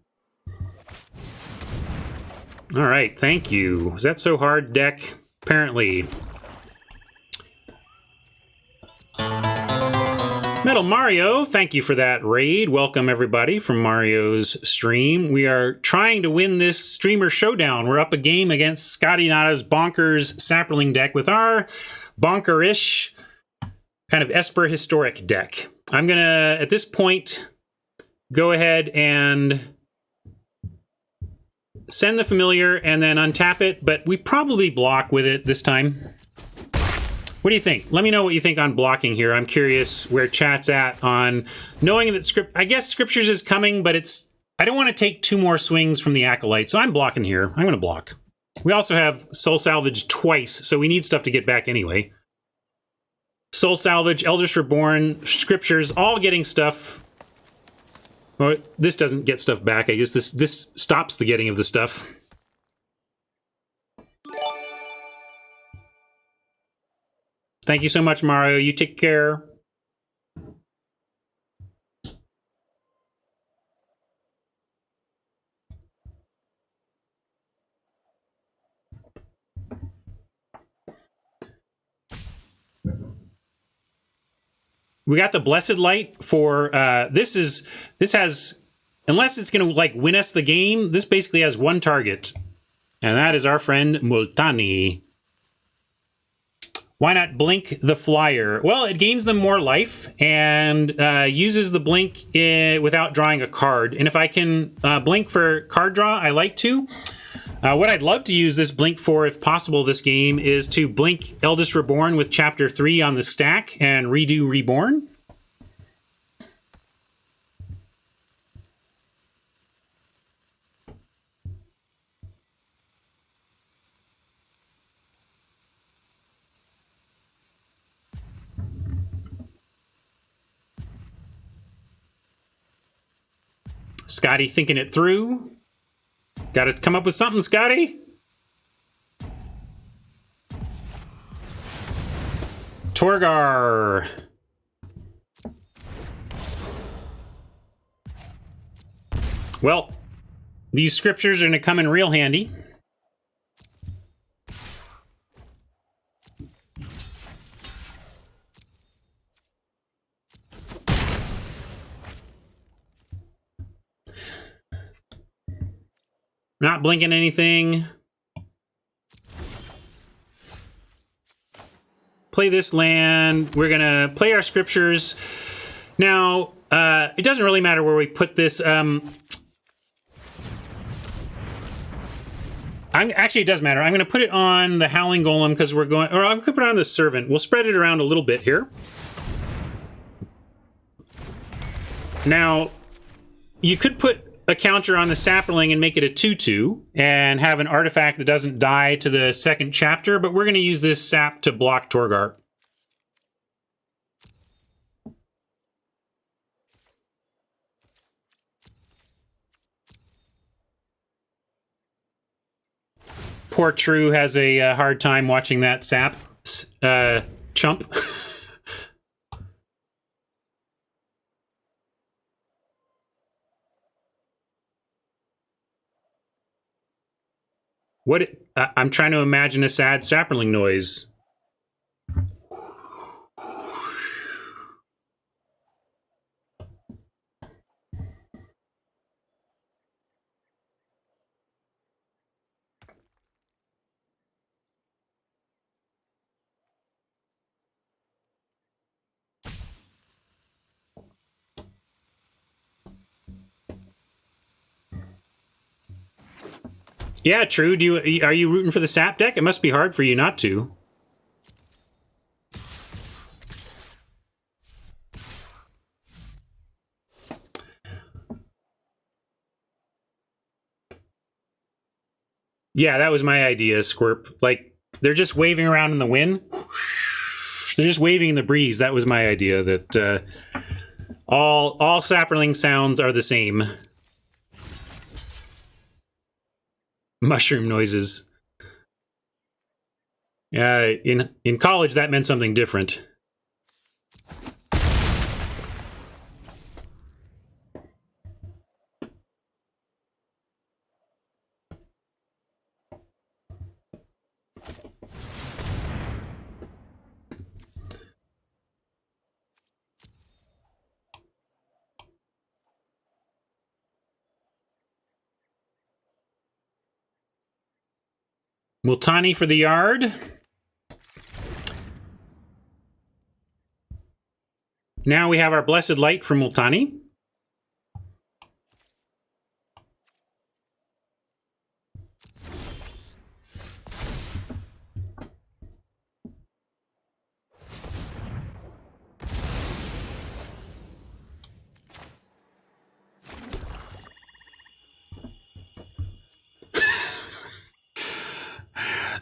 Speaker 1: All right. Thank you. Was that so hard, deck? Apparently. Metal Mario, thank you for that raid. Welcome, everybody, from Mario's stream. We are trying to win this Streamer Showdown. We're up a game against Scotty Nada's Bonkers Sapperling deck with our bonkerish kind of Esper Historic deck. I'm going to, at this point, go ahead and send the Familiar and then untap it, but we probably block with it this time. What do you think? Let me know what you think on blocking here. I'm curious where chat's at on knowing that I guess Scriptures is coming, but I don't want to take 2 more swings from the Acolyte, so I'm blocking here. I'm going to block. We also have Soul Salvage twice, so we need stuff to get back anyway. Soul Salvage, Elders Reborn, Scriptures, all getting stuff. Well, this doesn't get stuff back. I guess this stops the getting of the stuff. Thank you so much, Mario. You take care. We got the Blessed Light for this has, unless it's going to like win us the game, this basically has 1 target, and that is our friend Multani. Why not blink the flyer? Well, it gains them more life and uses the blink without drawing a card. And if I can blink for card draw, I like to. What I'd love to use this blink for, if possible, this game, is to blink Eldest Reborn with Chapter 3 on the stack and redo Reborn. Scotty thinking it through. Got to come up with something, Scotty. Torgar. Well, these scriptures are going to come in real handy. Not blinking anything. Play this land. We're going to play our scriptures. Now, it doesn't really matter where we put this. Actually, it does matter. I'm going to put it on the Howling Golem because we're going... Or I'm going to put it on the Servant. We'll spread it around a little bit here. Now, you could put a counter on the Sapperling and make it a 2/2 and have an artifact that doesn't die to the 2nd chapter, but we're going to use this sap to block Torgar. Poor True has a hard time watching that sap chump. What? I'm trying to imagine a sad sapperling noise. Yeah, true. Are you rooting for the sap deck? It must be hard for you not to. Yeah, that was my idea, Squirp. Like, they're just waving around in the wind. They're just waving in the breeze. That was my idea, that all sapperling sounds are the same. Mushroom noises. In college, that meant something different. Multani for the yard. Now we have our Blessed Light from Multani.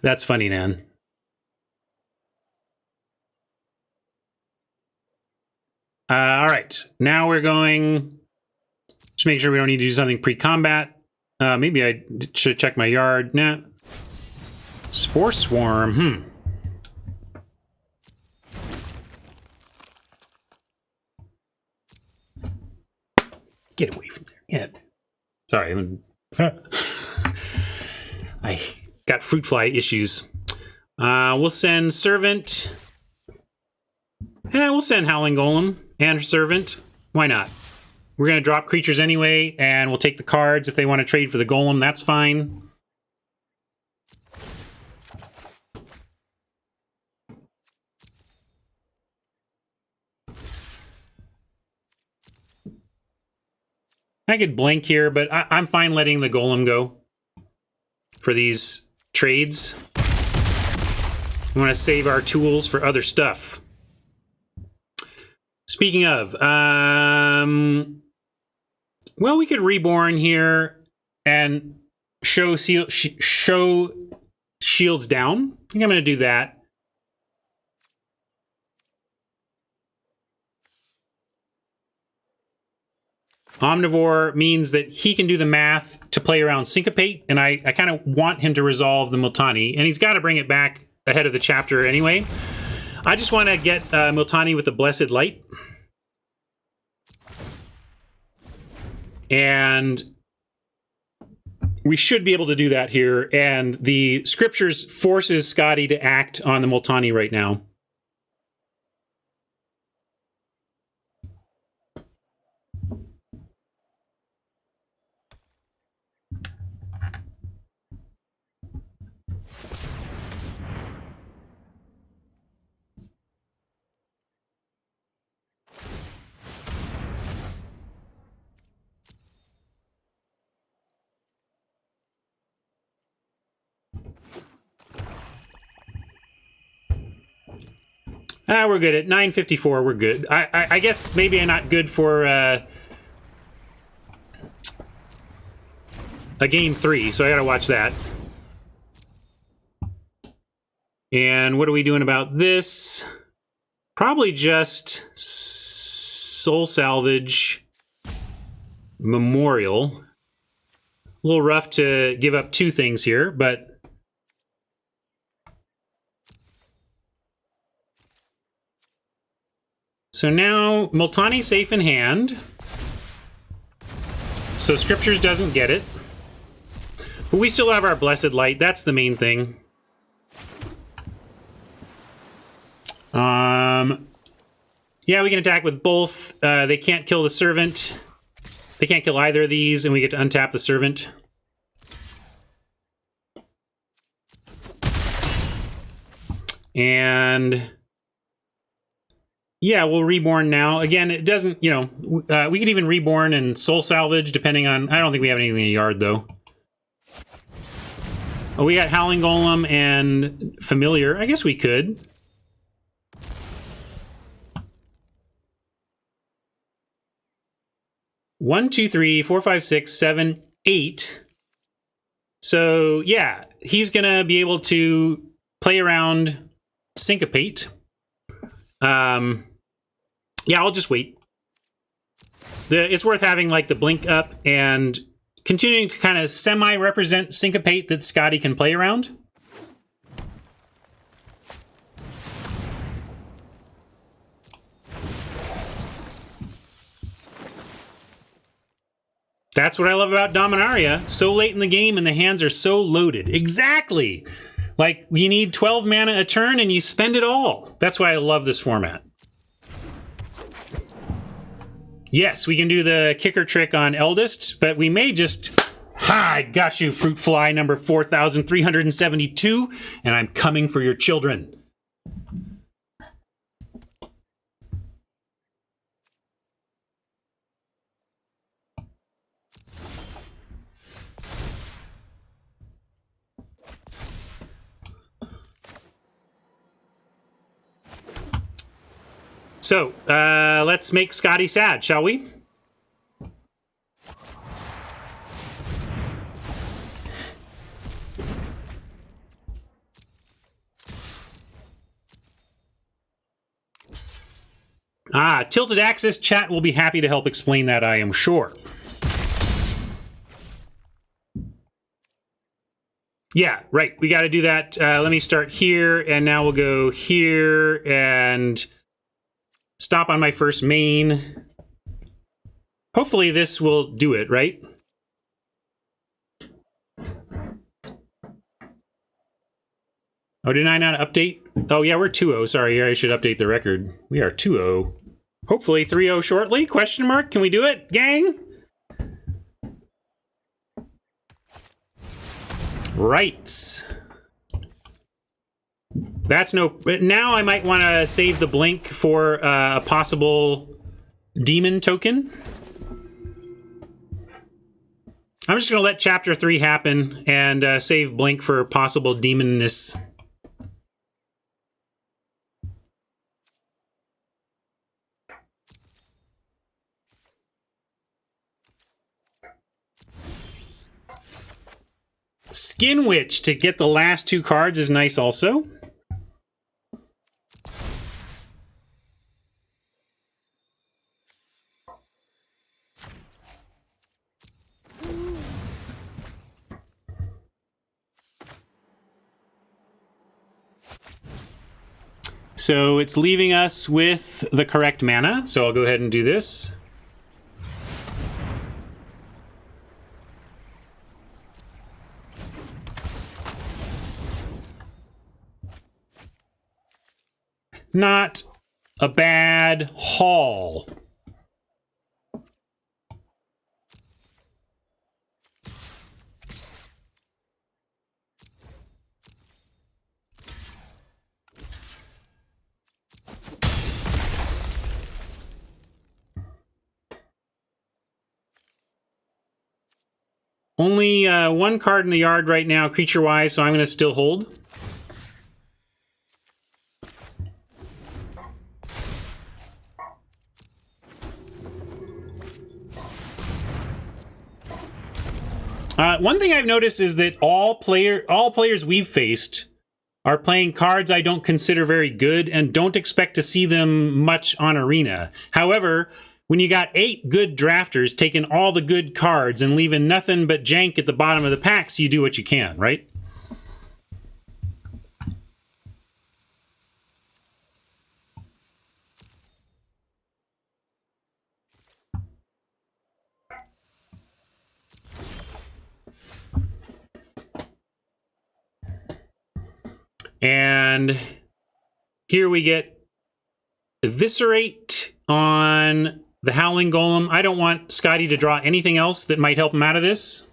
Speaker 1: That's funny, Nan. All right. Now we're going... Just make sure we don't need to do something pre-combat. Maybe I should check my yard. Nah. Spore Swarm. Get away from there. Yeah. Sorry. I got fruit fly issues. We'll send Servant. We'll send Howling Golem and Servant. Why not? We're going to drop creatures anyway, and we'll take the cards. If they want to trade for the Golem, that's fine. I could blink here, but I'm fine letting the Golem go for these trades. We want to save our tools for other stuff. Speaking of, well, we could Reborn here and show shields down. I think I'm going to do that. Omnivore means that he can do the math to play around Syncopate, and I kind of want him to resolve the Multani, and he's got to bring it back ahead of the chapter anyway. I just want to get Multani with the Blessed Light. And we should be able to do that here, and the Scriptures forces Scotty to act on the Multani right now. We're good at 9:54. We're good. I guess maybe I'm not good for a game 3, so I gotta watch that. And what are we doing about this? Probably just Soul Salvage Memorial. A little rough to give up 2 things here, but so now Multani's safe in hand. So Scriptures doesn't get it. But we still have our Blessed Light. That's the main thing. Yeah, we can attack with both. They can't kill the Servant. They can't kill either of these, and we get to untap the Servant. And yeah, we'll Reborn now. Again, it doesn't, you know, we could even Reborn and Soul Salvage, depending on... I don't think we have anything in the yard, though. Oh, we got Howling Golem and Familiar. I guess we could. One, two, three, four, five, six, seven, 8. So, yeah, he's going to be able to play around Syncopate. Yeah, I'll just wait. It's worth having, like, the blink up and continuing to kind of semi-represent Syncopate that Scotty can play around. That's what I love about Dominaria. So late in the game and the hands are so loaded. Exactly! Like, you need 12 mana a turn and you spend it all. That's why I love this format. Yes, we can do the kicker trick on Eldest, but we may just... Ha! I got you, Fruit Fly number 4,372, and I'm coming for your children. So, let's make Scotty sad, shall we? Tilted Axis chat will be happy to help explain that, I am sure. Yeah, right. We got to do that. Let me start here, and now we'll go here and stop on my first main. Hopefully this will do it, right? Oh, did I not update? Oh, yeah, we're 2-0. Sorry, I should update the record. We are 2-0. Hopefully 3-0 shortly? Question mark? Can we do it, gang? Right. That's no... Now I might want to save the blink for a possible demon token. I'm just going to let Chapter 3 happen and save blink for possible demonness. Skin Witch to get the last 2 cards is nice also. So it's leaving us with the correct mana, so I'll go ahead and do this. Not a bad haul. Only 1 card in the yard right now, creature-wise, so I'm going to still hold. One thing I've noticed is that all players we've faced are playing cards I don't consider very good and don't expect to see them much on Arena. However, when you got 8 good drafters taking all the good cards and leaving nothing but jank at the bottom of the packs, you do what you can, right? And here we get Eviscerate on the Howling Golem. I don't want Scotty to draw anything else that might help him out of this.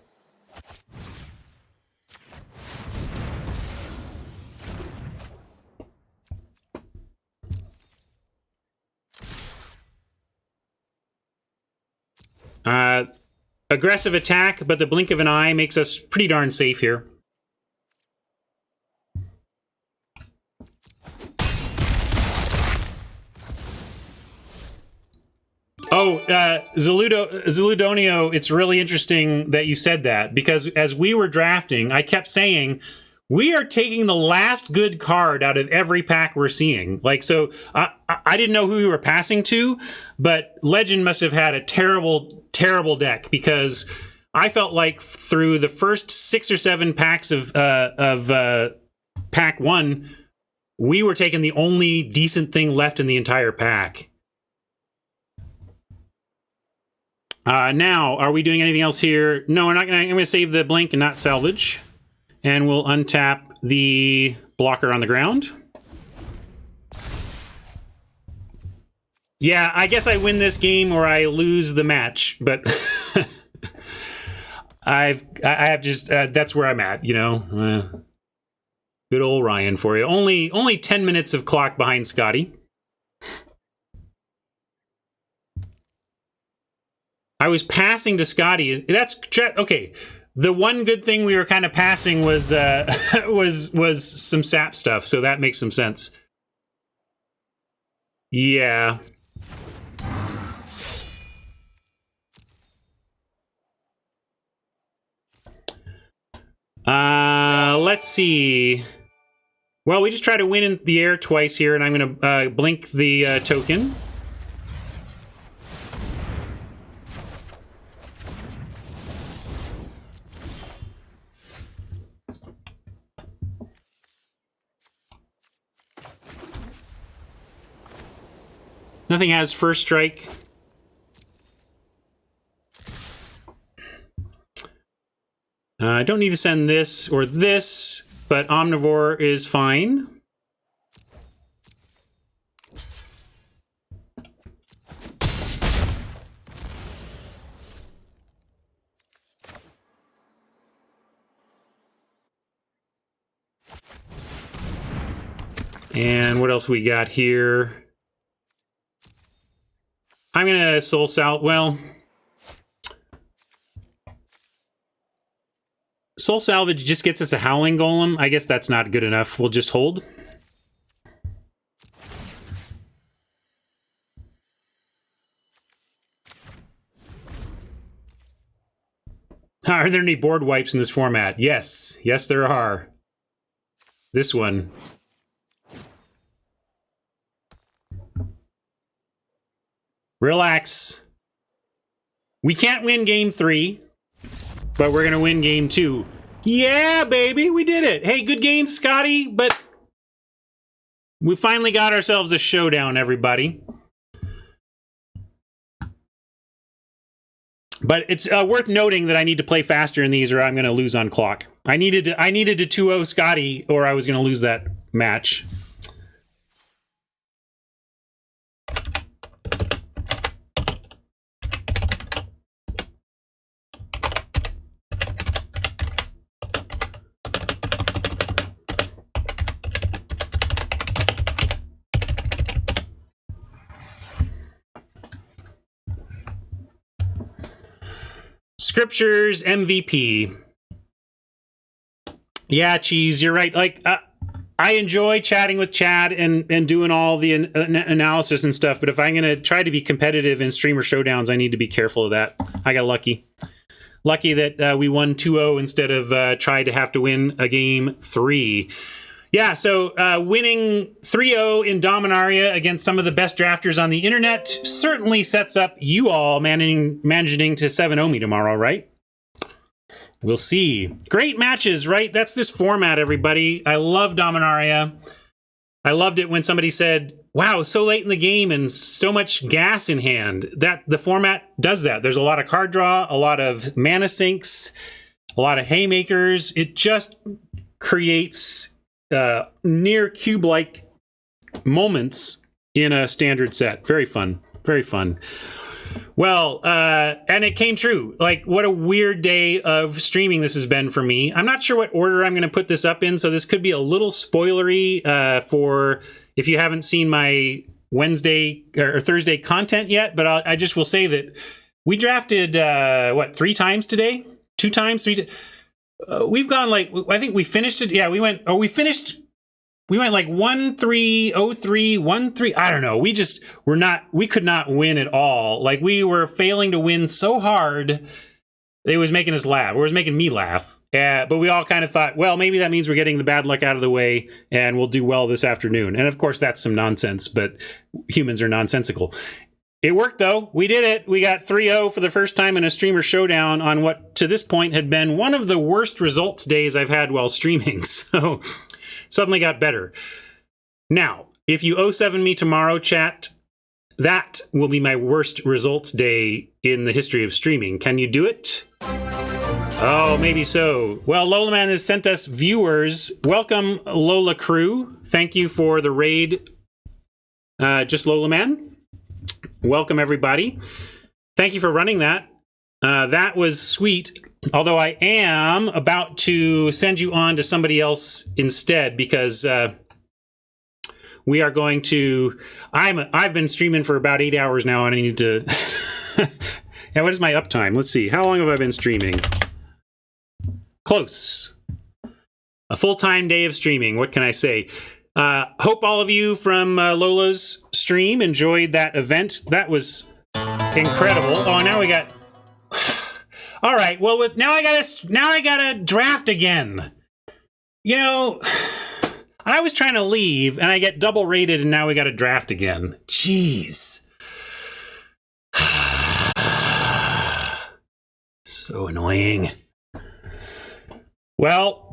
Speaker 1: Aggressive attack, but the blink of an eye makes us pretty darn safe here. Oh, Zaludonio, it's really interesting that you said that, because as we were drafting, I kept saying, we are taking the last good card out of every pack we're seeing. Like, so I didn't know who we were passing to, but Legend must have had a terrible, terrible deck, because I felt like through the first 6 or 7 packs of pack 1, we were taking the only decent thing left in the entire pack. Now, are we doing anything else here? No, we're not gonna. I'm going to save the blink and not salvage. And we'll untap the blocker on the ground. Yeah, I guess I win this game or I lose the match, but I have just that's where I'm at, you know. Good old Ryan for you. Only 10 minutes of clock behind Scotty. I was passing to Scotty. That's okay. The one good thing we were kind of passing was was some sap stuff, so that makes some sense. Yeah. Let's see. Well, we just try to win in the air twice here, and I'm going to blink the token. Nothing has first strike. I don't need to send this or this, but Omnivore is fine. And what else we got here? I'm gonna soul salvage. Well, soul salvage just gets us a howling golem. I guess that's not good enough. We'll just hold. Are there any board wipes in this format? Yes, yes, there are. This one. Relax. We can't win game 3, but we're going to win game 2. Yeah, baby, we did it. Hey, good game, Scotty, but we finally got ourselves a showdown, everybody. But it's worth noting that I need to play faster in these or I'm going to lose on clock. I needed to 2-0 Scotty or I was going to lose that match. Scriptures MVP. Yeah, Cheese, you're right. Like, I enjoy chatting with Chad and doing all the analysis and stuff, but if I'm going to try to be competitive in Streamer Showdowns, I need to be careful of that. I got lucky. Lucky that we won 2-0 instead of tried to have to win a game 3. Yeah, so winning 3-0 in Dominaria against some of the best drafters on the internet certainly sets up you all managing to 7-0 me tomorrow, right? We'll see. Great matches, right? That's this format, everybody. I love Dominaria. I loved it when somebody said, wow, so late in the game and so much gas in hand. That the format does that. There's a lot of card draw, a lot of mana sinks, a lot of haymakers. It just creates near cube-like moments in a standard set. Very fun. Very fun. Well, and it came true. Like, what a weird day of streaming this has been for me. I'm not sure what order I'm going to put this up in, so this could be a little spoilery for if you haven't seen my Wednesday or Thursday content yet, but I just will say that we drafted, 3 times today? 2 times? 3 we've gone like, I think we finished it. Yeah, we went like 1-3, 0-3, 1-3. I don't know. We could not win at all. Like, we were failing to win so hard. It was making us laugh. It was making me laugh. But we all kind of thought, well, maybe that means we're getting the bad luck out of the way and we'll do well this afternoon. And of course, that's some nonsense, but humans are nonsensical. It worked, though. We did it. We got 3-0 for the first time in a Streamer Showdown on what to this point had been one of the worst results days I've had while streaming. So suddenly got better. Now, if you 07 me tomorrow, chat, that will be my worst results day in the history of streaming. Can you do it? Oh, maybe so. Well, Lola Man has sent us viewers. Welcome, Lola Crew. Thank you for the raid. Just Lola Man. Welcome, everybody. Thank you for running that. That was sweet. Although I am about to send you on to somebody else instead, because we are going to. I've been streaming for about 8 hours now, and I need to. Yeah, what is my uptime? Let's see. How long have I been streaming? Close. A full-time day of streaming. What can I say? Hope all of you from Lola's stream enjoyed that event. That was incredible. Oh, now we got. All right. Well, now I gotta draft again. You know, I was trying to leave and I get double rated, and now we got to draft again. Jeez. So annoying. Well,